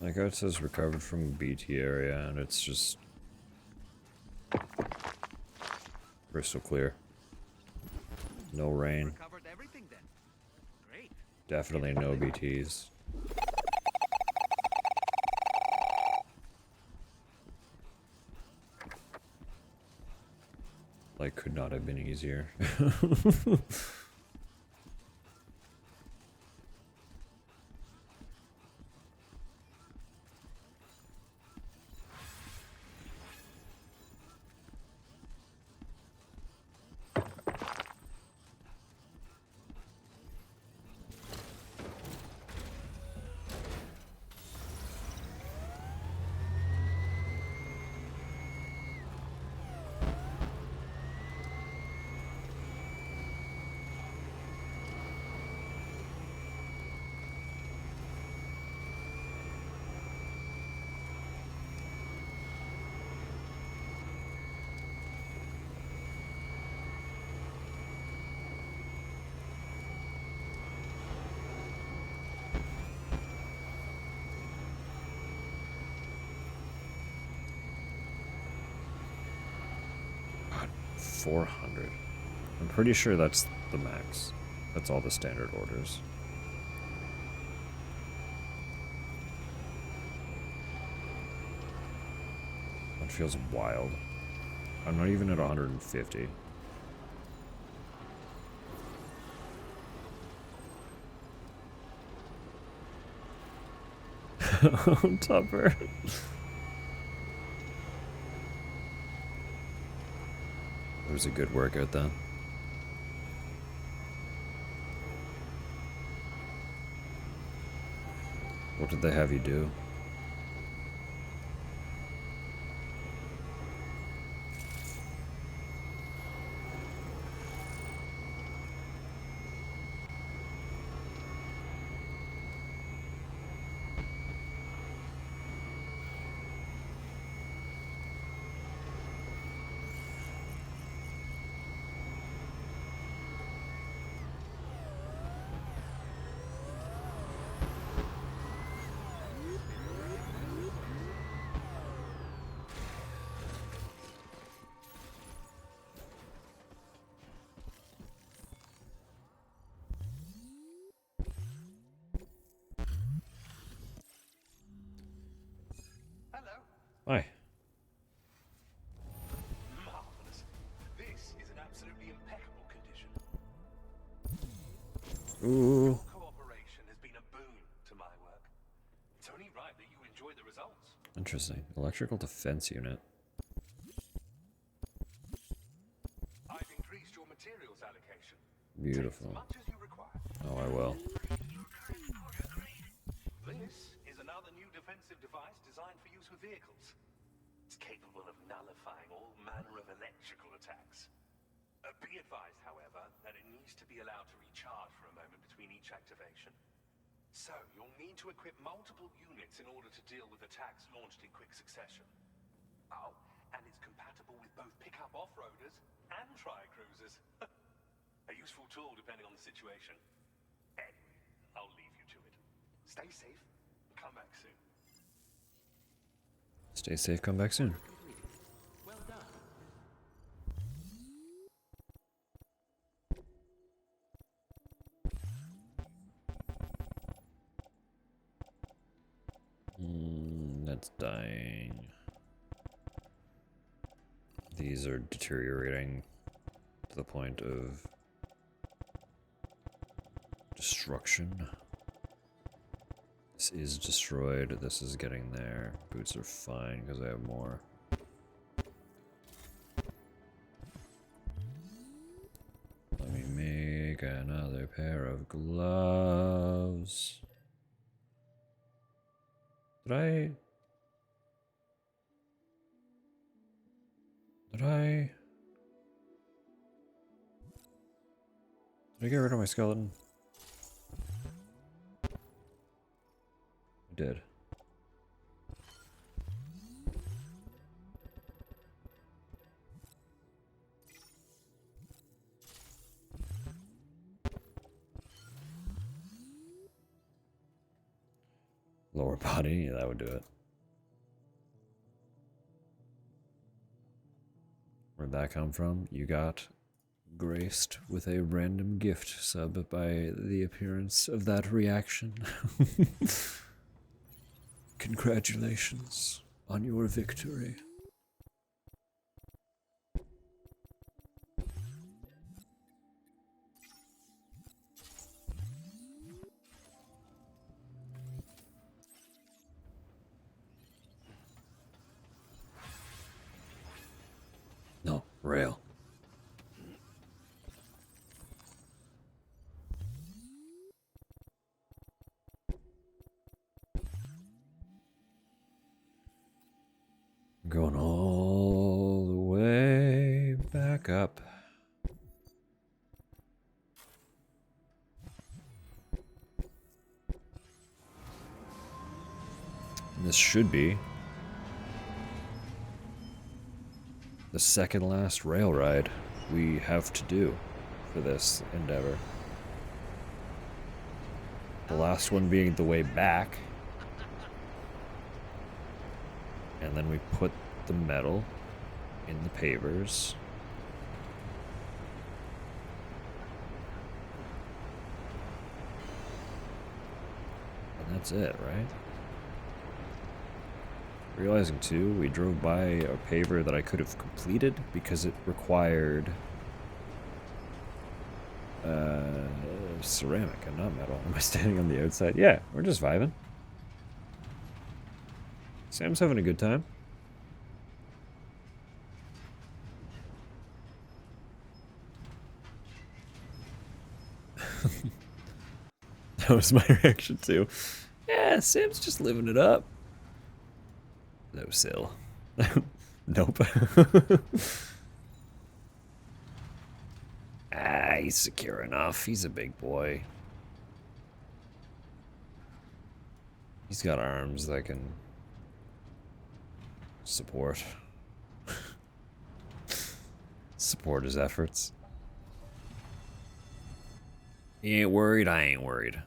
Like how it says recovered from BT area, and it's just crystal clear. No rain. Recovered everything then. Great. Definitely no BTs. Like, could not have been easier. God, 400. I'm pretty sure that's the max. That's all the standard orders. That feels wild. I'm not even at 150. Topper. It was a good workout then. What did they have you do? Hello. Hi. Marvelous. This is in absolutely impeccable condition. Ooh. Cooperation has been a boon enjoy the results. Interesting. Electrical defense unit. I've increased your materials allocation. Beautiful. Take as much as you require. Oh, I will. This is another new defensive device designed for use with vehicles. It's capable of nullifying all manner of electrical attacks. Be advised, however, that it needs to be allowed to recharge for a moment between each activation. So, you'll need to equip multiple units in order to deal with attacks launched in quick succession. Oh, and it's compatible with both pickup off-roaders and tri-cruisers. A useful tool depending on the situation. Anyway, I'll leave you to it. Stay safe and come back soon. Stay safe, come back soon. Well done. That's dying. These are deteriorating to the point of destruction. This is destroyed. This is getting there. Boots are fine because I have more. Let me make another pair of gloves. Did I get rid of my skeleton? I did. Lower body, yeah, that would do it. Where'd that come from? You got graced with a random gift sub by the appearance of that reaction. Congratulations on your victory. No, rail. Going all the way back up. This should be the second last rail ride we have to do for this endeavor. The last one being the way back. And then we put the metal in the pavers. And that's it, right? Realizing too, we drove by a paver that I could have completed because it required ceramic and not metal. Am I standing on the outside? Yeah, we're just vibing. Sam's having a good time. That was my reaction too. Yeah, Sam's just living it up. No sill. Nope. He's secure enough. He's a big boy. He's got arms that can support his efforts. He ain't worried, I ain't worried.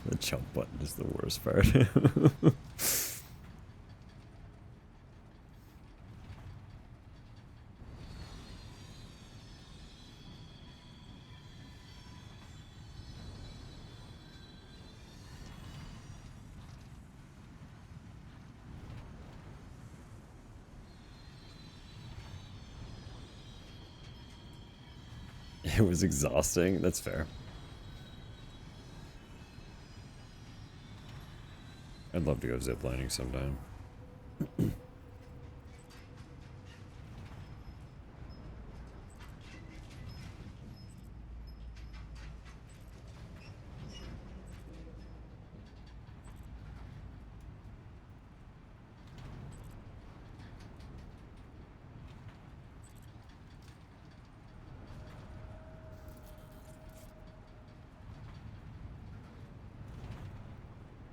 The jump button is the worst part. It was exhausting. That's fair. I'd love to go ziplining sometime.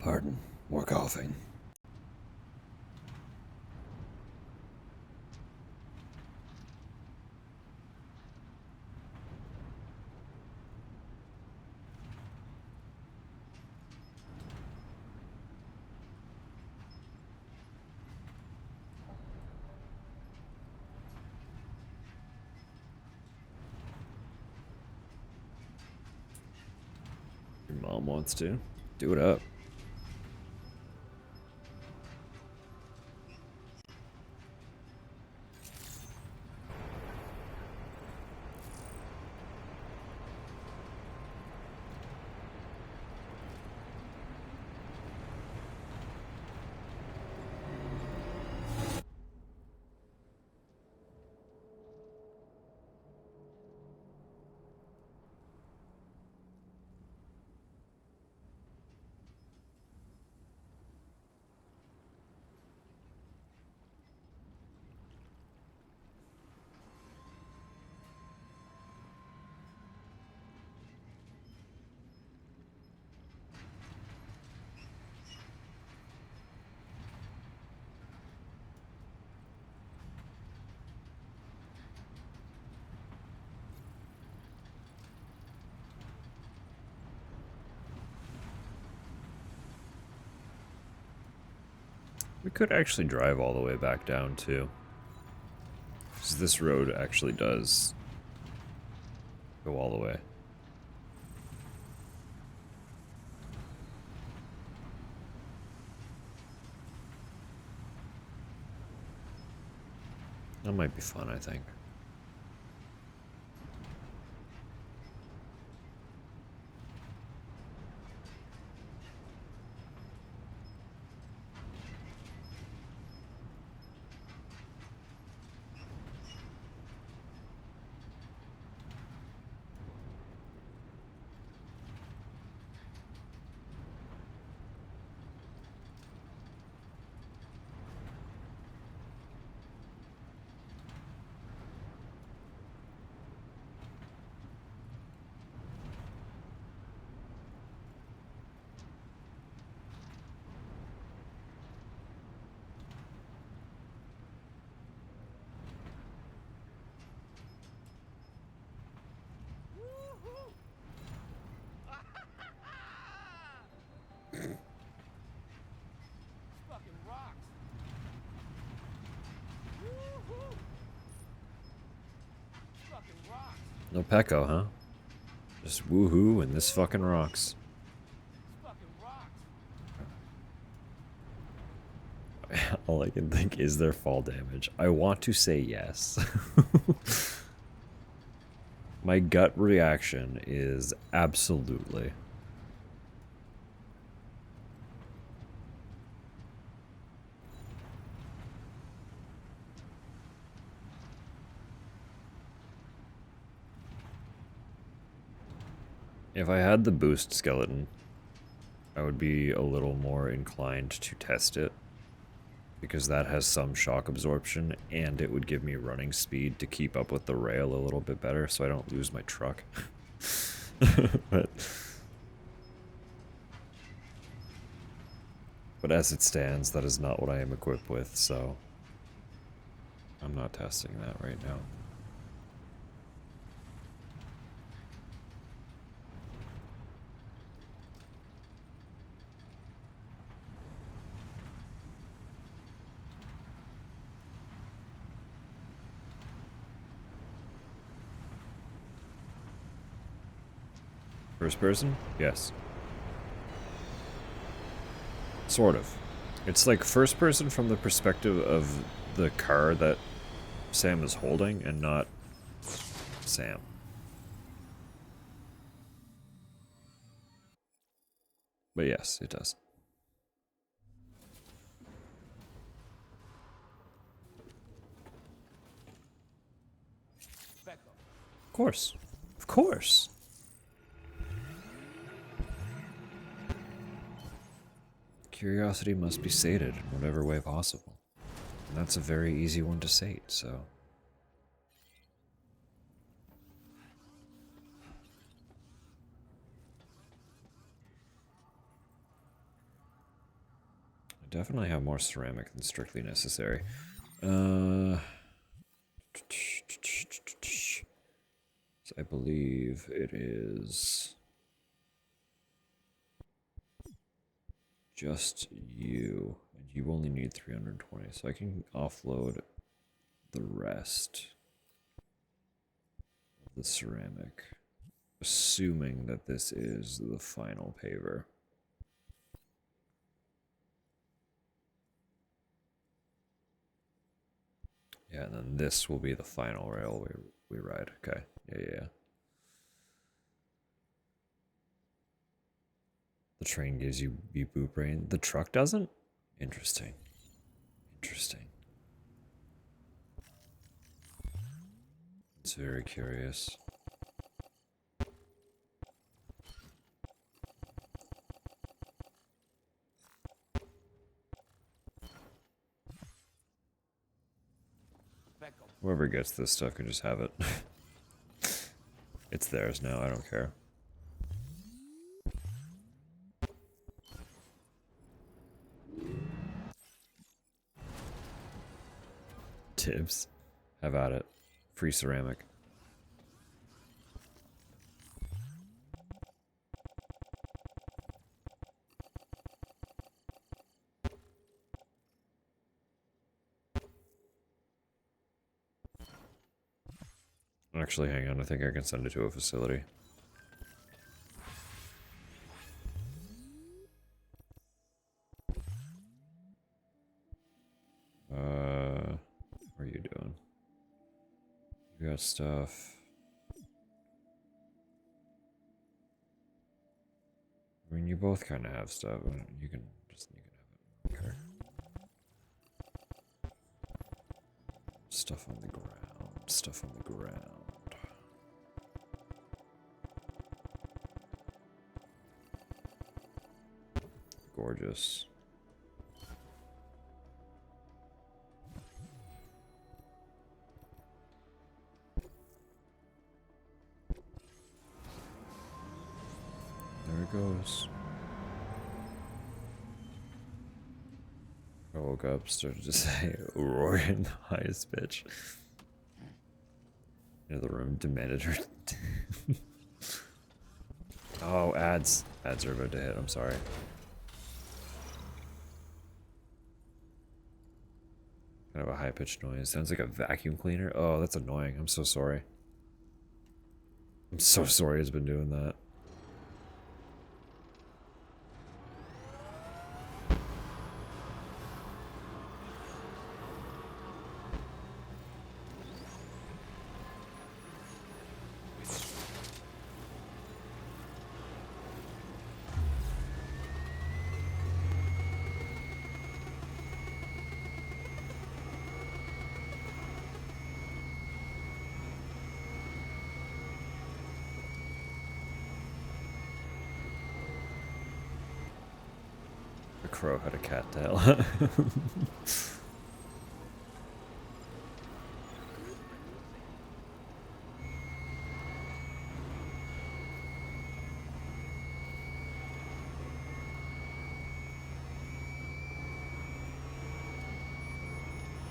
Pardon, more coughing. Your mom wants to. Do it up. We could actually drive all the way back down too. Because this road actually does go all the way. That might be fun, I think. Fucking rocks. Woo-hoo. Fucking rocks. No Pecco, huh? Just woohoo and this fucking rocks. Fucking rocks. All I can think is there fall damage. I want to say yes. My gut reaction is absolutely. If I had the boost skeleton, I would be a little more inclined to test it. Because that has some shock absorption, and it would give me running speed to keep up with the rail a little bit better so I don't lose my truck. but as it stands, that is not what I am equipped with, so I'm not testing that right now. First person? Yes. Sort of. It's like first person from the perspective of the car that Sam is holding and not Sam. But yes, it does. Of course. Of course. Curiosity must be sated in whatever way possible. And that's a very easy one to sate, so. I definitely have more ceramic than strictly necessary. So I believe it is just you. And you only need 320, so I can offload the rest of the ceramic, assuming that this is the final paver. Yeah, and then this will be the final rail we ride. Okay. Yeah. The train gives you beep boop brain. The truck doesn't? Interesting. It's very curious. Whoever gets this stuff can just have it. It's theirs now, I don't care. Tips. Have at it. Free ceramic. Actually, hang on, I think I can send it to a facility. What are you doing? You got stuff. I mean, you both kind of have stuff. You can have it. Okay. Stuff on the ground. Gorgeous. There it goes. I woke up, started to say roar in the highest pitch. The room demanded her. Oh, ads. Ads are about to hit, I'm sorry. Kind of a high-pitched noise. Sounds like a vacuum cleaner. Oh, that's annoying. I'm so sorry. I'm so sorry it's been doing that. Crow had a cattail.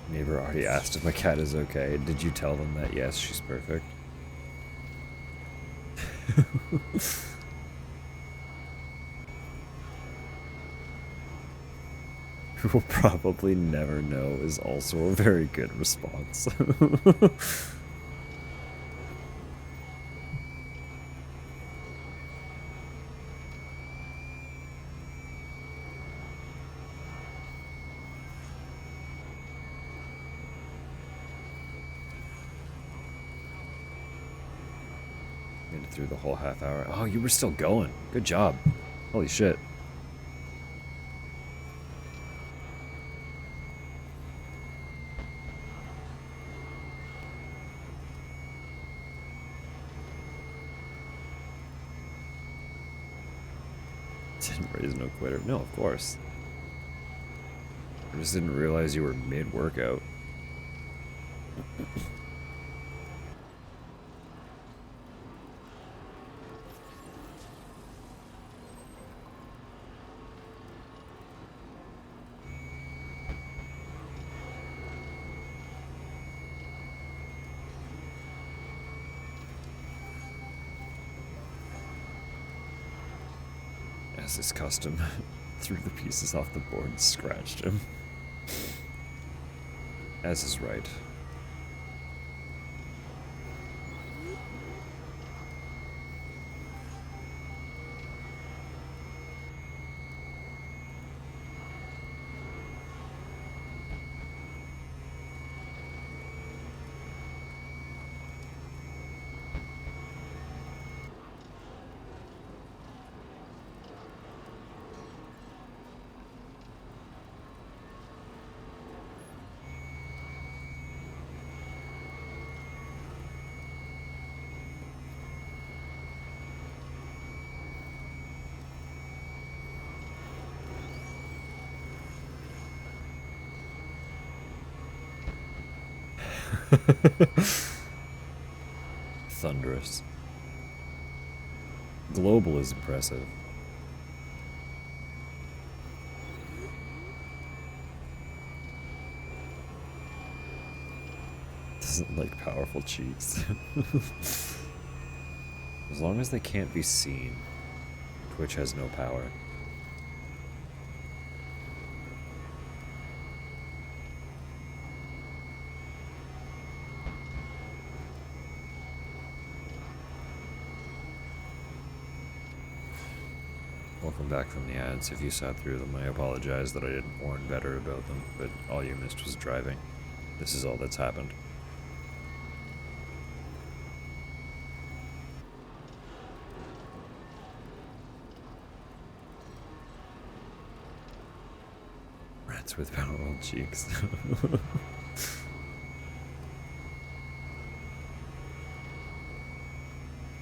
Neighbor already asked if my cat is okay. Did you tell them that? Yes, she's perfect. Who will probably never know is also a very good response. Made it through the whole half hour. Oh, you were still going. Good job. Holy shit. Didn't raise no quitter. No, of course. I just didn't realize you were mid-workout. As is custom, threw the pieces off the board and scratched him. As is right. Thunderous. Global is impressive. Doesn't like powerful cheats. As long as they can't be seen, Twitch has no power. Welcome back from the ads. If you sat through them, I apologize that I didn't warn better about them, but all you missed was driving. This is all that's happened. Rats with powerful cheeks.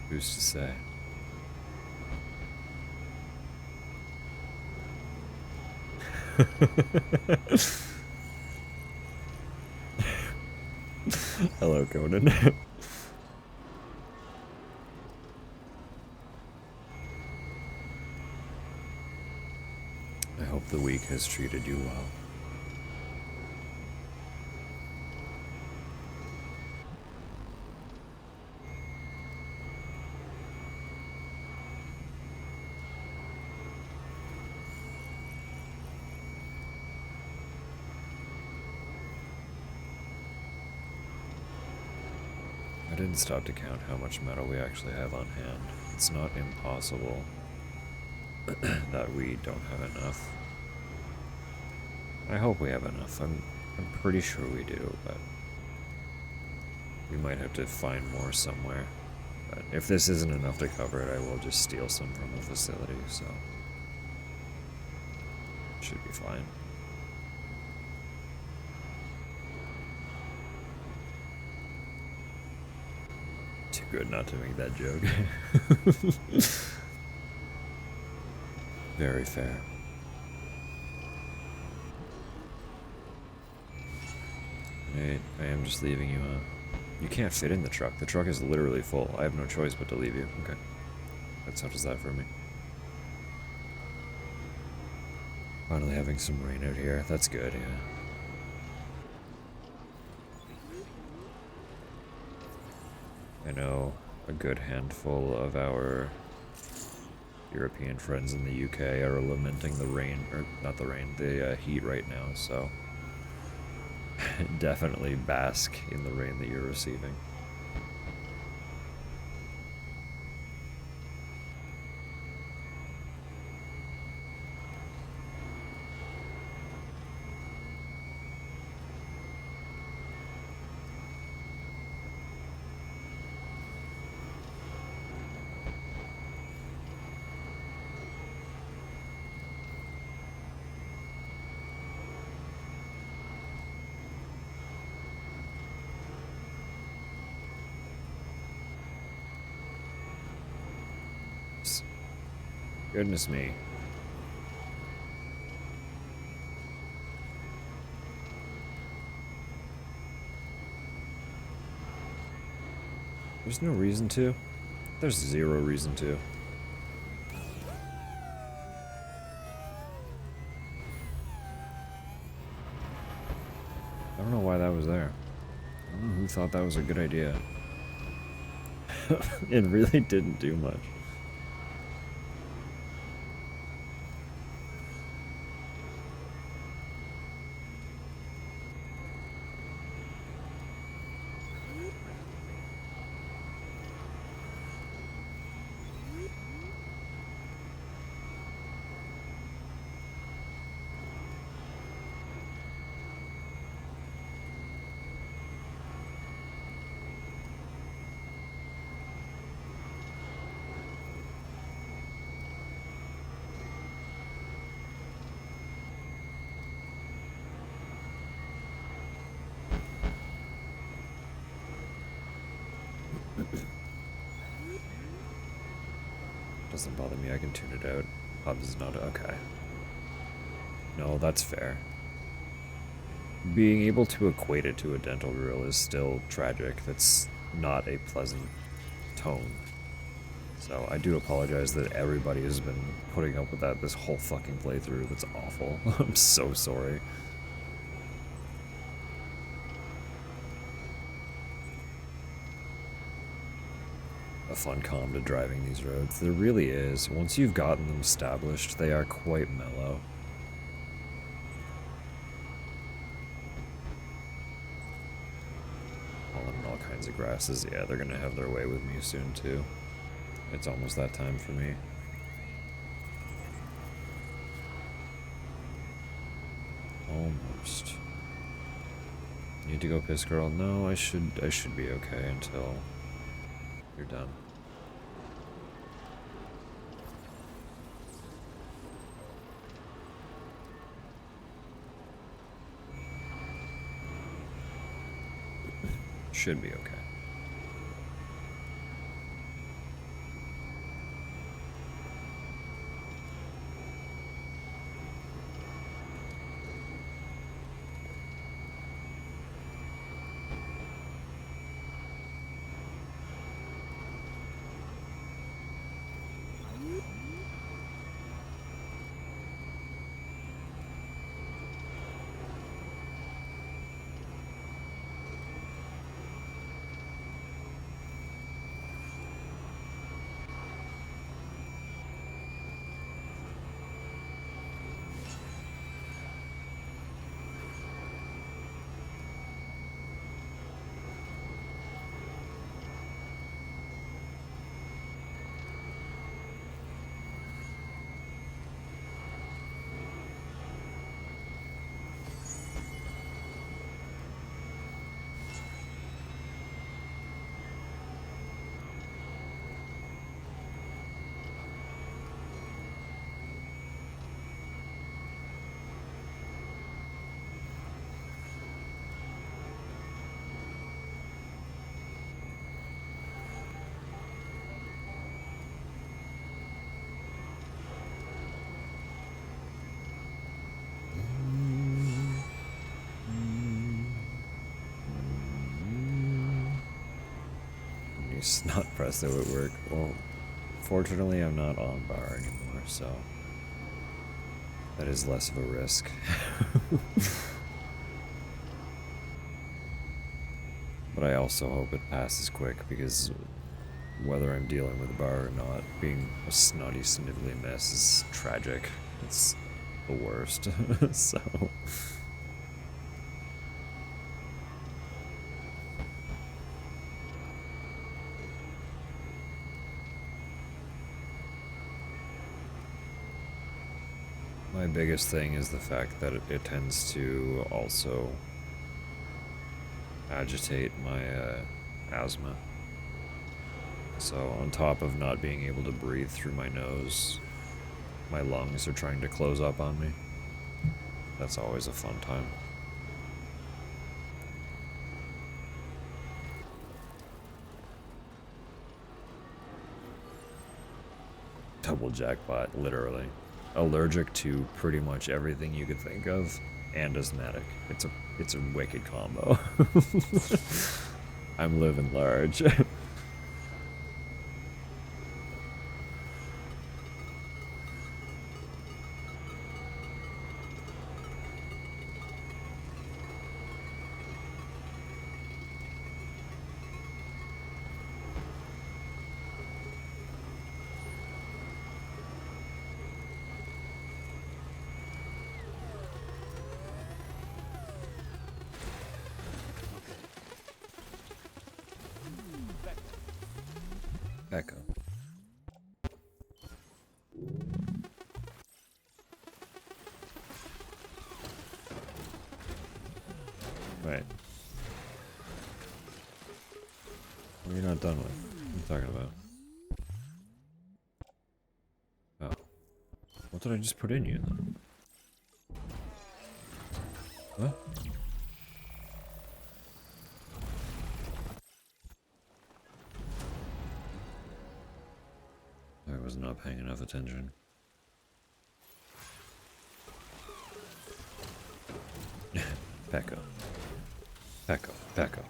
Who's to say? Hello, Conan. I hope the week has treated you well. I didn't stop to count how much metal we actually have on hand. It's not impossible that we don't have enough. I hope we have enough. I'm pretty sure we do, but we might have to find more somewhere. But if this isn't enough to cover it, I will just steal some from the facility, so should be fine. Too good not to make that joke. Very fair. I am just leaving you, You can't fit in the truck. The truck is literally full. I have no choice but to leave you. Okay. That settles that for me. Finally having some rain out here. That's good, yeah. I know a good handful of our European friends in the UK are lamenting the rain, or not the rain, the heat right now, so definitely bask in the rain that you're receiving. Goodness me. There's no reason to. There's zero reason to. I don't know why that was there. I don't know who thought that was a good idea. It really didn't do much. Doesn't bother me, I can tune it out. Hubs is not okay. No, that's fair. Being able to equate it to a dental grill is still tragic. That's not a pleasant tone. So I do apologize that everybody has been putting up with that this whole fucking playthrough. That's awful. I'm so sorry. A fun calm to driving these roads. There really is. Once you've gotten them established, they are quite mellow. All kinds of grasses. Yeah, they're gonna have their way with me soon too. It's almost that time for me. Almost. Need to go piss, girl? No, I should be okay until you're done. Should be okay. Snot presto at work. Well, fortunately I'm not on bar anymore, so that is less of a risk. But I also hope it passes quick, because whether I'm dealing with a bar or not, being a snotty, snivelly mess is tragic. It's the worst. So my biggest thing is the fact that it tends to also agitate my asthma. So on top of not being able to breathe through my nose, my lungs are trying to close up on me. That's always a fun time. Double jackpot, literally. Allergic to pretty much everything you could think of, and asthmatic. It's a wicked combo. I'm living large. Right. What are you not done with? What are you talking about? Oh. What did I just put in you then? What? I was not paying enough attention. Back up. Back up. Back up.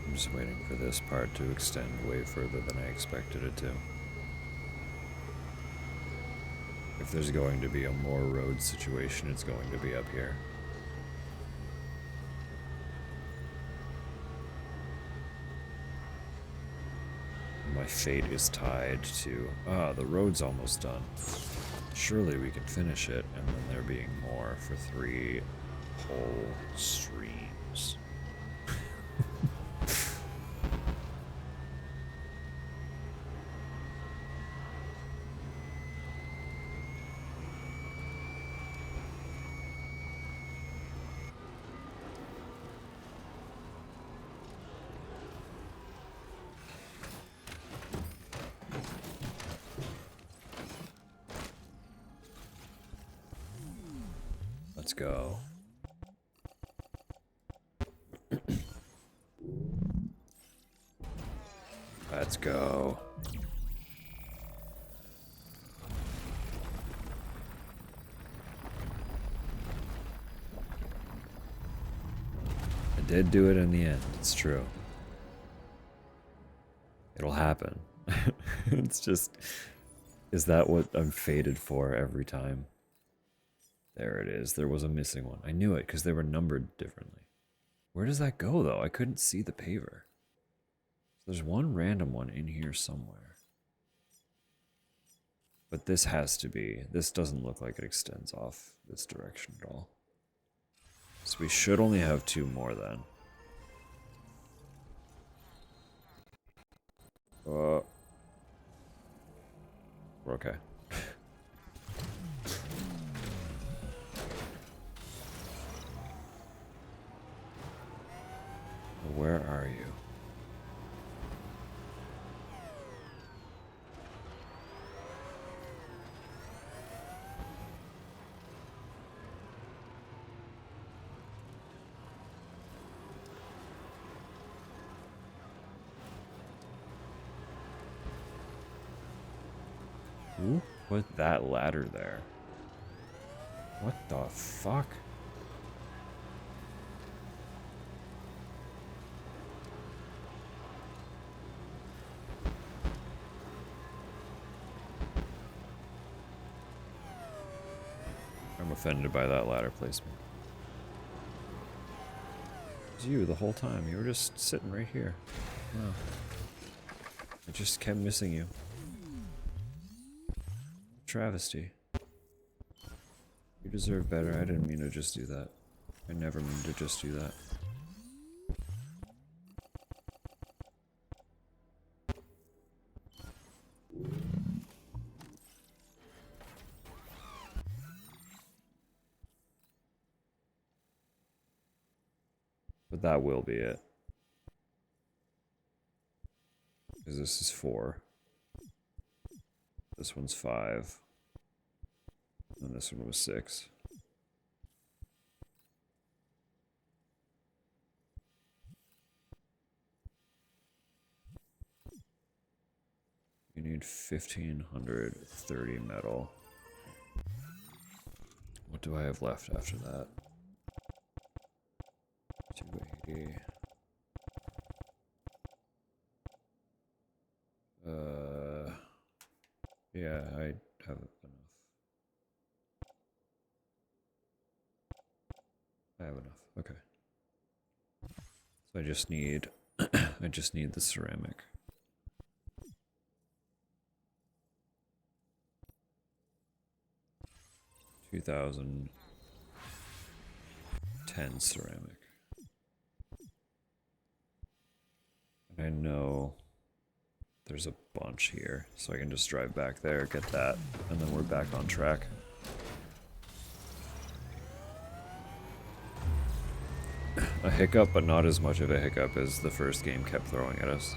I'm just waiting for this part to extend way further than I expected it to. If there's going to be a more road situation, it's going to be up here. My fate is tied to, the road's almost done. Surely we can finish it, and then there being more for 3 whole streams. Let's go. Let's go. I did do it in the end, it's true. It'll happen. It's just, is that what I'm fated for every time? There it is. There was a missing one. I knew it because they were numbered differently. Where does that go, though? I couldn't see the paver. There's one random one in here somewhere. But this has to be. This doesn't look like it extends off this direction at all. So we should only have 2 more then. We're okay. Where are you? Who put that ladder there? What the fuck? I'm offended by that ladder placement. It was you the whole time. You were just sitting right here. No. I just kept missing you. Travesty. You deserve better. I didn't mean to just do that. I never mean to just do that. But that will be it. Because this is 4. This one's 5. And this one was 6. need 1,530 metal. What do I have left after that? 280. Yeah, I have enough. I have enough. Okay. So I just need I just need the ceramic. 2010 ceramic. And I know there's a bunch here, so I can just drive back there, get that, and then we're back on track. A hiccup, but not as much of a hiccup as the first game kept throwing at us.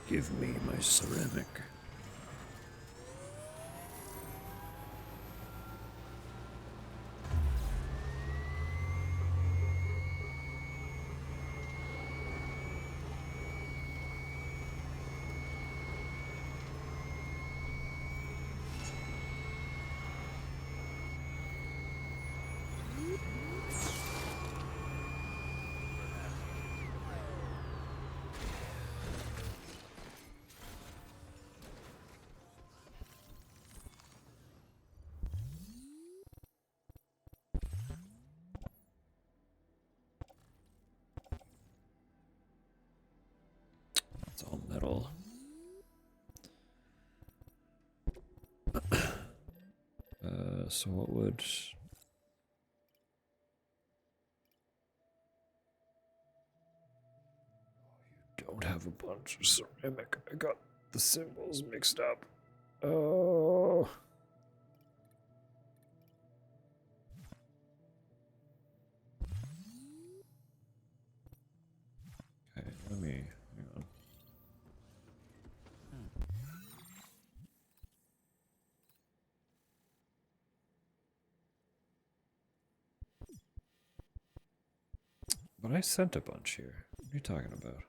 Give me my ceramic. It's all metal. So what would... You don't have a bunch of ceramic. I got the symbols mixed up. Oh. Okay, let me... Hang on. But I sent a bunch here. What are you talking about?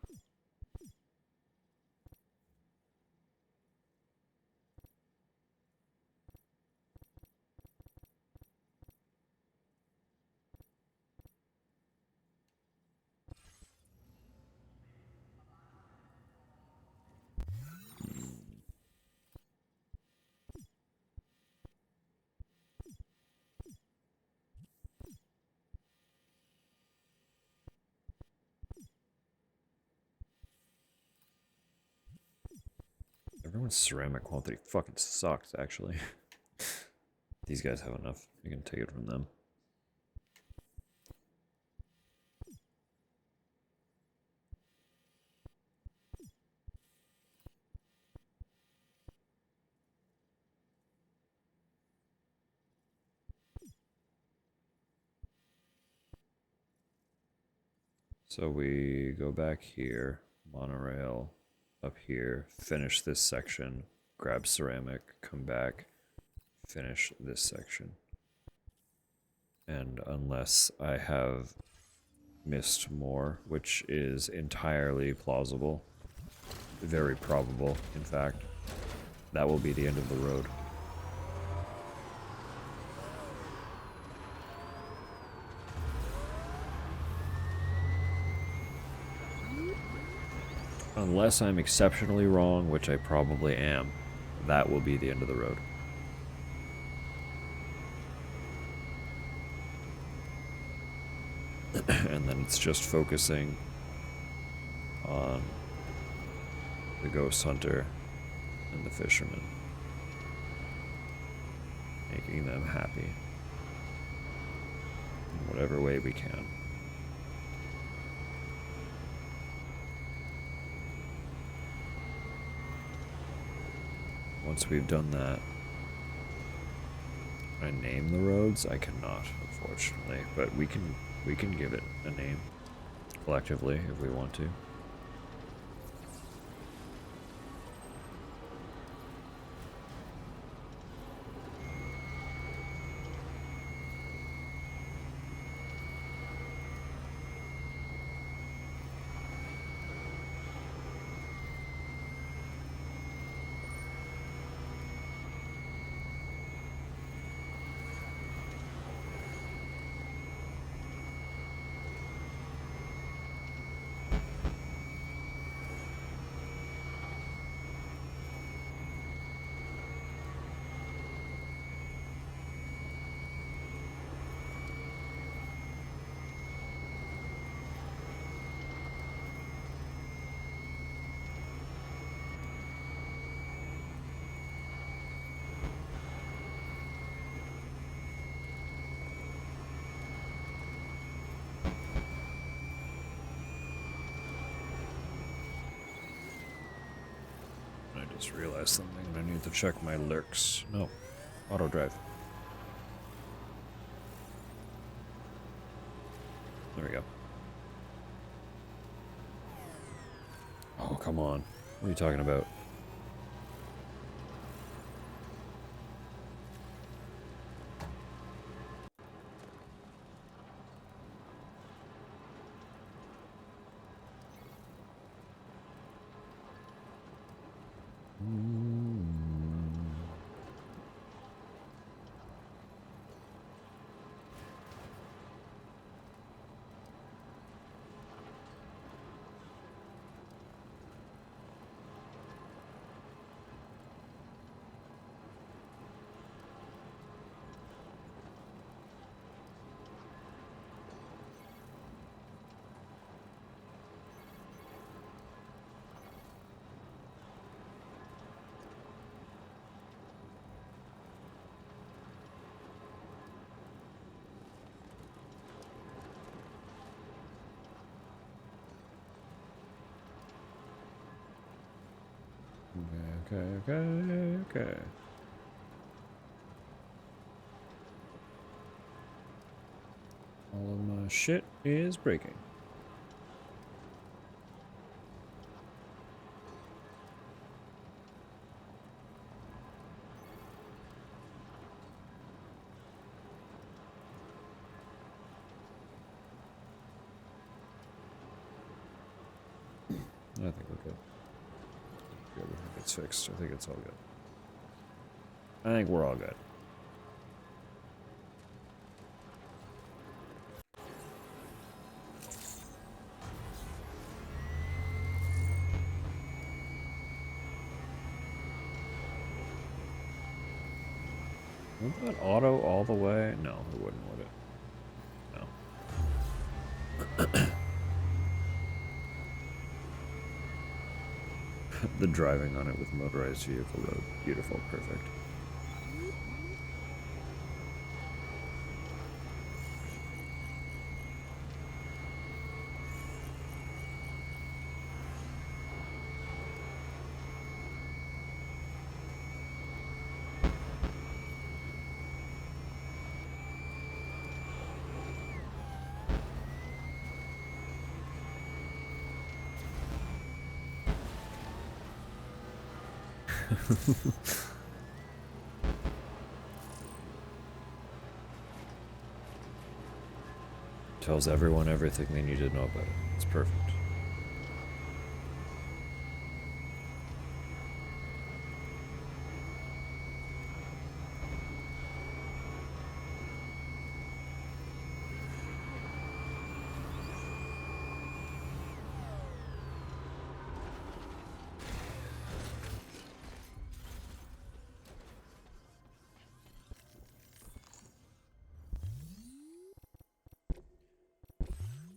Everyone's ceramic quality fucking sucks, actually. These guys have enough. You can take it from them. So we go back here, monorail up here, finish this section, grab ceramic, come back, finish this section. And unless I have missed more, which is entirely plausible, very probable, in fact, that will be the end of the road. Unless I'm exceptionally wrong, which I probably am, that will be the end of the road. And then it's just focusing on the ghost hunter and the fisherman, making them happy in whatever way we can. Once we've done that, can I name the roads? I cannot, unfortunately, but we can give it a name collectively if we want to. I just realized something and I need to check my lurks. No, auto drive. There we go. Oh, come on. What are you talking about? Okay. All of my shit is breaking. I think we're good. I think it's fixed. I think it's all good. I think we're all good. Wouldn't that auto all the way? No, it wouldn't, would it? No. The driving on it with motorized vehicle road. Beautiful, perfect. Tells everyone everything they need to know about it. It's perfect.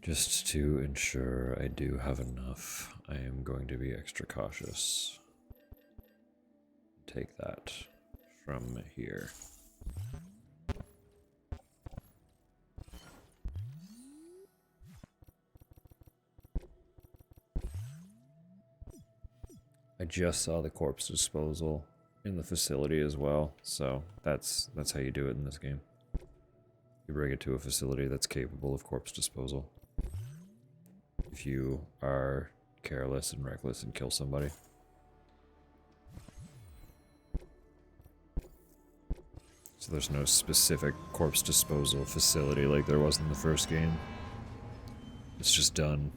Just to ensure I do have enough, I am going to be extra cautious. Take that from here. I just saw the corpse disposal in the facility as well, so that's how you do it in this game. You bring it to a facility that's capable of corpse disposal. If you are careless and reckless and kill somebody. So there's no specific corpse disposal facility like there was in the first game. It's just done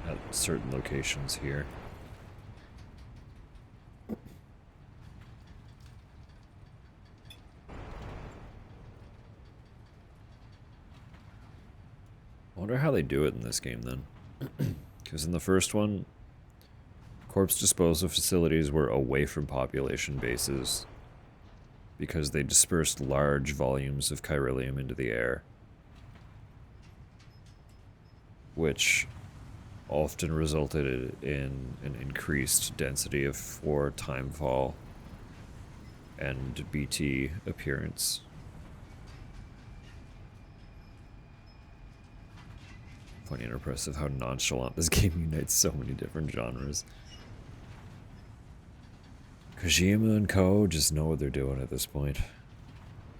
at certain locations here. I wonder how they do it in this game then. Because in the first one, corpse disposal facilities were away from population bases because they dispersed large volumes of chiralium into the air, which often resulted in an increased density of or timefall and BT appearance. Funny and impressive how nonchalant this game unites so many different genres. Kojima and Co. just know what they're doing at this point.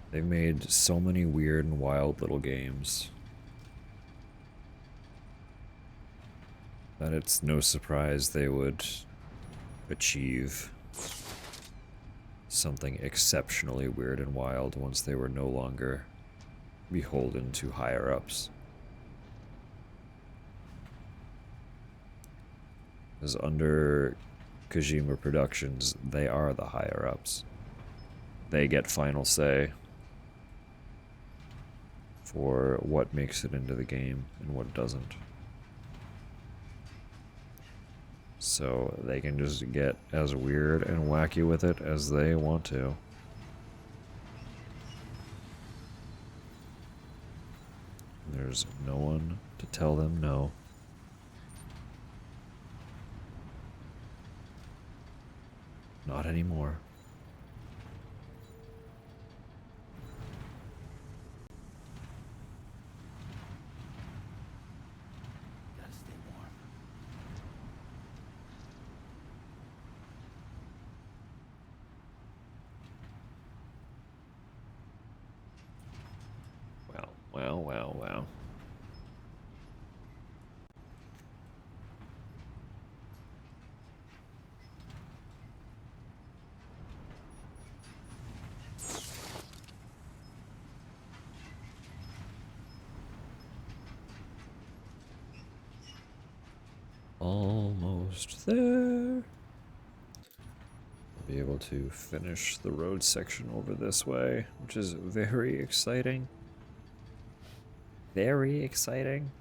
They've made so many weird and wild little games that it's no surprise they would achieve something exceptionally weird and wild once they were no longer beholden to higher-ups. Because under Kojima Productions, they are the higher-ups. They get final say for what makes it into the game and what doesn't. So they can just get as weird and wacky with it as they want to. There's no one to tell them no. Not anymore. Gotta stay warm. Wow. Almost there. Be able to finish the road section over this way, which is very exciting. Very exciting.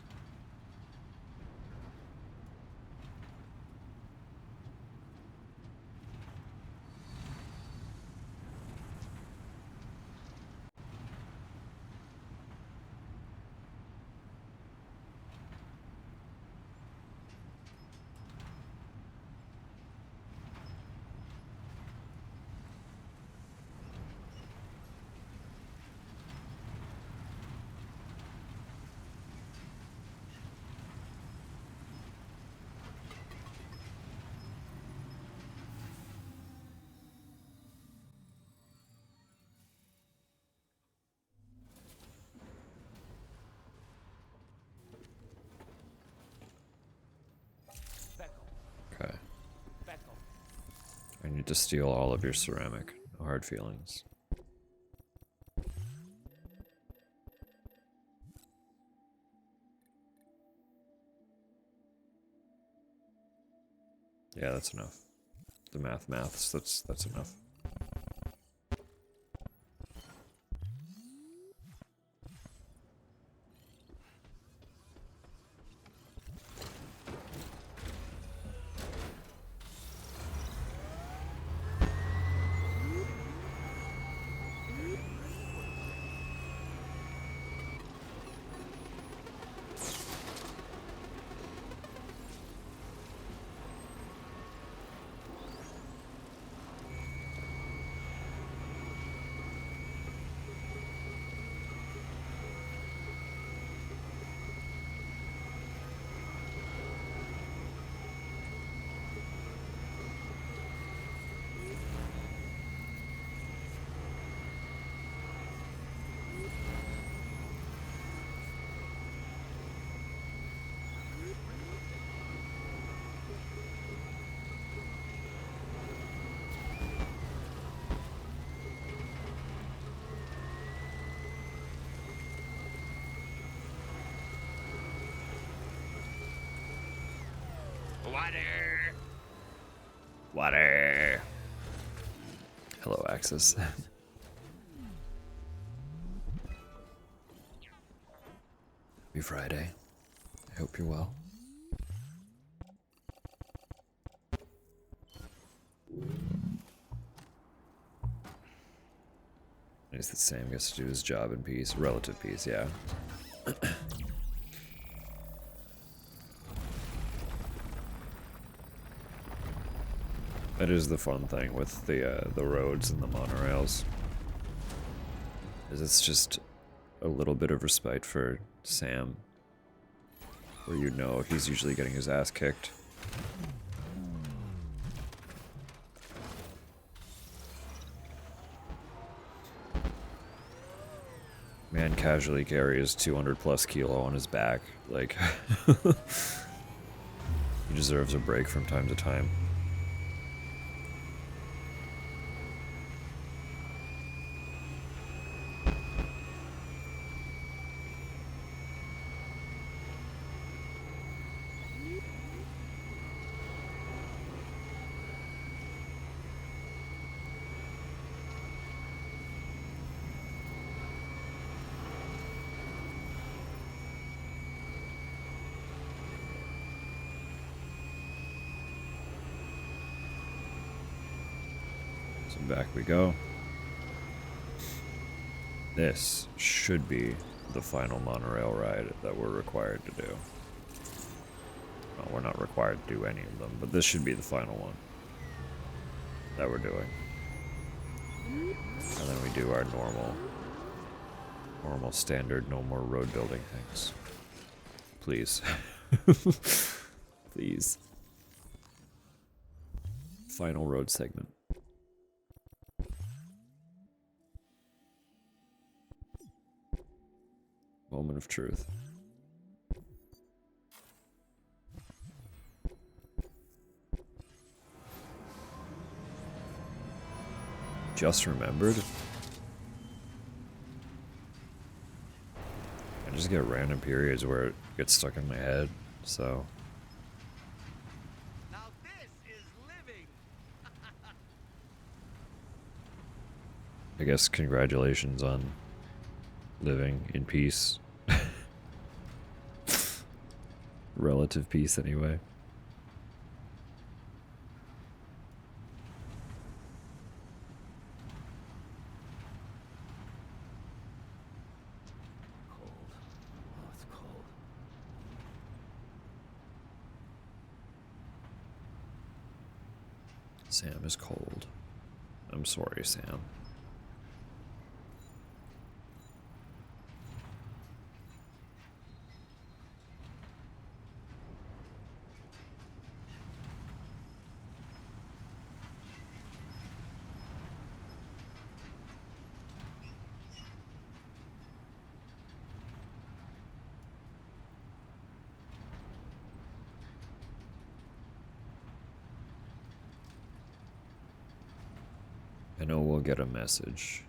to steal all of your ceramic. No hard feelings. Yeah, that's enough. The maths, that's enough. Water. Hello, Axis. Happy Friday. I hope you're well. At least that Sam gets to do his job in peace. Relative peace, yeah. That is the fun thing with the roads and the monorails. Is it's just a little bit of respite for Sam, where you know he's usually getting his ass kicked. Man casually carries 200 plus kilo on his back. Like, he deserves a break from time to time. So back we go. This should be the final monorail ride that we're required to do. Well, we're not required to do any of them, but this should be the final one that we're doing. And then we do our normal standard, no more road building things. Please. Please. Final road segment. Moment of truth. Just remembered? I just get random periods where it gets stuck in my head, so. Now this is living. I guess congratulations on living in peace. Relative peace, anyway. Cold. Oh, it's cold. Sam is cold. I'm sorry, Sam. I know we'll get a message.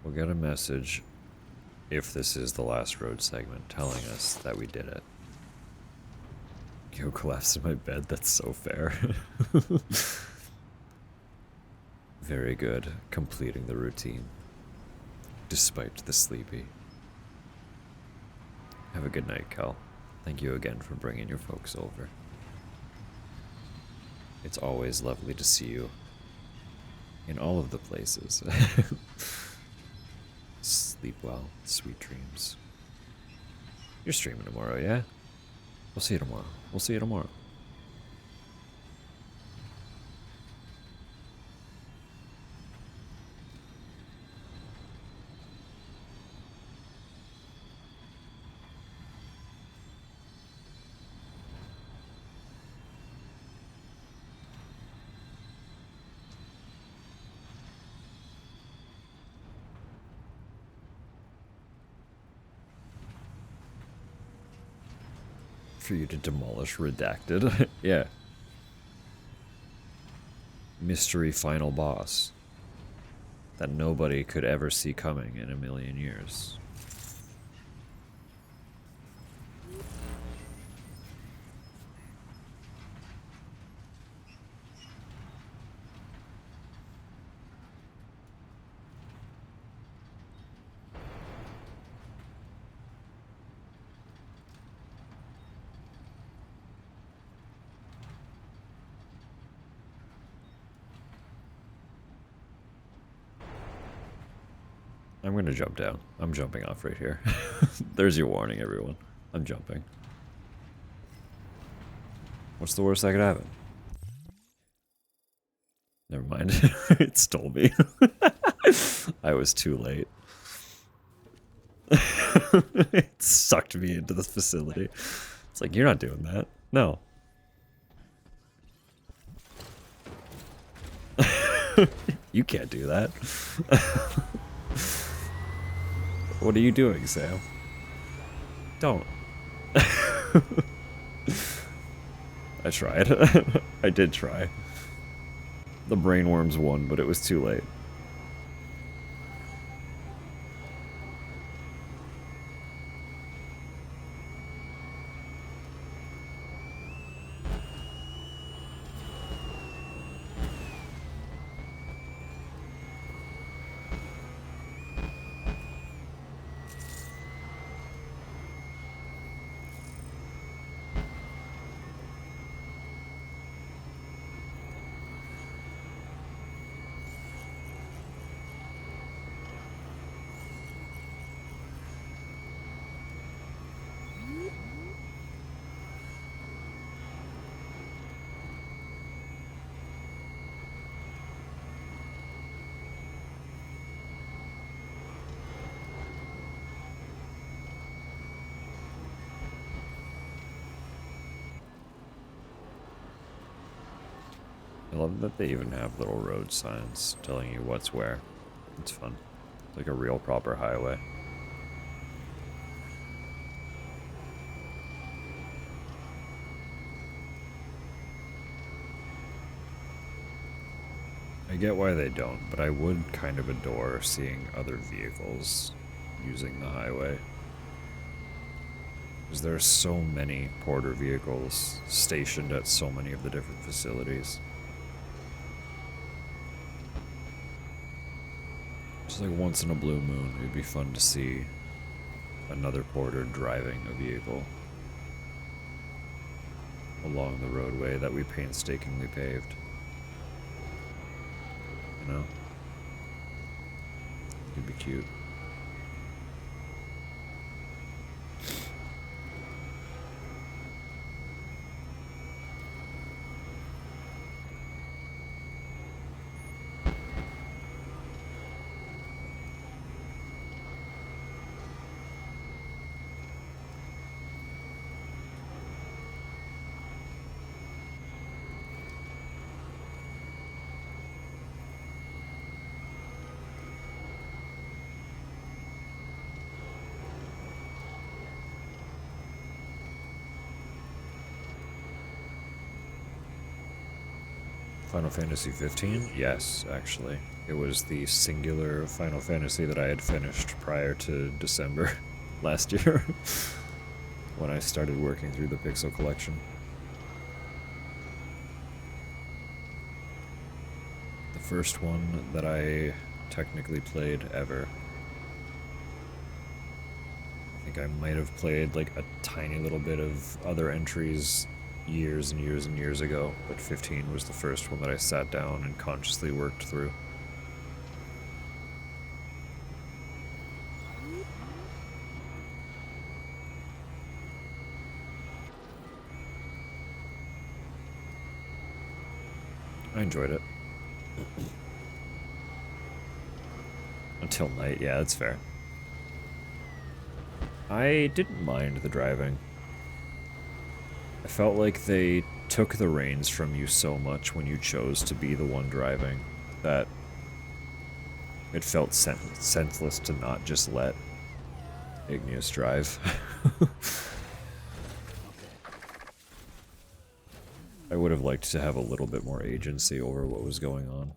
We'll get a message if this is the last road segment telling us that we did it. Yo, collapsed in my bed. That's so fair. Very good. Completing the routine. Despite the sleepy. Have a good night, Cal. Thank you again for bringing your folks over. It's always lovely to see you in all of the places. Sleep well. Sweet dreams. You're streaming tomorrow, yeah? We'll see you tomorrow. We'll see you tomorrow. For you to demolish Redacted. Yeah. Mystery final boss that nobody could ever see coming in a million years. I'm gonna jump down. I'm jumping off right here. There's your warning, everyone. I'm jumping. What's the worst that could happen? Never mind. It stole me. I was too late. It sucked me into the facility. It's like, you're not doing that. No. You can't do that. What are you doing, Sam? Don't. I tried. I did try. The brainworms won, but it was too late. I love that they even have little road signs telling you what's where. It's fun. It's like a real proper highway. I get why they don't, but I would kind of adore seeing other vehicles using the highway. Because there are so many porter vehicles stationed at so many of the different facilities. Just like once in a blue moon, it'd be fun to see another porter driving a vehicle along the roadway that we painstakingly paved. You know? It'd be cute. Final Fantasy 15? Yes, actually. It was the singular Final Fantasy that I had finished prior to December last year when I started working through the Pixel collection. The first one that I technically played ever. I think I might have played like a tiny little bit of other entries years and years and years ago, but 15 was the first one that I sat down and consciously worked through. I enjoyed it. Until night, yeah, that's fair. I didn't mind the driving. I felt like they took the reins from you so much when you chose to be the one driving that it felt senseless to not just let Igneous drive. I would have liked to have a little bit more agency over what was going on.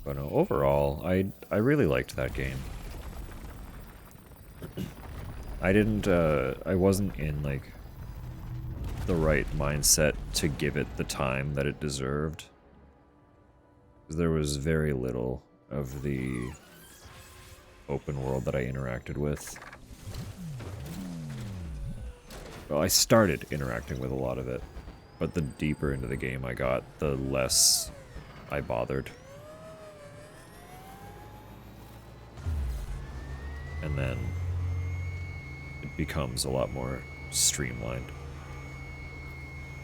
But no, overall, I really liked that game. I wasn't in, like, the right mindset to give it the time that it deserved. There was very little of the open world that I interacted with. Well, I started interacting with a lot of it, but the deeper into the game I got, the less I bothered. And then it becomes a lot more streamlined.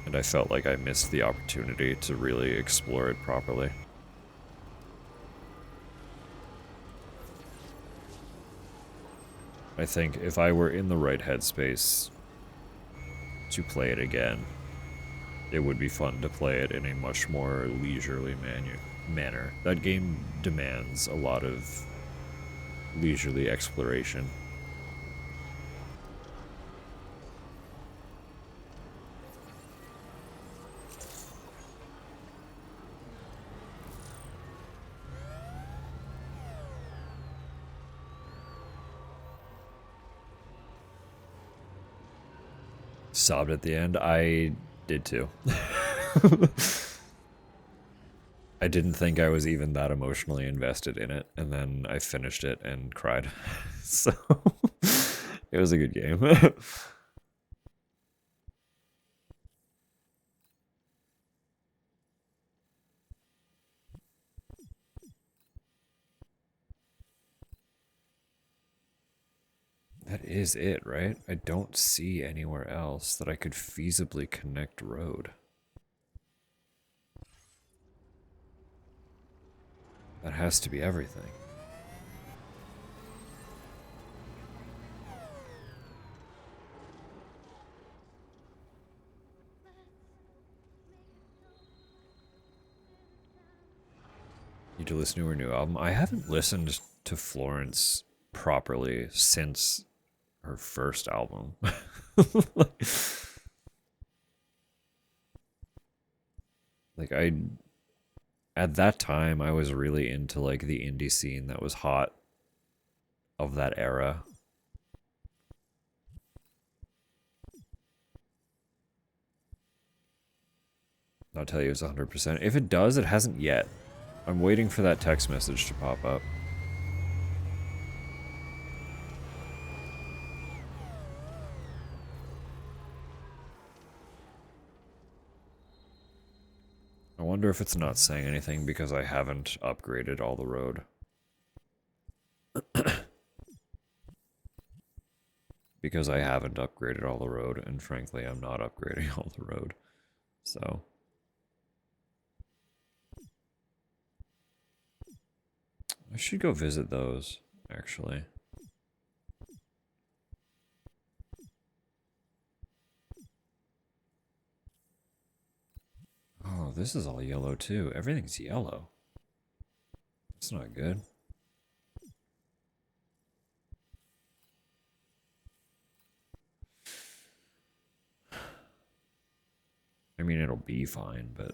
And I felt like I missed the opportunity to really explore it properly. I think if I were in the right headspace to play it again, it would be fun to play it in a much more leisurely manner. That game demands a lot of leisurely exploration. Sobbed at the end. I did too. I didn't think I was even that emotionally invested in it, and then I finished it and cried. So, it was a good game. That is it, right? I don't see anywhere else that I could feasibly connect road. That has to be everything. Need to listen to her new album. I haven't listened to Florence properly since her first album. like I at that time I was really into like the indie scene that was hot of that era. I'll tell you it's 100%. If it does, it hasn't yet. I'm waiting for that text message to pop up. I wonder if it's not saying anything because I haven't upgraded all the road. Because I haven't upgraded all the road, and frankly, I'm not upgrading all the road. So. I should go visit those, actually. Oh, this is all yellow too. Everything's yellow. That's not good. I mean, it'll be fine, but...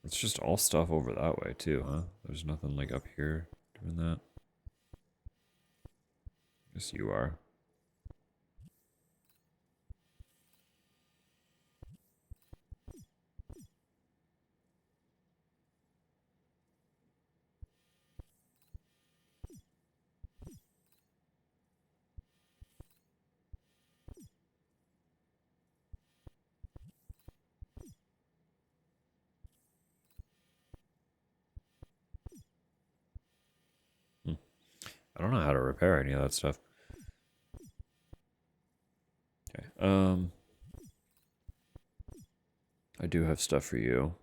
It's just all stuff over that way, too, huh? There's nothing, like, up here doing that. Yes, you are. I don't know how to repair any of that stuff. Okay. I do have stuff for you.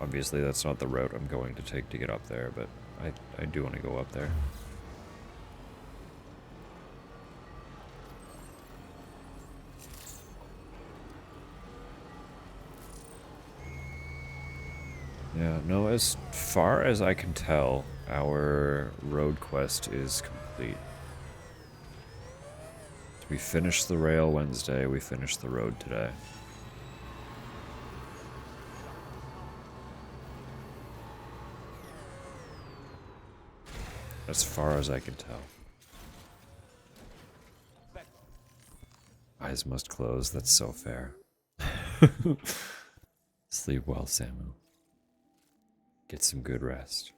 Obviously, that's not the route I'm going to take to get up there, but I do want to go up there. Yeah, no, as far as I can tell, our road quest is complete. We finished the rail Wednesday, we finished the road today. As far as I can tell. Eyes must close, that's so fair. Sleep well, Samu. Get some good rest.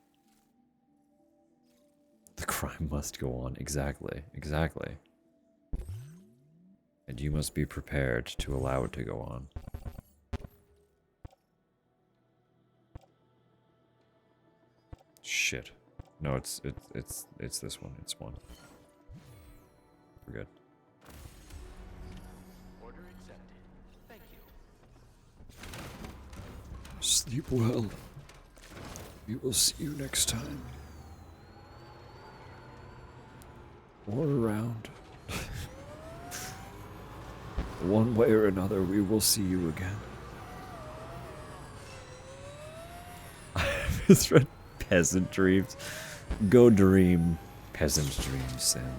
The crime must go on. Exactly, exactly. And you must be prepared to allow it to go on. Shit. No, it's this one. It's one. We're good. Order accepted. Thank you. Sleep well. We will see you next time. Or around. One way or another, we will see you again. I misread peasant dreams. Go dream peasant dreams, Sam.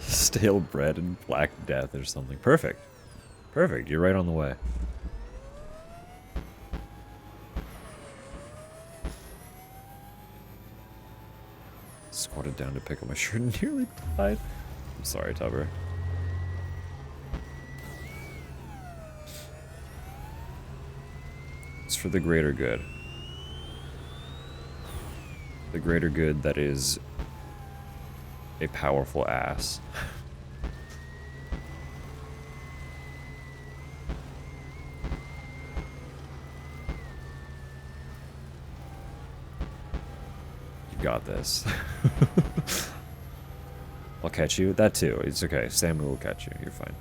Stale bread and black death or something. Perfect. Perfect. You're right on the way. Squatted down to pick up my shirt and nearly died. I'm sorry, Tubber. It's for the greater good. The greater good that is a powerful ass. You got this. I'll catch you. That too. It's okay. Samuel will catch you. You're fine.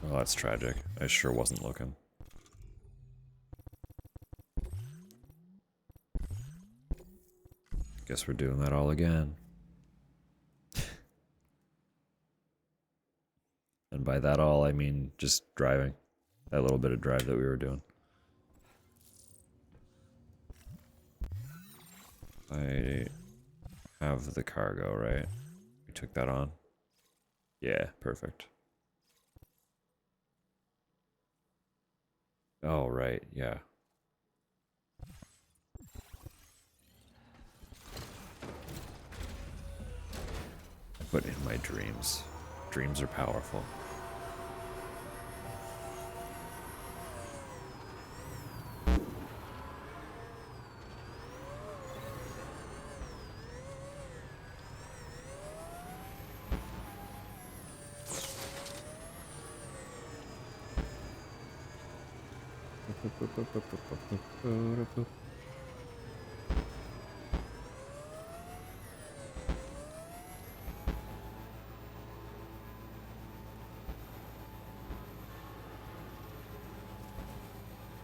Oh, that's tragic. I sure wasn't looking. Guess we're doing that all again. And by that all, I mean just driving. That little bit of drive that we were doing. I have the cargo, right? We took that on? Yeah, perfect. Oh, right, yeah. But in my dreams. Dreams are powerful.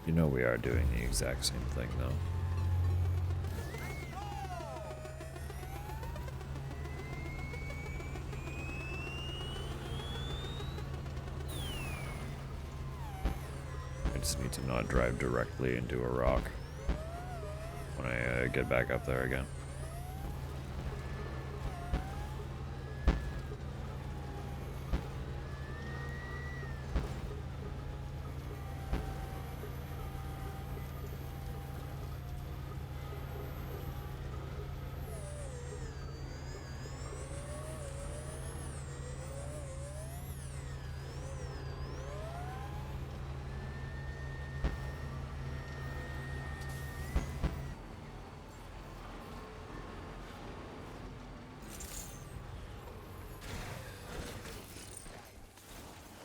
You know we are doing the exact same thing, though. I just need to not drive directly into a rock when I get back up there again.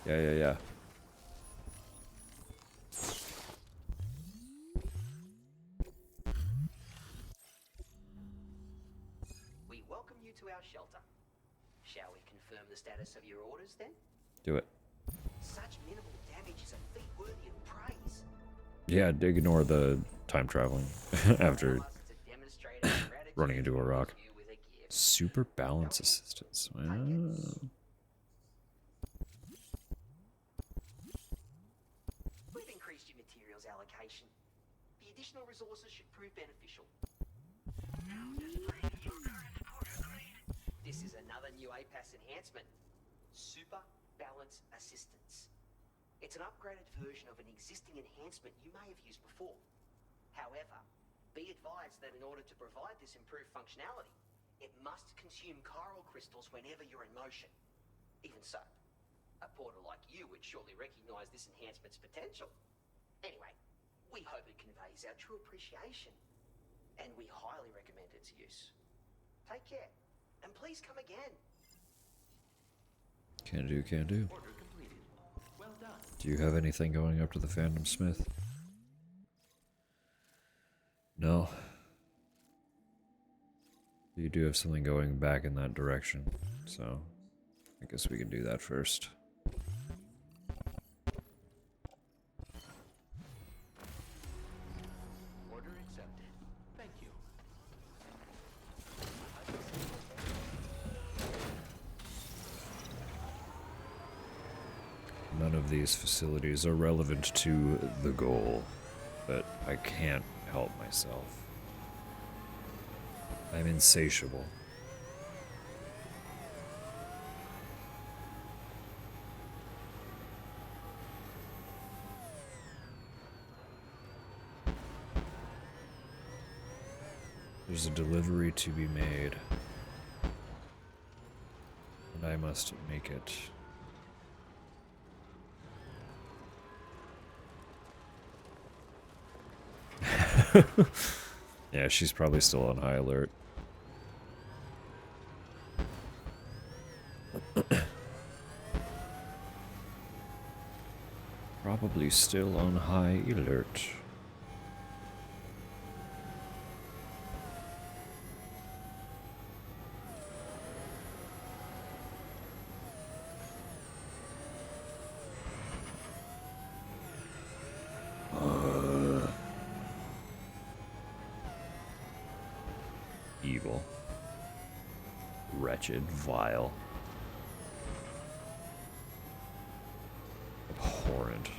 Yeah. We welcome you to our shelter. Shall we confirm the status of your orders then? Do it. Such minimal damage is a feat worthy of praise. Yeah, ignore the time traveling after Allow us to demonstrate our gratitude running into a rock. to you with a gift. Super balance assistance. We've increased your materials allocation. The additional resources should prove beneficial. This is another new APAS enhancement. Super Balance Assistance. It's an upgraded version of an existing enhancement you may have used before. However, be advised that in order to provide this improved functionality, it must consume chiral crystals whenever you're in motion. Even so, a porter like you would surely recognize this enhancement's potential. Anyway, we hope it conveys our true appreciation, and we highly recommend its use. Take care, and please come again. Can do, can do. Order completed. Well done. Do you have anything going up to the Phantom Smith? No. You do have something going back in that direction, so I guess we can do that first. Order accepted. Thank you. None of these facilities are relevant to the goal, but I can't help myself. I'm insatiable. There's a delivery to be made, and I must make it. Yeah, she's probably still on high alert. Probably still on high alert. Evil. Wretched, vile. Abhorrent.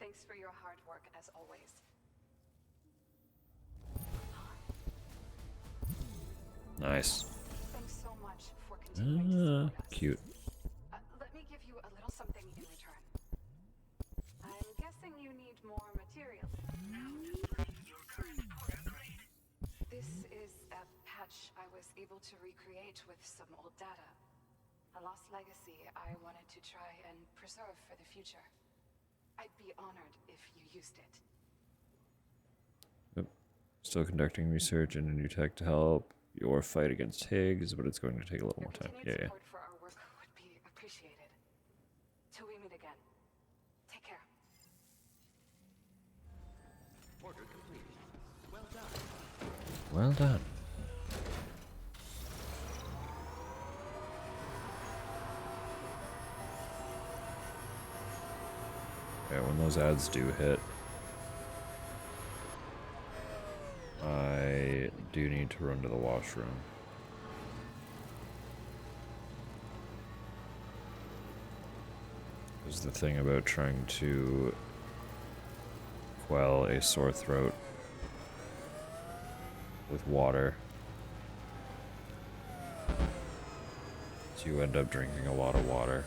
Thanks for your hard work, as always. Nice. Thanks so much for continuing to support us. Cute. more material. This is a patch I was able to recreate with some old data. A lost legacy I wanted to try and preserve for the future. I'd be honored if you used it. Yep. Still conducting research and a new tech to help your fight against Higgs, but it's going to take a little Your more time. continued Yeah. support for our work would be appreciated. Till we meet again. Take care. Order complete. Well done. Well done. Yeah, when those ads do hit, I do need to run to the washroom. Is the thing about trying to quell a sore throat with water. So you end up drinking a lot of water.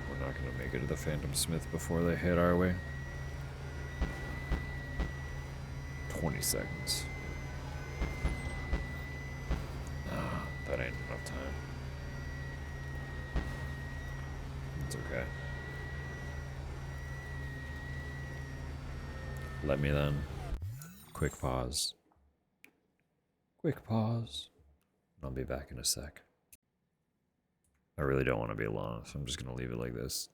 We're not gonna make it to the Phantom Smith before they hit, are we? 20 seconds. Ah, that ain't enough time. It's okay. Let me then. Quick pause. Quick pause. I'll be back in a sec. I really don't want to be long, so I'm just gonna leave it like this.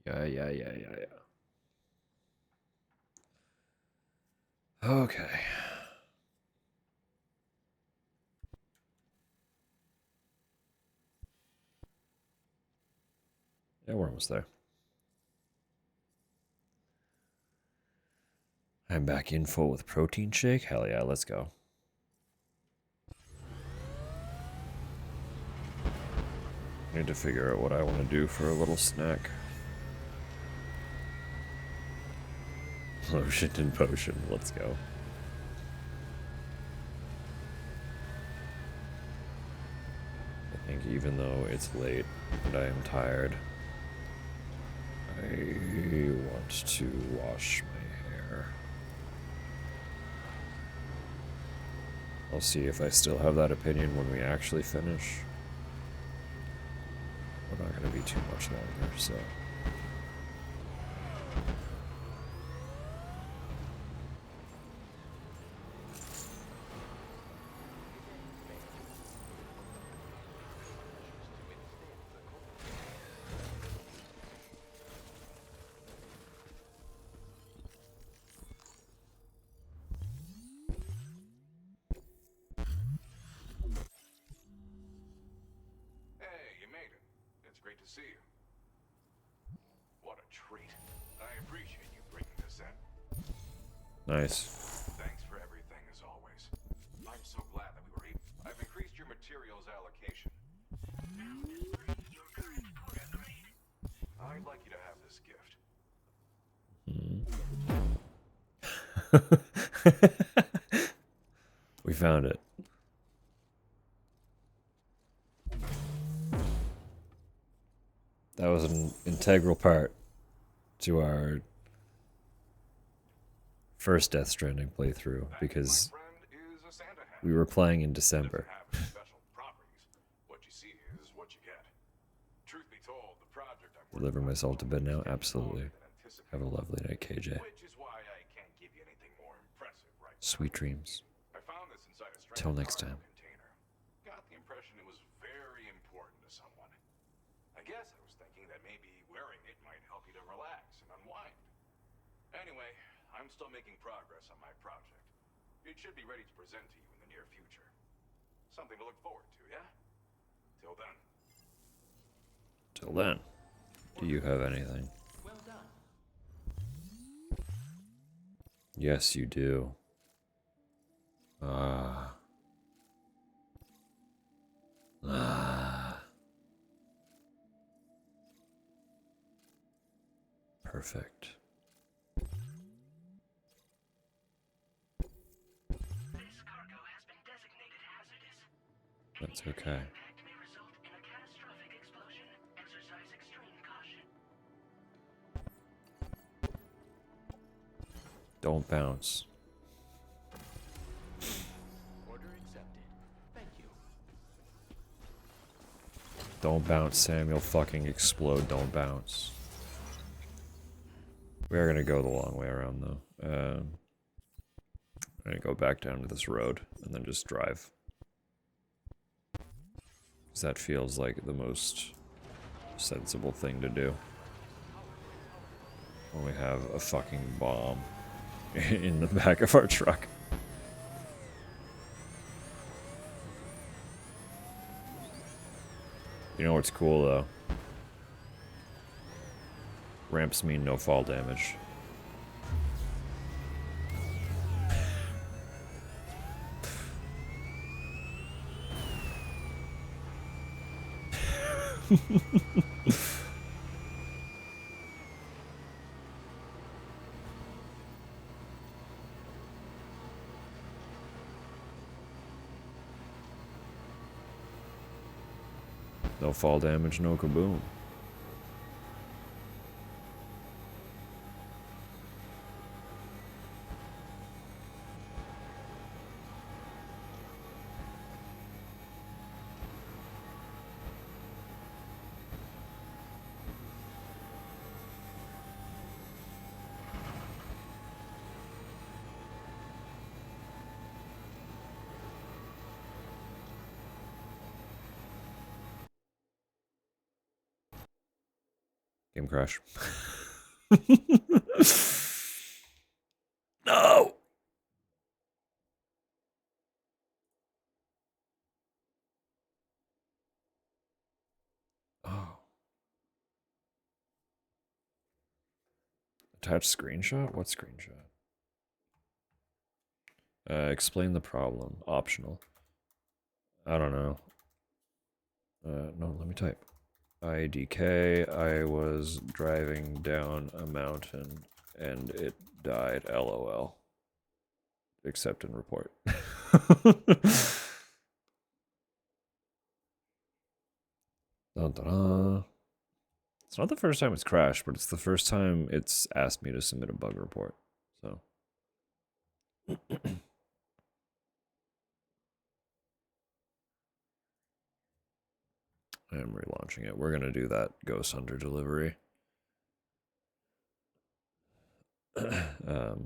Yeah. Okay. almost there. I'm back in full with protein shake. Hell yeah, let's go. I need to figure out what I want to do for a little snack. Lotion and potion, let's go. I think even though it's late and I am tired, I want to wash my hair. I'll see if I still have that opinion when we actually finish. We're not going to be too much longer, so... Hey, you made it. It's great to see you. What a treat. I appreciate you bringing this in. Nice. Thanks for everything, as always. I'm so glad that we were able... I've increased your materials allocation. I'd like you to have this gift. We found it. That was an integral part to our first Death Stranding playthrough because Is a Santa hat. we were playing in December. Doesn't have special properties. What you see is what you get. Truth be told, the project I'm working Deliver on myself to bed now? is taking Absolutely. longer than anticipated, Have a lovely night, KJ. which is why I can't give you anything more impressive right now. Sweet dreams. I found this inside a Till strange next cargo time. container. Got the impression it was very important to someone. I guess I was thinking that maybe wearing it might help you to relax and unwind. Anyway, I'm still making progress on my project. It should be ready to present to you in the near future. Something to look forward to, yeah? Till then. Till then, do you have anything? Well done. Yes, you do. Ah. Ah. Perfect. This cargo has been designated hazardous. That's okay. Impact may result in a catastrophic explosion. Exercise extreme caution. Don't bounce. Order accepted. Thank you. Don't bounce, Sam. You'll fucking explode. Don't bounce. We are gonna go the long way around, though. I'm gonna go back down to this road and then just drive. 'Cause that feels like the most sensible thing to do. When we have a fucking bomb in the back of our truck. You know what's cool, though? Ramps mean no fall damage. No fall damage, no kaboom. Game crash. No! Oh. Attach screenshot? What screenshot? Explain the problem. Optional. I don't know. No, let me type. IDK, I was driving down a mountain and it died. LOL. Accept and report. Dun, dun, dun. It's not the first time it's crashed, but it's the first time it's asked me to submit a bug report. So. I am relaunching it. We're going to do that Ghost Hunter delivery. Because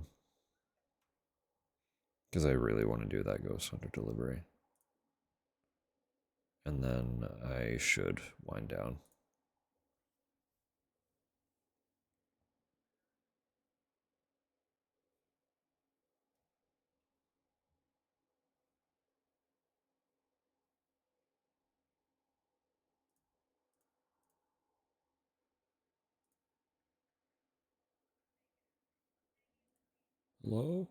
I really want to do that Ghost Hunter delivery. And then I should wind down. Hello?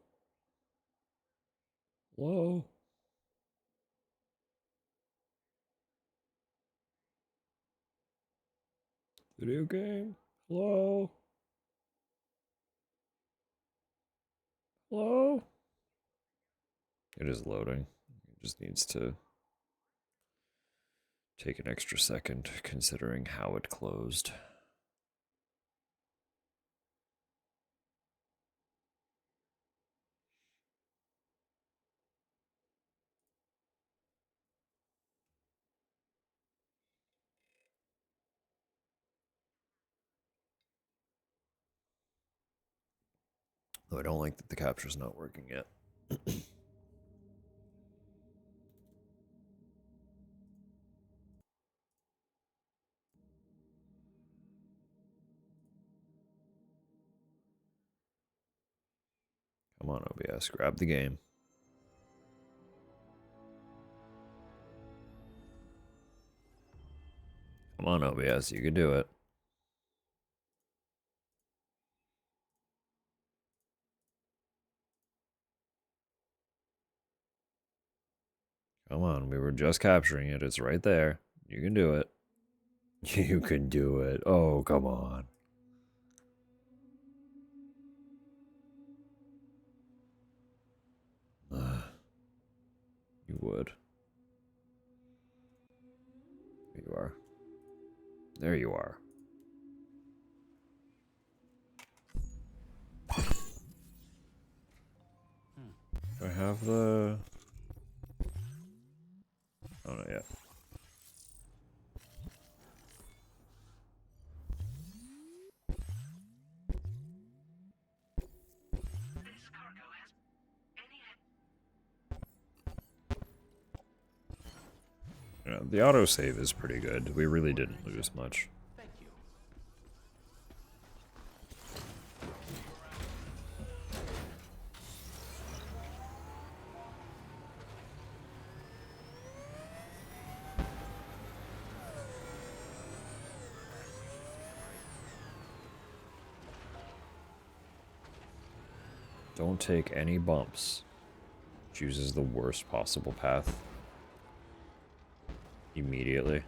Hello? Video game? Hello? Hello? It is loading. It just needs to take an extra second considering how it closed. Though I don't like that the capture's not working yet. Come on, OBS, grab the game. Come on, OBS, you can do it. Come on, we were just capturing it. It's right there. You can do it. You can do it. Oh, come on. You would. There you are. There you are. Do I have the... Oh, not yet. Yeah, the autosave is pretty good. We really didn't lose much. Thank you. Don't take any bumps. Chooses the worst possible path. Immediately.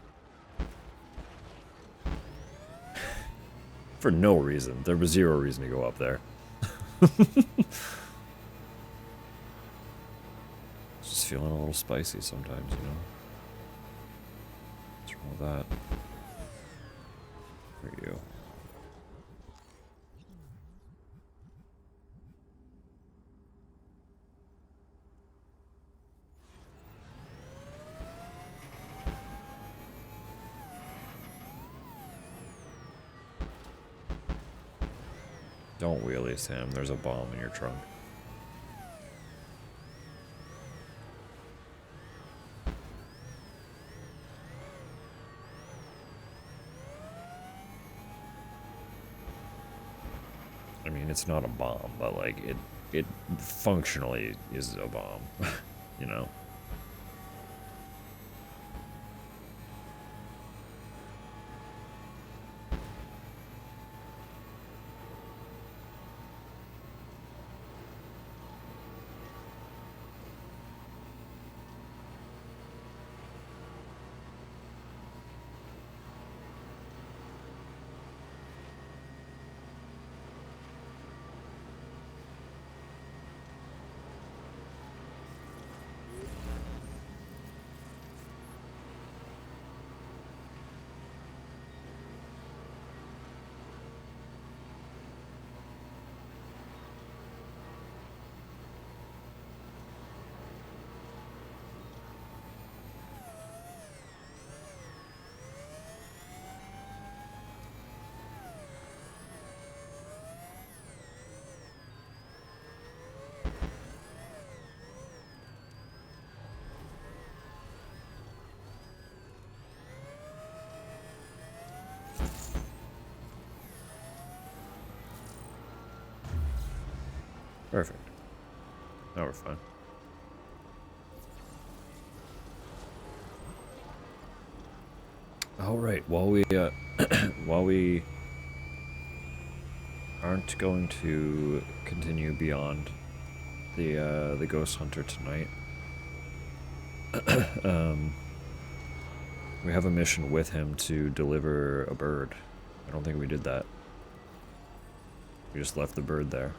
For no reason. There was zero reason to go up there. Just feeling a little spicy sometimes, you know? What's wrong with that? For you. Don't wheelie, Sam. There's a bomb in your trunk. I mean, it's not a bomb, but like it functionally is a bomb, you know? Perfect. Now we're fine. All right. While we while we aren't going to continue beyond the ghost hunter tonight, we have a mission with him to deliver a bird. I don't think we did that. We just left the bird there.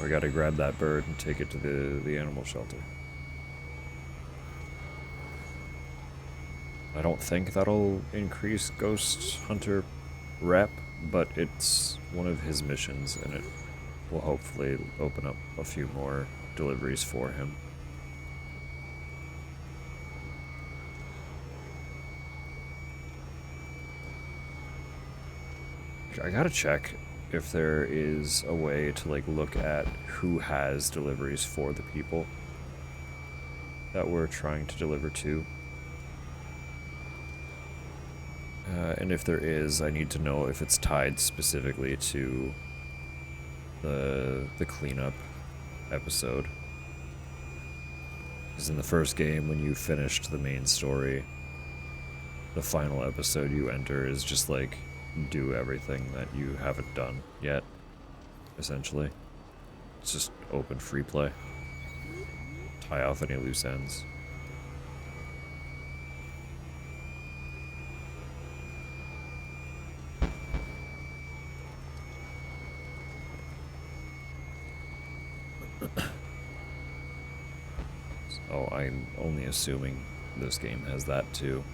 We gotta grab that bird and take it to the animal shelter. I don't think that'll increase Ghost Hunter rep, but it's one of his missions, and it will hopefully open up a few more deliveries for him. I gotta check if there is a way to like look at who has deliveries for the people that we're trying to deliver to. And if there is, I need to know if it's tied specifically to the cleanup episode. Because in the first game, when you finished the main story, the final episode you enter is just like, do everything that you haven't done yet, essentially. It's just open free play. Tie off any loose ends. So I'm only assuming this game has that too.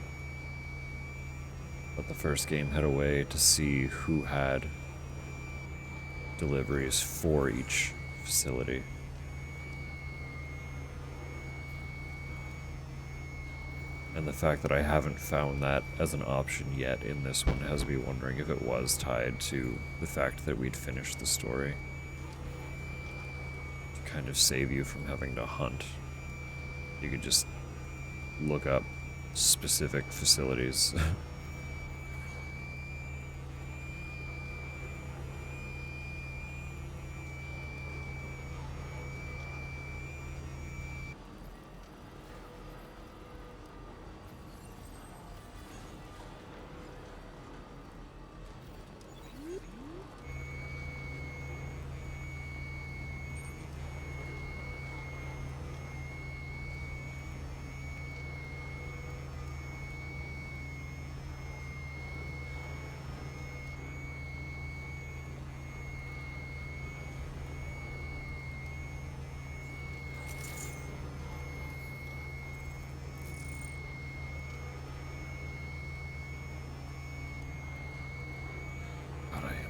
But the first game had a way to see who had deliveries for each facility. And the fact that I haven't found that as an option yet in this one has me wondering if it was tied to the fact that we'd finished the story. To kind of save you from having to hunt. You could just look up specific facilities.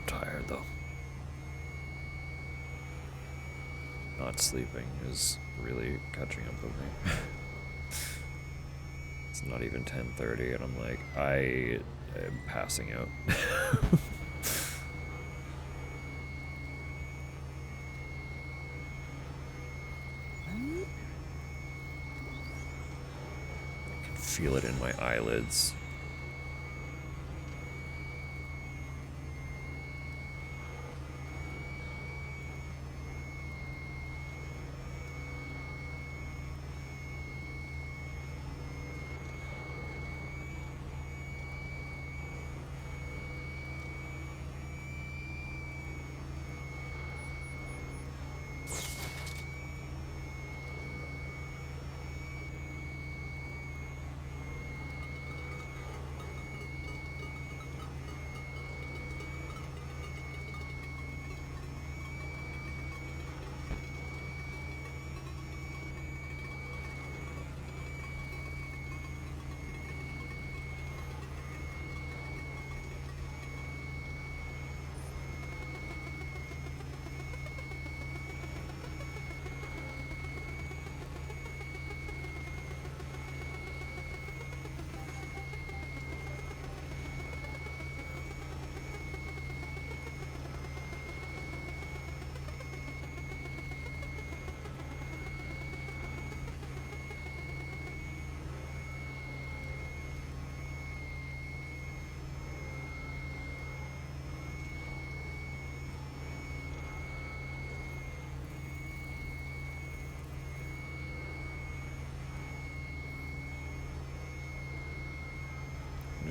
Tired though. Not sleeping is really catching up with me. It's not even 10:30 and I'm like, I am passing out. I can feel it in my eyelids.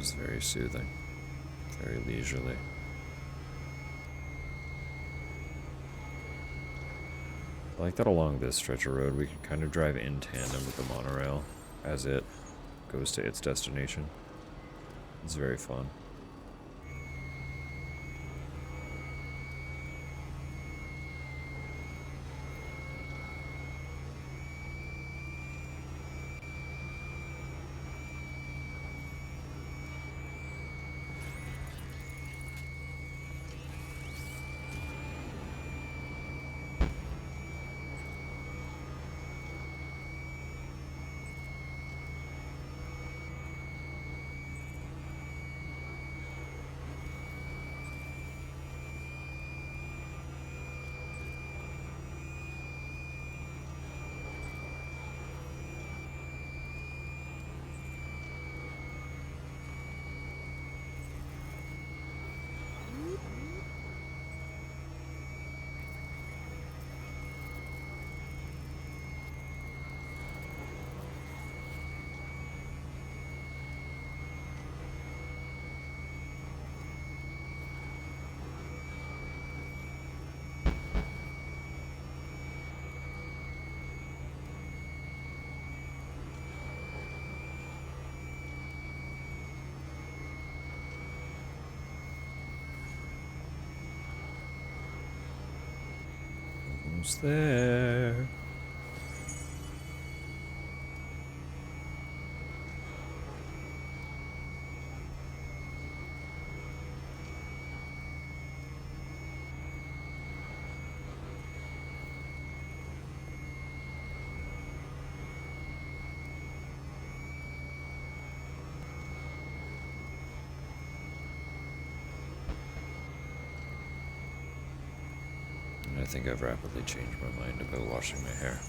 is very soothing, very leisurely. I like that along this stretch of road we can kind of drive in tandem with the monorail as it goes to its destination. It's very fun. Almost there. I think I've rapidly changed my mind about washing my hair.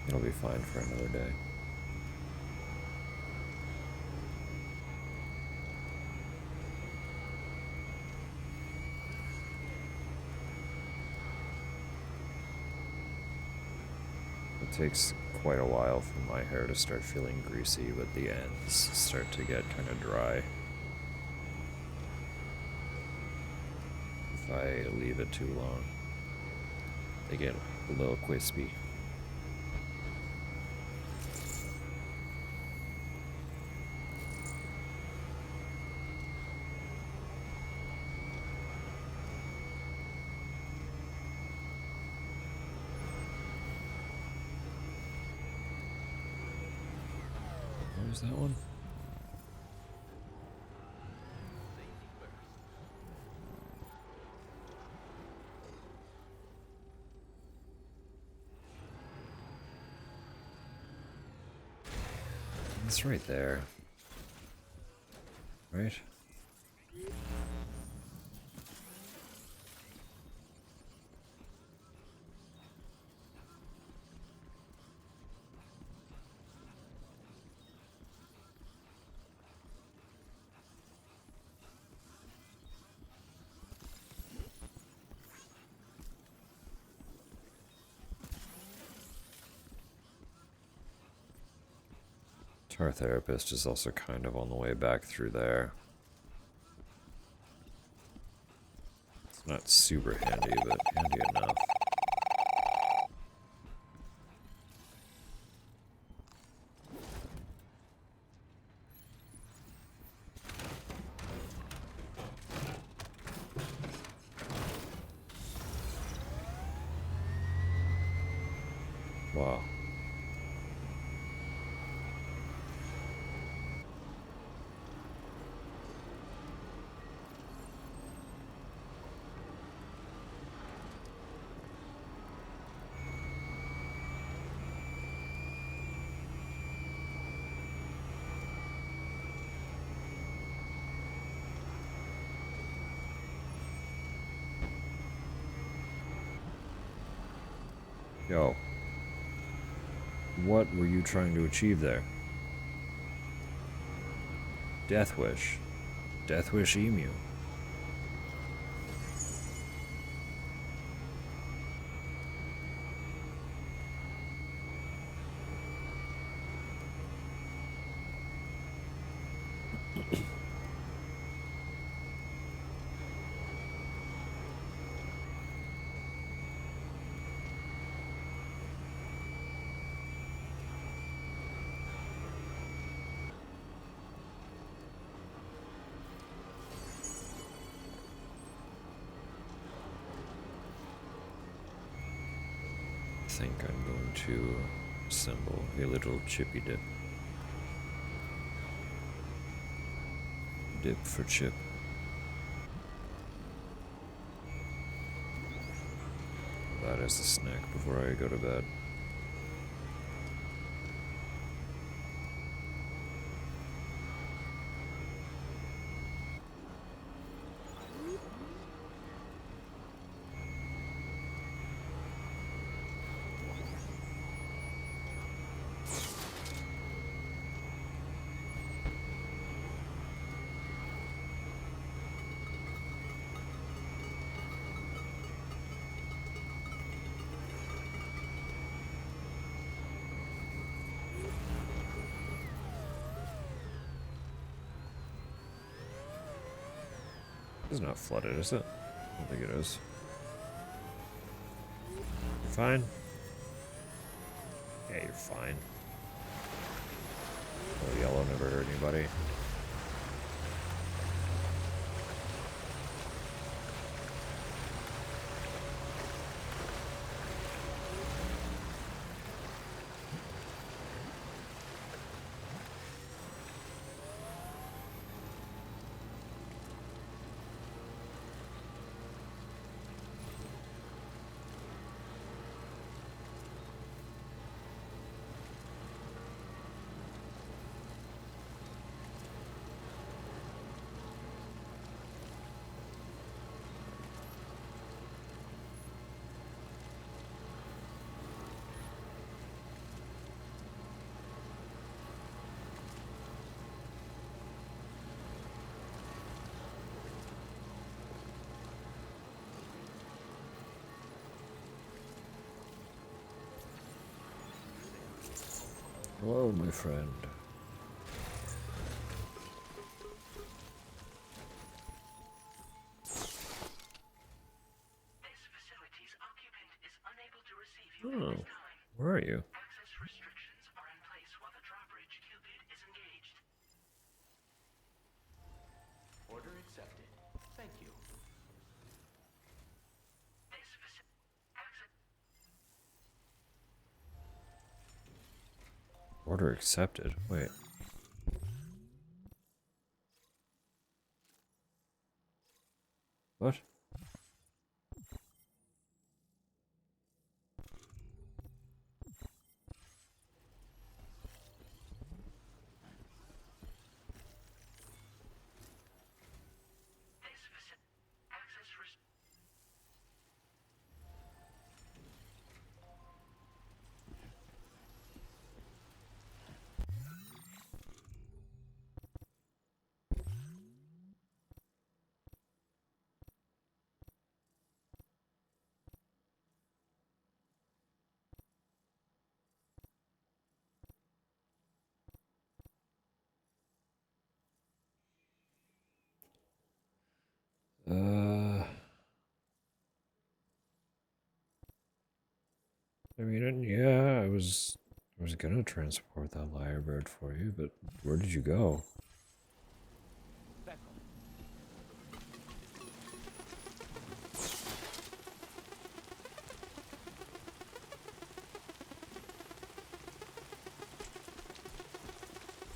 It'll be fine for another day. It takes quite a while for my hair to start feeling greasy, but the ends start to get kind of dry. If I leave it too long, they get a little crispy. What was that one? It's right there. Right? Our therapist is also kind of on the way back through there. It's not super handy, but handy enough. Wow. Yo. What were you trying to achieve there? Death Wish. Death Wish Emu. think I'm going to assemble a little chippy dip. Dip for chip. That is a snack before I go to bed. It's not flooded, is it? I don't think it is. You're fine? Yeah, you're fine. Oh, yellow never hurt anybody. Hello, my friend. This facility's occupant is unable to receive you at Oh, this time. where are you? Access restrictions are in place while the drawbridge Cupid is engaged. Order accepted. Thank you. This facility access Order accepted. Wait. What? access I mean, yeah, I was gonna transport that lyrebird for you, but where did you go? Back home.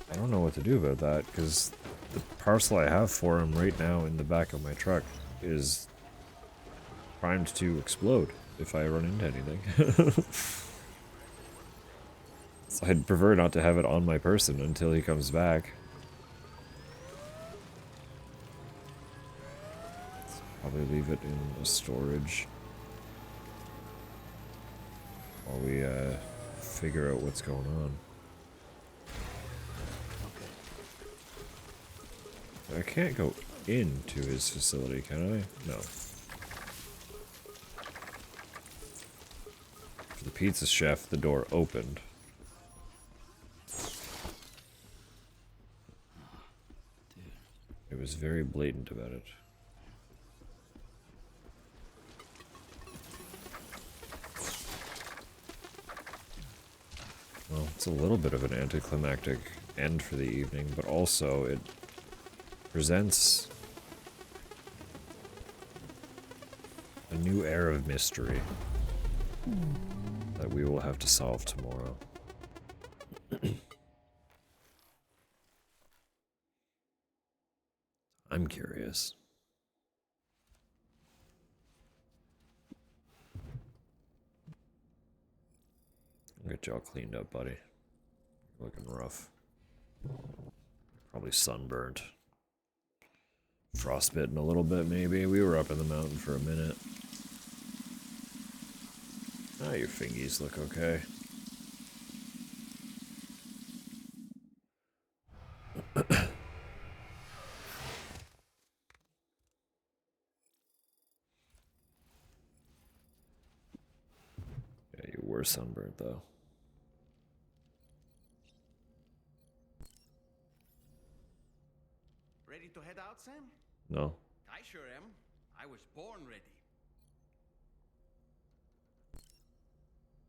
I don't know what to do about that, because the parcel I have for him right now in the back of my truck is primed to explode if I run into anything. So I'd prefer not to have it on my person until he comes back. Probably leave it in a storage while we figure out what's going on. I can't go into his facility, can I? No. For the pizza chef, the door opened. It was very blatant about it. Well, it's a little bit of an anticlimactic end for the evening, but also it presents a new air of mystery. that we will have to solve tomorrow. I'm curious. I'll get you all cleaned up, buddy. You're looking rough. Probably sunburnt. Frostbitten a little bit, maybe. We were up in the mountain for a minute. Ah, your fingies look okay. Yeah, you were sunburnt, though. Ready to head out, Sam? No? I sure am. I was born ready.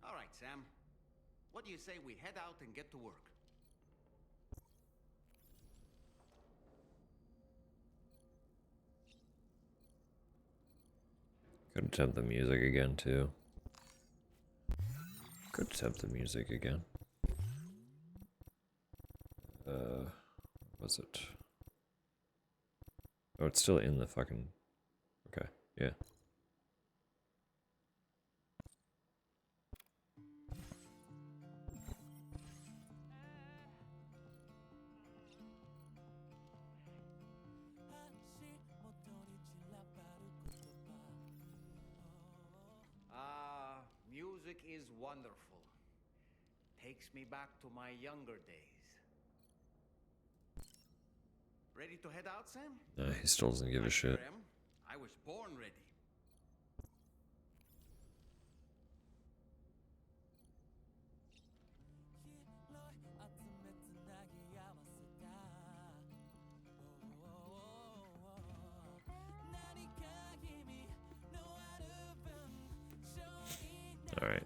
All right, Sam. What do you say we head out and get to work? Could attempt the music again, too. Could attempt the music again. What was it? Oh, it's still in the fucking... Okay, yeah. Music is wonderful. Takes me back to my younger days. Ready to head out, Sam? Nah, he still doesn't give a shit. Sure am. I was born ready. Alright.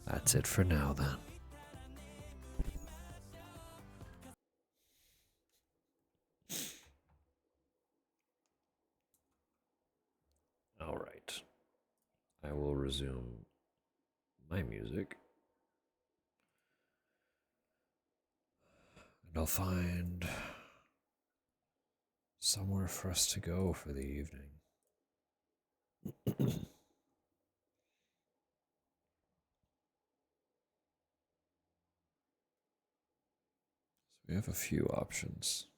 That's it for now, then. Alright. I will resume my music. And I'll find somewhere for us to go for the evening. We have a few options.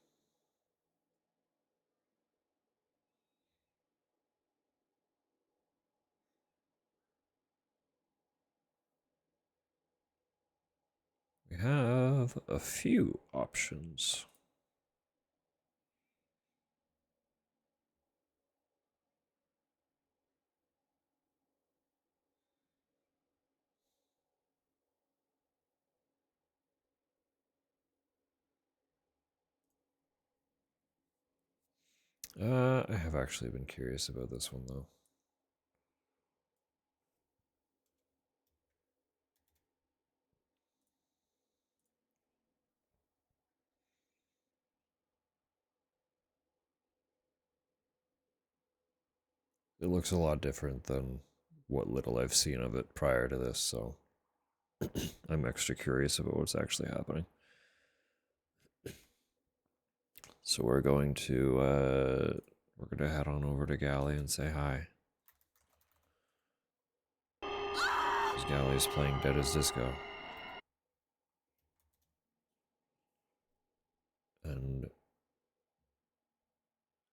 We have a few options. I have actually been curious about this one, though. It looks a lot different than what little I've seen of it prior to this, so I'm extra curious about what's actually happening. So we're going to head on over to Galley and say hi. Because Galley is playing Dead as Disco. And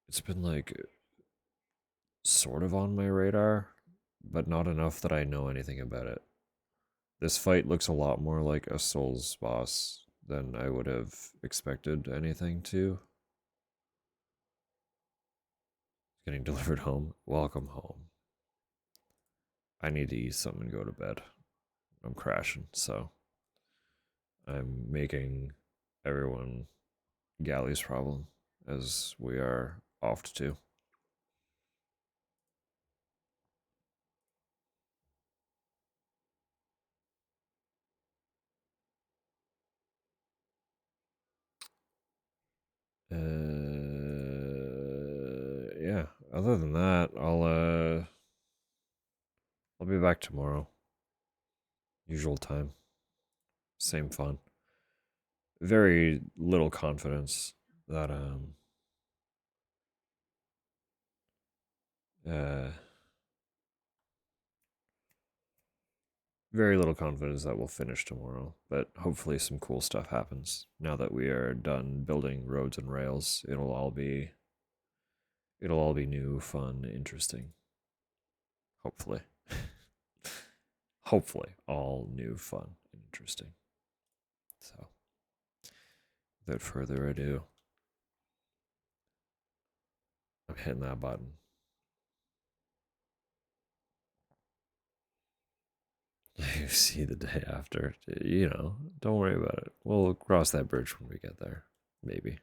it's been like sort of on my radar, but not enough that I know anything about it. This fight looks a lot more like a Souls boss than I would have expected anything to. Getting delivered home. Welcome home. I need to eat something and go to bed. I'm crashing, so I'm making everyone Galley's problem, as we are oft to. yeah, other than that, I'll be back tomorrow. Usual time. Same fun. Very little confidence that uh very little confidence that we'll finish tomorrow, but hopefully some cool stuff happens. Now that we are done building roads and rails, it'll all be new, fun, interesting. Hopefully. Hopefully, all new, fun, and interesting. So, without further ado, I'm hitting that button. You see the day after. Don't worry about it. We'll cross that bridge when we get there. Maybe.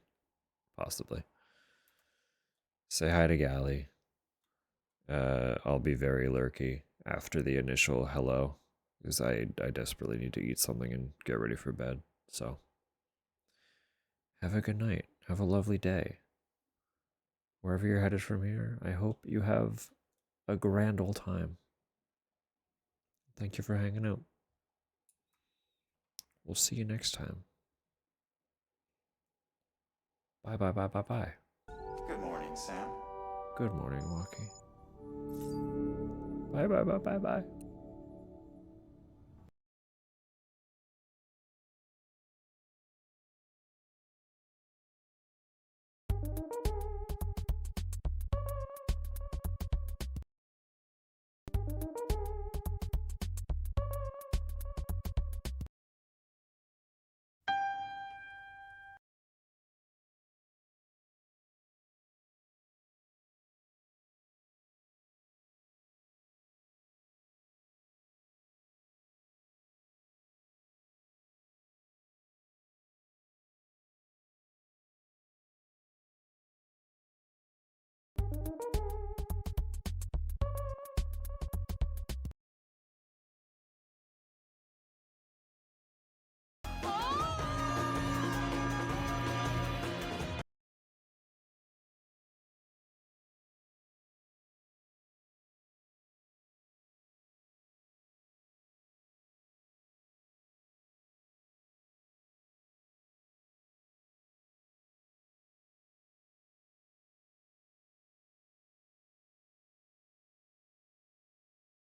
Possibly. Say hi to Gally. I'll be very lurky after the initial hello, because I desperately need to eat something and get ready for bed. So, have a good night. Have a lovely day. Wherever you're headed from here, I hope you have a grand old time. Thank you for hanging out. We'll see you next time. Bye bye bye bye bye. Good morning, Sam. Good morning, Walkie. Bye bye bye bye bye.